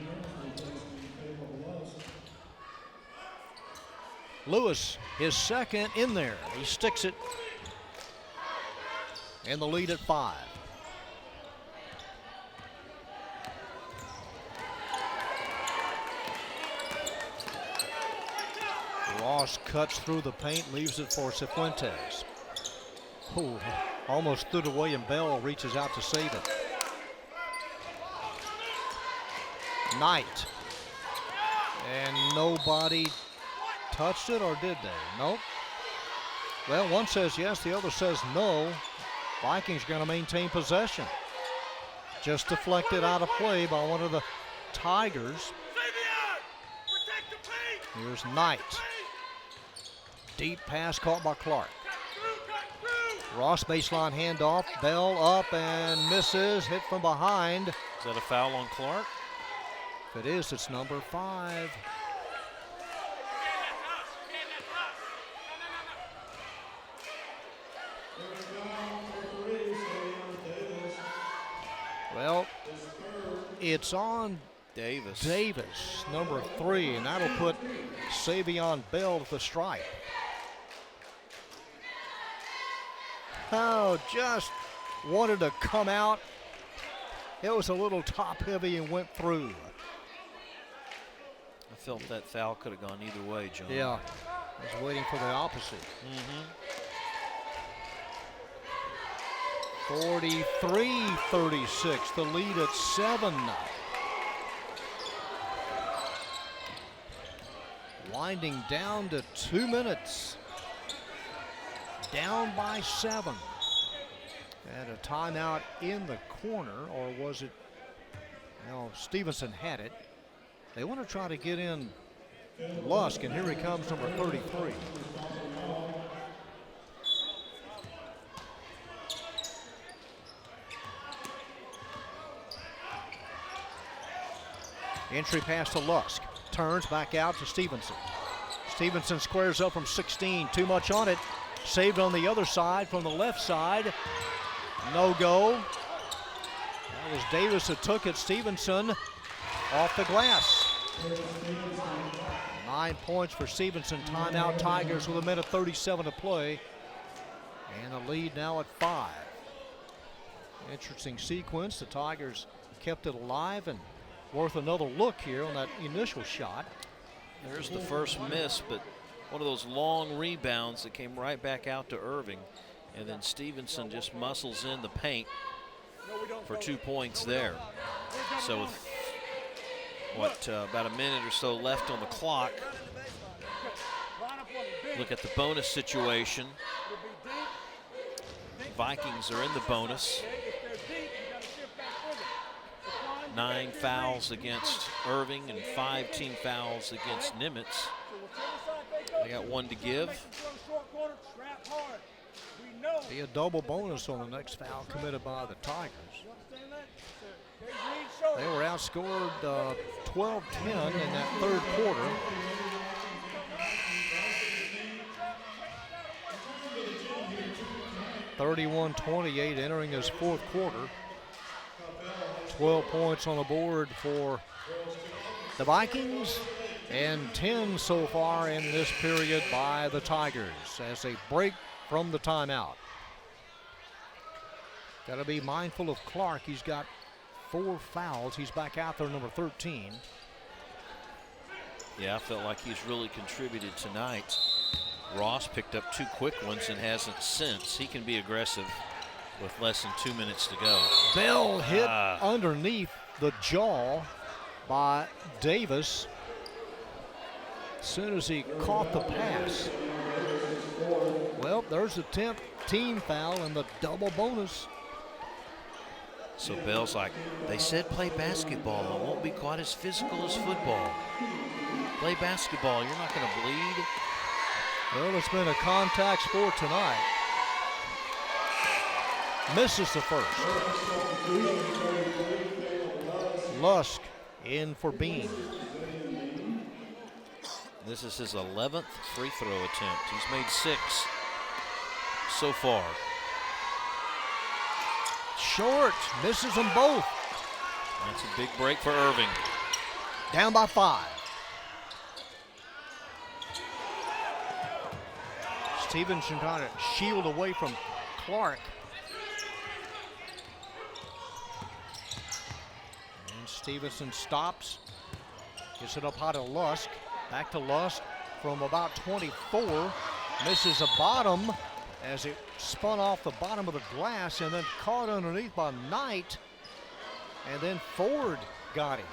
Lewis, his 2nd in there. He sticks it. And the lead at 5. Ross cuts through the paint, leaves it for Cifuentes. Oh, almost threw it away, and Bell reaches out to save it. Knight. And nobody touched it, or did they? Nope. Well, one says yes, the other says no. Vikings going to maintain possession. Just deflected out of play by one of the Tigers. Here's Knight. Deep pass caught by Clark. Ross baseline handoff. Bell up and misses. Hit from behind. Is that a foul on Clark? If it is, it's number 5. Well, it's on Davis. Davis, number 3, and that'll put Savion Bell to the strike. Oh, just wanted to come out. It was a little top heavy and went through. I felt that foul could have gone either way, John. Yeah, I was waiting for the opposite. 43-36, the lead at 7. Winding down to 2 minutes. Down by 7. And a timeout in the corner, or was it? No, Stevenson had it. They want to try to get in Lusk, and here he comes, number 33. Entry pass to Lusk. Turns back out to Stevenson. Stevenson squares up from 16. Too much on it. Saved on the other side from the left side. No go. That was Davis that took it. Stevenson off the glass. 9 points for Stevenson. Timeout Tigers with 1:37 to play. And a lead now at 5. Interesting sequence. The Tigers kept it alive and worth another look here on that initial shot. There's the first miss, but one of those long rebounds that came right back out to Irving. And then Stevenson just muscles in the paint for 2 points there. So with about a minute or so left on the clock, look at the bonus situation. Vikings are in the bonus. 9 fouls against Irving and 5 team fouls against Nimitz. They got 1 to give. Be a double bonus on the next foul committed by the Tigers. They were outscored 12-10 in that third quarter. (31-28) entering his fourth quarter. 12 points on the board for the Vikings and 10 so far in this period by the Tigers as they break from the timeout. Got to be mindful of Clark. He's got 4 fouls. He's back out there, number 13. Yeah, I felt like he's really contributed tonight. Ross picked up 2 quick ones and hasn't since. He can be aggressive with less than 2 minutes to go. Bell hit underneath the jaw by Davis as soon as he caught the pass. Well, there's the 10th team foul and the double bonus. So Bell's like, they said play basketball. It won't be quite as physical as football. Play basketball. You're not going to bleed. Well, it's been a contact sport tonight. Misses the first. Lusk in for Bean. This is his 11th free throw attempt. He's made 6 so far. Short, misses them both. That's a big break for Irving. Down by 5. Stevenson trying to shield away from Clark. And Stevenson stops. Gets it up high to Lusk. Back to Lusk from about 24. Misses the bottom as it spun off the bottom of the glass and then caught underneath by Knight. And then Ford got him.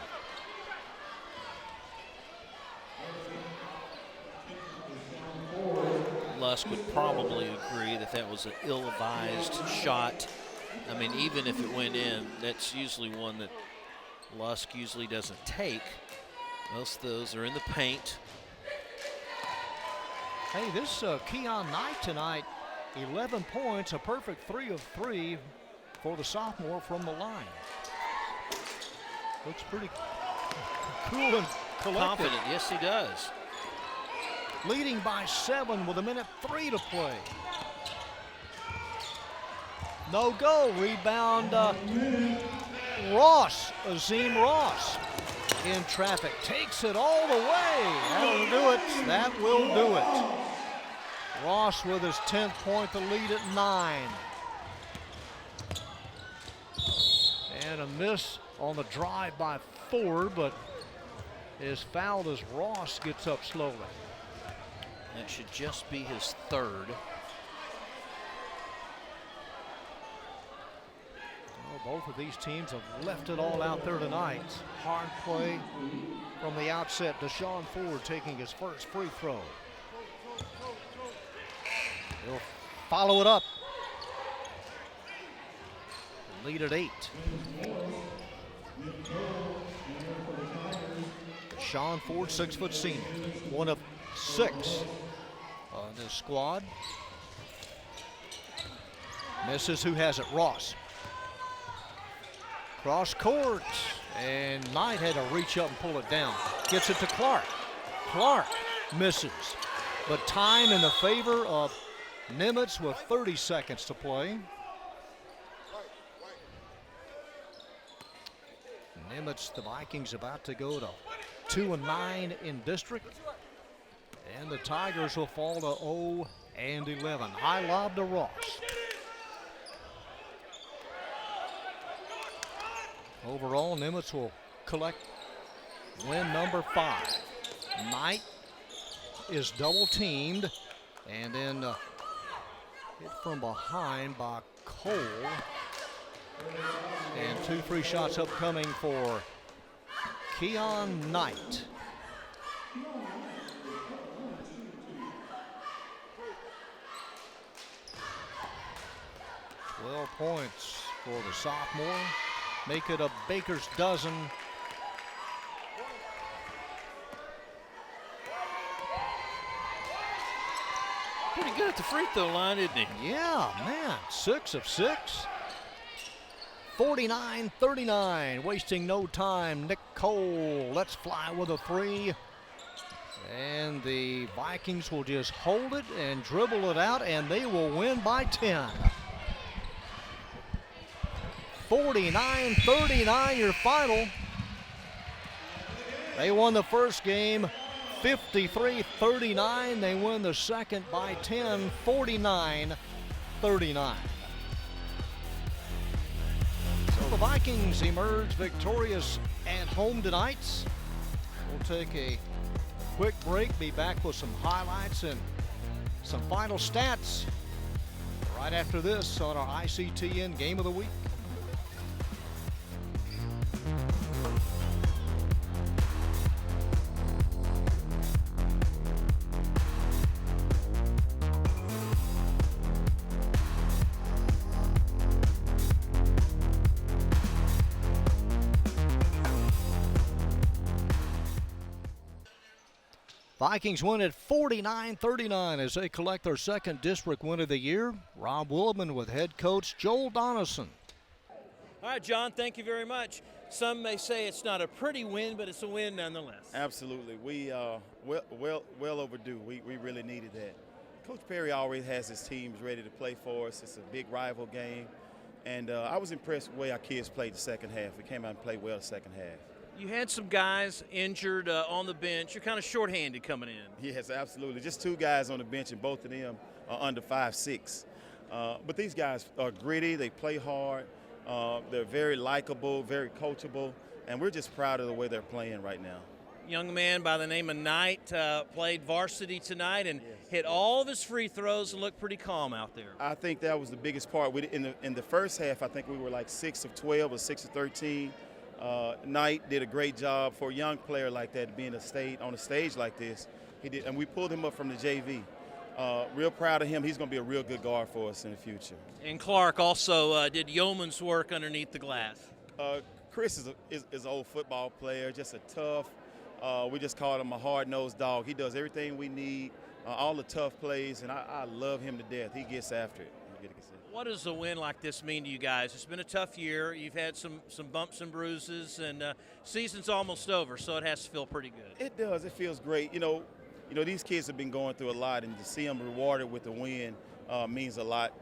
Lusk would probably agree that that was an ill-advised shot. I mean, even if it went in, that's usually one that Lusk usually doesn't take. Most of those are in the paint. Hey, this Keon Knight tonight, 11 points, a perfect 3 of 3 for the sophomore from the line. Looks pretty cool and collected. Confident, yes he does. Leading by 7 with 1:03 to play. No go, rebound Ross, Azim Ross in traffic, takes it all the way. That'll do it, that will do it. Ross with his 10th point, the lead at 9. And a miss on the drive by Ford, but is fouled as Ross gets up slowly. That should just be his 3rd. Both of these teams have left it all out there tonight. Hard play from the outset. Deshaun Ford taking his first free throw. He'll follow it up. Lead at 8. Deshaun Ford, 6-foot senior, one of 6 on this squad. Misses. Who has it? Ross. Cross court, and Knight had to reach up and pull it down. Gets it to Clark. Clark misses, but time in the favor of Nimitz with 30 seconds to play. Nimitz, the Vikings, about to go to 2-9 in district, and the Tigers will fall to 0-11. High lob to Ross. Overall, Nimitz will collect win number 5. Knight is double teamed, and then hit from behind by Cole. And 2 free shots upcoming for Keon Knight. Well, points for the sophomore. Make it a baker's dozen. Pretty good at the free throw line, isn't he? Yeah, man, 6 of 6. 49-39, wasting no time. Nick Cole lets fly with a 3. And the Vikings will just hold it and dribble it out, and they will win by 10. 49-39 your final. They won the first game 53-39. They win the second by 10, 49-39. So the Vikings emerge victorious at home tonight. We'll take a quick break, be back with some highlights and some final stats right after this on our ICTN Game of the Week. Vikings win at 49-39 as they collect their second district win of the year. Rob Williman with head coach Joel Donaldson. All right, John, thank you very much. Some may say it's not a pretty win, but it's a win nonetheless. Absolutely. We well overdue. We really needed that. Coach Perry always has his teams ready to play for us. It's a big rival game. And I was impressed with the way our kids played the second half. We came out and played well the second half. You had some guys injured on the bench. You're kind of shorthanded coming in. Yes, absolutely. Just 2 guys on the bench, and both of them are under 5'6". But these guys are gritty. They play hard. They're very likable, very coachable, and we're just proud of the way they're playing right now. Young man by the name of Knight played varsity tonight and hit all of his free throws and looked pretty calm out there. I think that was the biggest part. In the first half, I think we were like 6 of 12 or 6 of 13. Knight did a great job for a young player like that, being on a stage like this. He did, and we pulled him up from the JV. Real proud of him. He's going to be a real good guard for us in the future. And Clark also did yeoman's work underneath the glass. Chris is an old football player, just a tough. We just call him a hard-nosed dog. He does everything we need, all the tough plays, and I love him to death. He gets after it. What does a win like this mean to you guys? It's been a tough year. You've had some bumps and bruises, and season's almost over, so it has to feel pretty good. It does. It feels great. You know, these kids have been going through a lot, and to see them rewarded with the win means a lot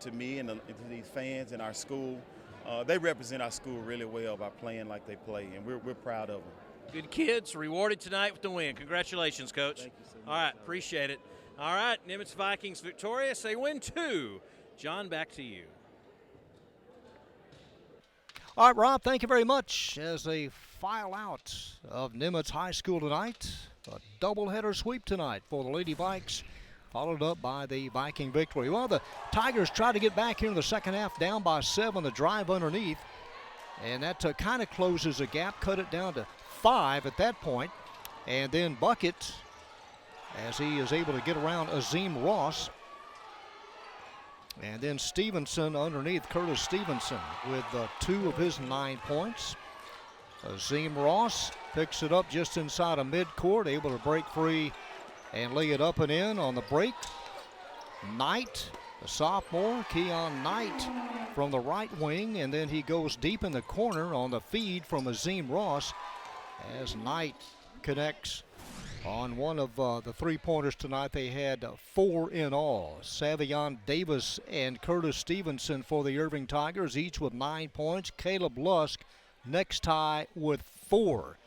to me and to these fans and our school. They represent our school really well by playing like they play, and we're proud of them. Good kids, rewarded tonight with the win. Congratulations, Coach. Thank you so much. All right, appreciate it. All right, Nimitz Vikings victorious. They win 2. John, back to you. All right, Rob, thank you very much. As they file out of Nimitz High School tonight, a doubleheader sweep tonight for the Lady Vikes. followed up by the Viking victory. Well, the Tigers tried to get back here in the second half, down by 7, the drive underneath, and that kind of closes the gap, cut it down to 5 at that point. And then Bucket, as he is able to get around Azim Ross. And then Stevenson underneath, Curtis Stevenson with 2 of his 9 points. Azim Ross picks it up just inside of midcourt, able to break free and lay it up and in on the break. Knight, the sophomore, Keon Knight from the right wing, and then he goes deep in the corner on the feed from Azim Ross as Knight connects on one of the 3-pointers tonight. They had 4 in all. Savion Davis and Curtis Stevenson for the Irving Tigers, each with 9 points. Caleb Lusk next tie with 4.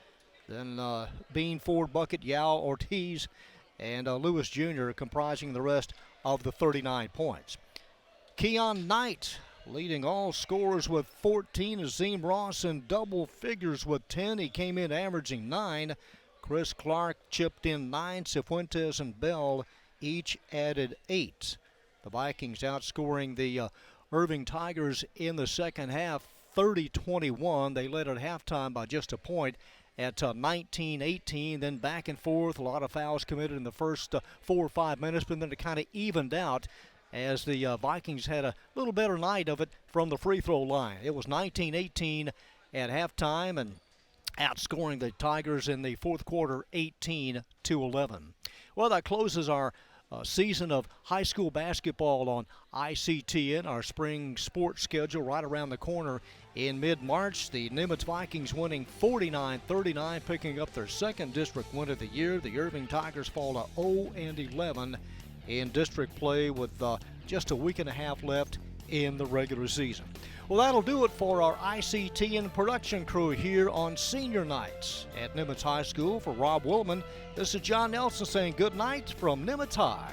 Then Bean, Ford, Bucket, Yao, Ortiz, and Lewis Jr. comprising the rest of the 39 points. Keon Knight leading all scorers with 14. Azim Ross in double figures with 10. He came in averaging 9. Chris Clark chipped in 9. Cifuentes and Bell each added 8. The Vikings outscoring the Irving Tigers in the second half 30-21. They led at halftime by just a point at 19-18, then back and forth. A lot of fouls committed in the first 4 or 5 minutes, but then it kind of evened out as the Vikings had a little better night of it from the free throw line. It was 19-18 at halftime, and outscoring the Tigers in the fourth quarter 18-11. Well, that closes our season of high school basketball on ICTN, our spring sports schedule right around the corner in mid-March. The Nimitz Vikings winning 49-39, picking up their second district win of the year. The Irving Tigers fall to 0-11 in district play with just a week and a half left in the regular season. Well, that'll do it for our ICTN production crew here on senior nights at Nimitz High School. For Rob Willman, this is John Nelson saying good night from Nimitz High.